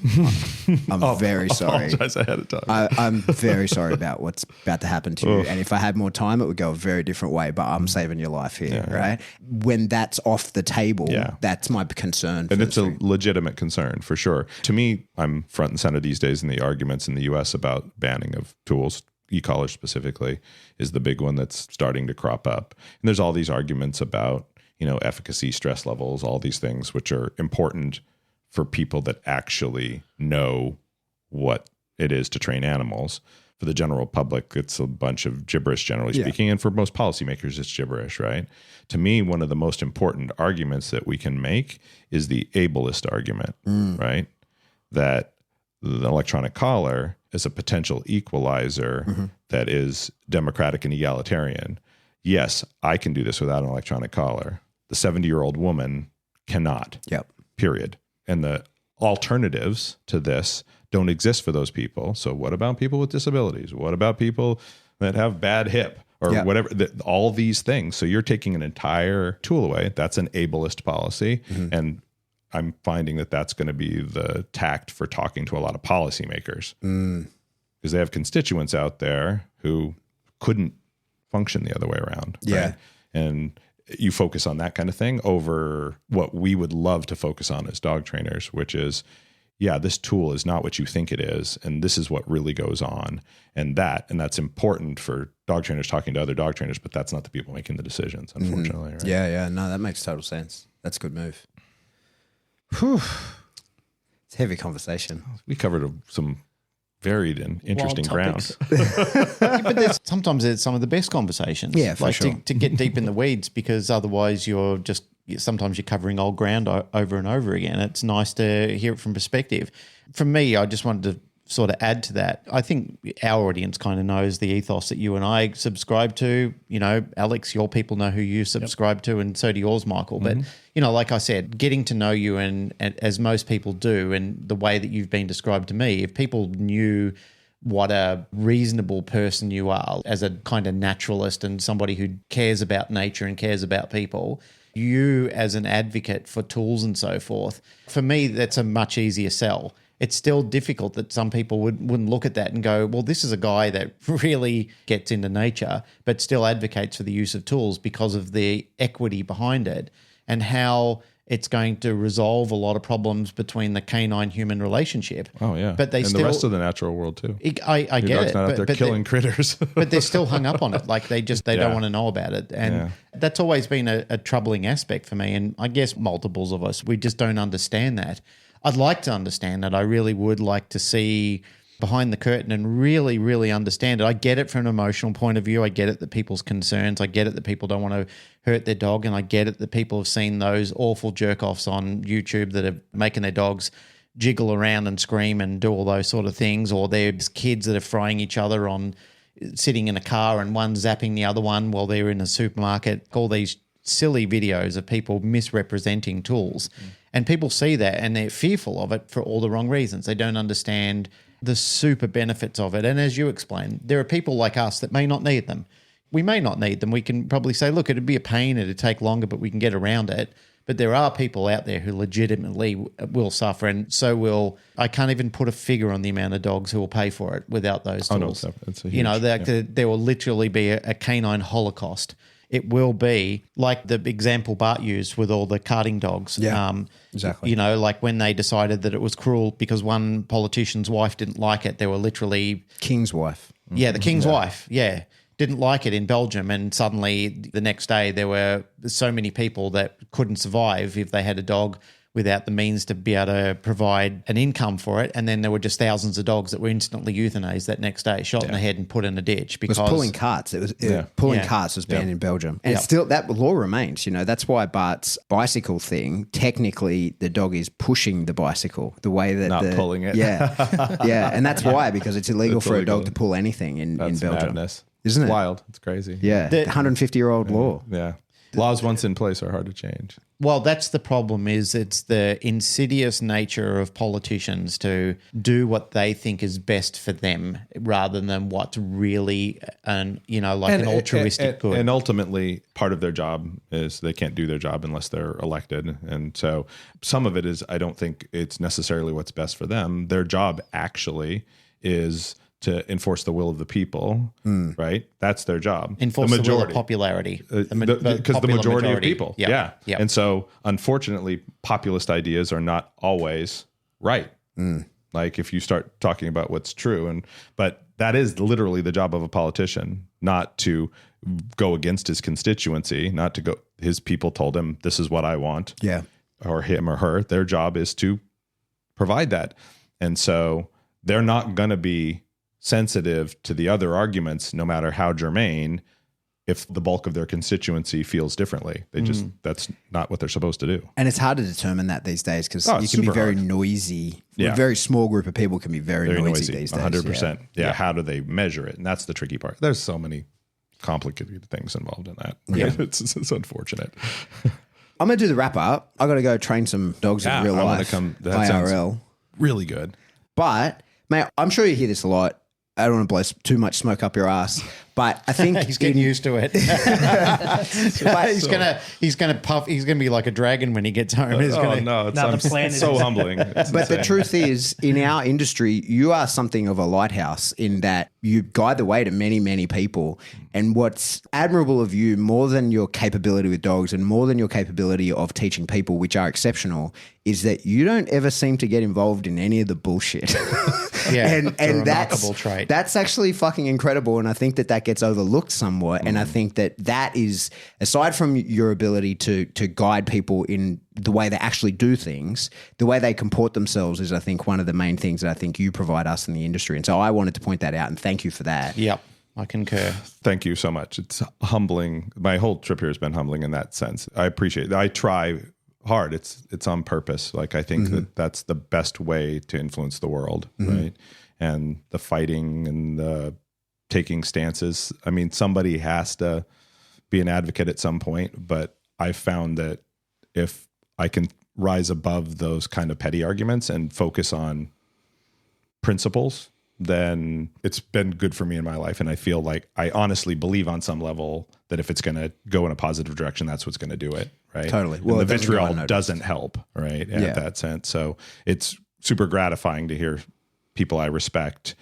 Speaker 2: I'm very sorry.
Speaker 5: Apologize ahead of time.
Speaker 2: I'm very sorry about what's about to happen to you. And if I had more time, it would go a very different way, but I'm saving your life here, right? When that's off the table, that's my concern.
Speaker 5: And it's a legitimate concern for sure. To me, I'm front and center these days in the arguments in the US about banning of tools. E-collar specifically is the big one that's starting to crop up. And there's all these arguments about, efficacy, stress levels, all these things, which are important for people that actually know what it is to train animals. For the general public, it's a bunch of gibberish, generally speaking. And for most policymakers, it's gibberish, right? To me, one of the most important arguments that we can make is the ableist argument, right? That the electronic collar is a potential equalizer that is democratic and egalitarian. Yes, I can do this without an electronic collar. The 70-year-old woman cannot.
Speaker 2: Yep.
Speaker 5: Period. And the alternatives to this don't exist for those people. So what about people with disabilities? What about people that have bad hip or whatever? All these things. So you're taking an entire tool away. That's an ableist policy. And I'm finding that that's going to be the tact for talking to a lot of policymakers because they have constituents out there who couldn't function the other way around.
Speaker 2: Yeah.
Speaker 5: Right? And you focus on that kind of thing over what we would love to focus on as dog trainers, which is, this tool is not what you think it is. And this is what really goes on. And that's important for dog trainers talking to other dog trainers, but that's not the people making the decisions, unfortunately. Right?
Speaker 2: Yeah. No, that makes total sense. That's a good move. Whew. It's a heavy conversation.
Speaker 5: We covered some varied and interesting ground.
Speaker 3: But sometimes it's some of the best conversations.
Speaker 2: Yeah, for sure.
Speaker 3: To get deep in the weeds, because otherwise sometimes you're covering old ground over and over again. It's nice to hear it from perspective. For me, I just wanted to sort of add to that. I think our audience kind of knows the ethos that you and I subscribe to. Alex, your people know who you subscribe to, and so do yours, Michael. But, like I said, getting to know you and as most people do, and the way that you've been described to me, if people knew what a reasonable person you are as a kind of naturalist and somebody who cares about nature and cares about people, you as an advocate for tools and so forth, for me, that's a much easier sell. It's still difficult that some people wouldn't look at that and go, well, this is a guy that really gets into nature, but still advocates for the use of tools because of the equity behind it and how it's going to resolve a lot of problems between the canine-human relationship.
Speaker 5: Oh, yeah.
Speaker 3: But
Speaker 5: the rest of the natural world, too.
Speaker 3: I
Speaker 5: Your
Speaker 3: get
Speaker 5: dog's
Speaker 3: it.
Speaker 5: not out there killing critters.
Speaker 3: But they're still hung up on it. Like they don't want to know about it. And that's always been a troubling aspect for me. And I guess multiples of us, we just don't understand that. I'd like to understand it. I really would like to see behind the curtain and really, really understand it. I get it from an emotional point of view. I get it that people's concerns. I get it that people don't want to hurt their dog. And I get it that people have seen those awful jerk-offs on YouTube that are making their dogs jiggle around and scream and do all those sort of things. Or there's kids that are frying each other on sitting in a car and one zapping the other one while they're in a supermarket. All these silly videos of people misrepresenting tools. And people see that and they're fearful of it for all the wrong reasons. They don't understand the super benefits of it. And as you explained, there are people like us that may not need them. We may not need them. We can probably say, look, it'd be a pain, it'd take longer, but we can get around it. But there are people out there who legitimately will suffer, and so will. I can't even put a figure on the amount of dogs who will pay for it without those tools.
Speaker 5: Oh, no, it's a huge,
Speaker 3: there will literally be a canine holocaust. It will be like the example Bart used with all the carting dogs.
Speaker 2: Yeah, exactly.
Speaker 3: Like when they decided that it was cruel because one politician's wife didn't like it, there were literally...
Speaker 2: King's wife.
Speaker 3: Yeah, the king's wife, yeah. didn't like it in Belgium, and suddenly the next day there were so many people that couldn't survive if they had a dog without the means to be able to provide an income for it. And then there were just thousands of dogs that were instantly euthanized that next day, shot in the head and put in a ditch.
Speaker 2: It
Speaker 3: Because
Speaker 2: was pulling carts. Pulling carts was banned in Belgium, and still that law remains. That's why Bart's bicycle thing. Technically, the dog is pushing the bicycle the way that
Speaker 5: Not pulling it.
Speaker 2: Yeah, yeah, and that's why, because it's illegal for a dog to pull anything in Belgium.
Speaker 5: Madness.
Speaker 2: Isn't it?
Speaker 5: Wild. It's crazy.
Speaker 2: Yeah, the 150-year-old law.
Speaker 5: Yeah. Laws once in place are hard to change.
Speaker 3: Well, that's the problem, is it's the insidious nature of politicians to do what they think is best for them rather than what's really an altruistic good.
Speaker 5: And ultimately, part of their job is they can't do their job unless they're elected. And so some of it is, I don't think it's necessarily what's best for them. Their job actually is to enforce the will of the people, right? That's their job.
Speaker 3: Enforce the will of popularity.
Speaker 5: Because the majority of people.
Speaker 3: Yep.
Speaker 5: Yeah. And so, unfortunately, populist ideas are not always right. Like if you start talking about what's true. But that is literally the job of a politician, not to go against his constituency, not to go, his people told him, this is what I want.
Speaker 2: Yeah.
Speaker 5: Or him or her. Their job is to provide that. And so they're not going to be sensitive to the other arguments, no matter how germane, if the bulk of their constituency feels differently. They just, that's not what they're supposed to do.
Speaker 2: And it's hard to determine that these days because you can be
Speaker 5: super
Speaker 2: very
Speaker 5: hard.
Speaker 2: Noisy.
Speaker 5: Yeah.
Speaker 2: A very small group of people can be very noisy these days.
Speaker 5: 100%. Yeah. How do they measure it? And that's the tricky part. There's so many complicated things involved in that.
Speaker 2: Yeah.
Speaker 5: It's unfortunate.
Speaker 2: I'm going to do the wrap up. I got to go train some dogs in real
Speaker 5: I want
Speaker 2: life.
Speaker 5: to come. That sounds
Speaker 2: IRL.
Speaker 5: really good.
Speaker 2: But, mate, I'm sure you hear this a lot. I don't want to blow too much smoke up your ass, but I think
Speaker 3: He's getting used to it. He's gonna puff. He's gonna be like a dragon when he gets home. He's gonna,
Speaker 6: the plan
Speaker 5: it's
Speaker 6: is-
Speaker 5: so humbling. It's
Speaker 2: But the
Speaker 5: insane.
Speaker 2: truth is, in our industry, you are something of a lighthouse in that you guide the way to many, many people. And what's admirable of you, more than your capability with dogs and more than your capability of teaching people, which are exceptional, is that you don't ever seem to get involved in any of the bullshit.
Speaker 3: Yeah,
Speaker 2: and
Speaker 3: it's a remarkable
Speaker 2: that's
Speaker 3: trait.
Speaker 2: That's actually fucking incredible, and I think that gets overlooked somewhat. And I think that is, aside from your ability to guide people in the way they actually do things, the way they comport themselves is, I think, one of the main things that I think you provide us in the industry. And so I wanted to point that out and thank you for that.
Speaker 3: Yep, I concur.
Speaker 5: Thank you so much. It's humbling. My whole trip here has been humbling in that sense. I appreciate it. I try hard. It's on purpose. Like I think that's the best way to influence the world, right? And the fighting and the taking stances. I mean, somebody has to be an advocate at some point, but I've found that if I can rise above those kind of petty arguments and focus on principles, then it's been good for me in my life. And I feel like I honestly believe on some level that if it's going to go in a positive direction, that's what's going to do it. Right.
Speaker 2: Totally.
Speaker 5: Well, the
Speaker 2: it doesn't go
Speaker 5: vitriol
Speaker 2: unnoticed.
Speaker 5: doesn't help. Right. In that sense. So it's super gratifying to hear people I respect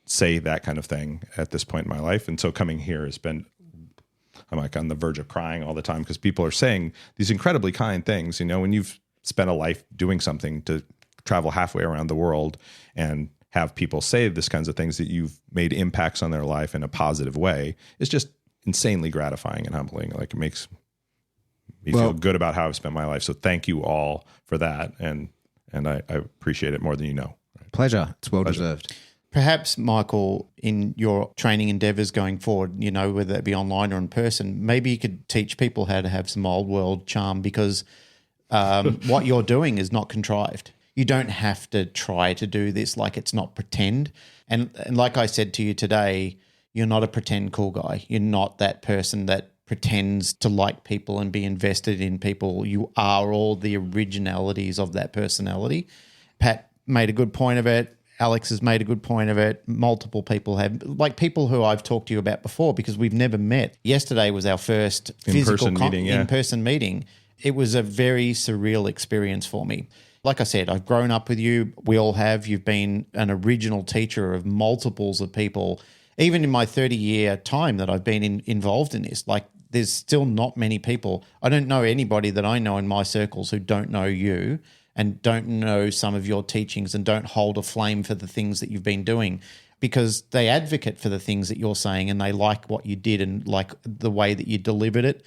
Speaker 5: say that kind of thing at this point in my life. And so coming here has been, I'm like on the verge of crying all the time because people are saying these incredibly kind things. You know, when you've spent a life doing something to travel halfway around the world and have people say this kinds of things that you've made impacts on their life in a positive way, it's just insanely gratifying and humbling. Like it makes me feel good about how I've spent my life. So thank you all for that. And I appreciate it more than you know.
Speaker 2: Pleasure. It's well deserved.
Speaker 3: Perhaps, Michael, in your training endeavors going forward, you know, whether it be online or in person, maybe you could teach people how to have some old world charm because what you're doing is not contrived. You don't have to try to do this like it's not pretend. And like I said to you today, you're not a pretend cool guy. You're not that person that pretends to like people and be invested in people. You are all the originalities of that personality. Pat made a good point of it. Alex has made a good point of it. Multiple people have, like people who I've talked to you about before because we've never met. Yesterday was our first physical in-person meeting. It was a very surreal experience for me. Like I said, I've grown up with you. We all have. You've been an original teacher of multiples of people. Even in my 30-year time that I've been involved in this, like there's still not many people. I don't know anybody that I know in my circles who don't know you and don't know some of your teachings and don't hold a flame for the things that you've been doing because they advocate for the things that you're saying and they like what you did and like the way that you delivered it.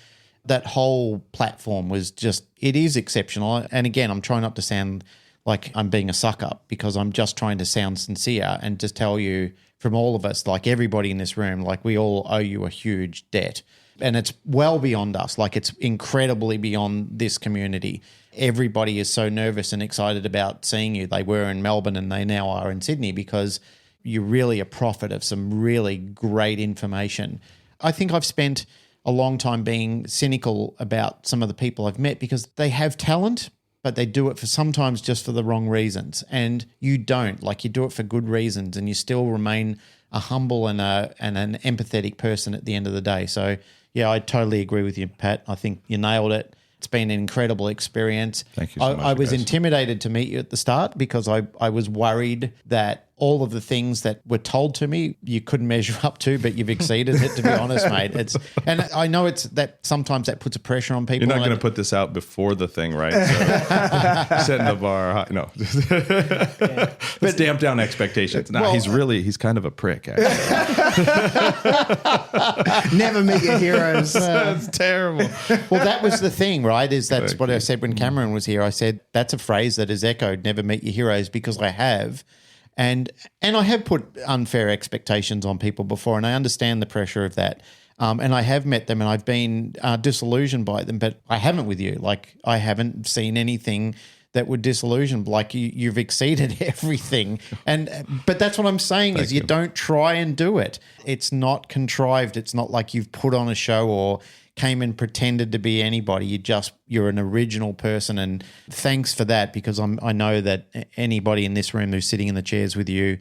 Speaker 3: That whole platform was just, it is exceptional. And again, I'm trying not to sound like I'm being a suck up, because I'm just trying to sound sincere and just tell you from all of us, like everybody in this room, like we all owe you a huge debt. And it's well beyond us. Like it's incredibly beyond this community. Everybody is so nervous and excited about seeing you. They were in Melbourne and they now are in Sydney, because you're really a prophet of some really great information. I think I've spent a long time being cynical about some of the people I've met, because they have talent, but they do it for sometimes just for the wrong reasons. And you don't. Like you do it for good reasons, and you still remain a humble and an empathetic person at the end of the day. So, yeah, I totally agree with you, Pat. I think you nailed it. It's been an incredible experience.
Speaker 5: Thank you so much,
Speaker 3: I was
Speaker 5: guys.
Speaker 3: intimidated to meet you at the start, because I was worried that all of the things that were told to me you couldn't measure up to, but you've exceeded it, to be honest, mate. And I know it's that sometimes that puts a pressure on people.
Speaker 5: You're not going to put this out before the thing, right? So setting the bar high. No. Let's damp down expectations. Nah, he's kind of a prick, actually.
Speaker 2: Never meet your heroes.
Speaker 5: That's terrible.
Speaker 3: Well, that was the thing, right? That's what I said when Cameron was here. I said, that's a phrase that is echoed, never meet your heroes, because I have. And I have put unfair expectations on people before, and I understand the pressure of that. And I have met them and I've been disillusioned by them, but I haven't with you. Like I haven't seen anything that would disillusion. Like you've exceeded everything. But that's what I'm saying is you don't try and do it. It's not contrived. It's not like you've put on a show or came and pretended to be anybody. You're an original person, and thanks for that, because I know that anybody in this room who's sitting in the chairs with you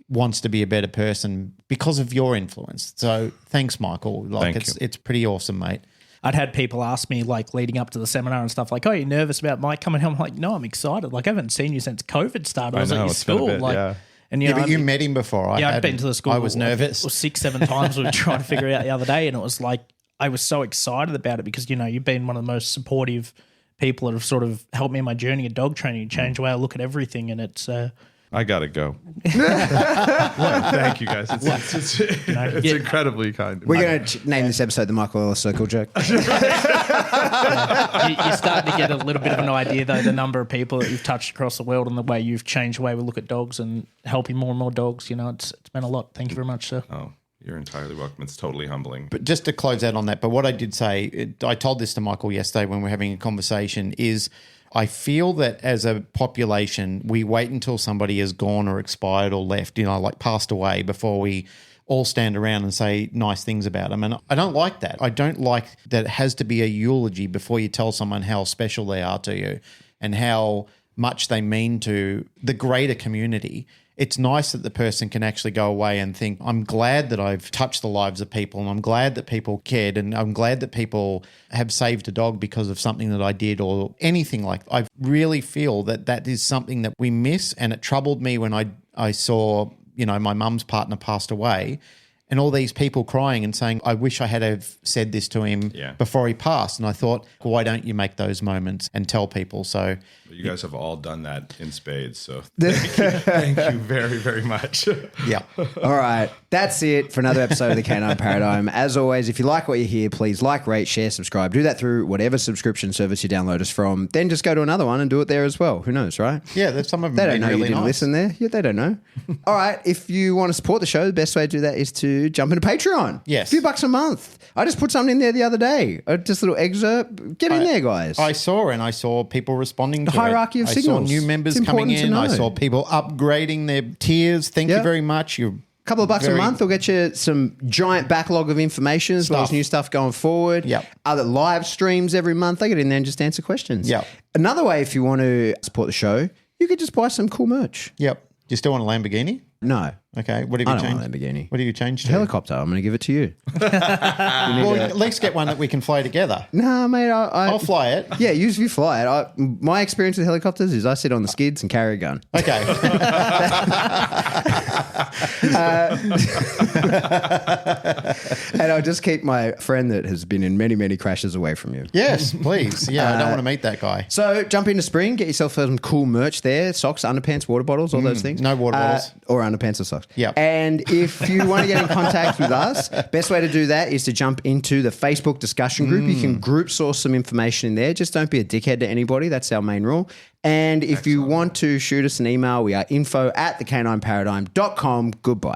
Speaker 3: wants to be a better person because of your influence. So thanks, Michael. It's pretty awesome, mate.
Speaker 6: I'd had people ask me, like, leading up to the seminar and stuff, like, oh, you're nervous about Mike coming home? I'm like, no, I'm excited. Like, I haven't seen you since COVID started. I was at your school. And
Speaker 3: but you met him before.
Speaker 6: I've been to the school.
Speaker 3: I was nervous.
Speaker 6: 6-7 times we were trying to figure it out the other day, and it was like, I was so excited about it because, you've been one of the most supportive people that have sort of helped me in my journey of dog training, change the way I look at everything. And it's...
Speaker 5: I got to go. Thank you, guys. It's incredibly kind.
Speaker 2: We're going to name this episode the Michael Ellis Circle Jerk.
Speaker 6: You're starting to get a little bit of an idea, though, the number of people that you've touched across the world and the way you've changed the way we look at dogs and helping more and more dogs. It's been a lot. Thank you very much, sir.
Speaker 5: Oh, you're entirely welcome. It's totally humbling.
Speaker 3: But just to close out on that, but what I did say, I told this to Michael yesterday when we were having a conversation, is I feel that as a population, we wait until somebody is gone or expired or left, like passed away, before we all stand around and say nice things about them. And I don't like that. I don't like that it has to be a eulogy before you tell someone how special they are to you and how much they mean to the greater community. It's nice that the person can actually go away and think, I'm glad that I've touched the lives of people, and I'm glad that people cared, and I'm glad that people have saved a dog because of something that I did or anything like that. I really feel that that is something that we miss, and it troubled me when I saw, my mum's partner passed away, and all these people crying and saying, I wish I had have said this to him before he passed. And I thought, why don't you make those moments and tell people? So
Speaker 5: you guys have all done that in spades. So thank you very, very much.
Speaker 3: Yeah.
Speaker 2: All right. That's it for another episode of the Canine Paradigm. As always, if you like what you hear, please like, rate, share, subscribe. Do that through whatever subscription service you download us from. Then just go to another one and do it there as well. Who knows, right?
Speaker 3: Yeah, there's some of them.
Speaker 2: They don't know
Speaker 3: really
Speaker 2: you didn't listen there. Yeah, they don't know. All right. If you want to support the show, the best way to do that is to jump into Patreon.
Speaker 3: Yes.
Speaker 2: A few bucks a month. I just put something in there the other day. Just a little excerpt. Get in there, guys.
Speaker 3: I saw people responding to
Speaker 2: hierarchy of signals.
Speaker 3: I saw new members coming in. I saw people upgrading their tiers. Thank you very much. You're
Speaker 2: couple of bucks a month will get you some giant backlog of information as well as new stuff going forward.
Speaker 3: Yep.
Speaker 2: Other live streams every month. They get in there and just answer questions.
Speaker 3: Yep.
Speaker 2: Another way, if you want to support the show, you could just buy some cool merch.
Speaker 3: Yep. Do you still want a Lamborghini?
Speaker 2: No.
Speaker 3: Okay. What have
Speaker 2: I
Speaker 3: you
Speaker 2: don't
Speaker 3: changed?
Speaker 2: want a Lamborghini.
Speaker 3: What have you changed to?
Speaker 2: Helicopter. I'm going to give it to you.
Speaker 3: Well, at least get one that we can fly together.
Speaker 2: No, mate.
Speaker 3: I'll fly it.
Speaker 2: Yeah, you fly it. My experience with helicopters is I sit on the skids and carry a gun.
Speaker 3: Okay.
Speaker 2: And I'll just keep my friend that has been in many, many crashes away from you.
Speaker 3: Yes, please. Yeah, I don't want to meet that guy.
Speaker 2: So jump into spring, get yourself some cool merch there, socks, underpants, water bottles, all those things.
Speaker 3: No water bottles.
Speaker 2: Or underpants or socks.
Speaker 3: Yep.
Speaker 2: And if you want to get in contact with us, best way to do that is to jump into the Facebook discussion group. You can group source some information in there. Just don't be a dickhead to anybody. That's our main rule. And if you want to shoot us an email, we are info@thecanineparadigm.com. Goodbye.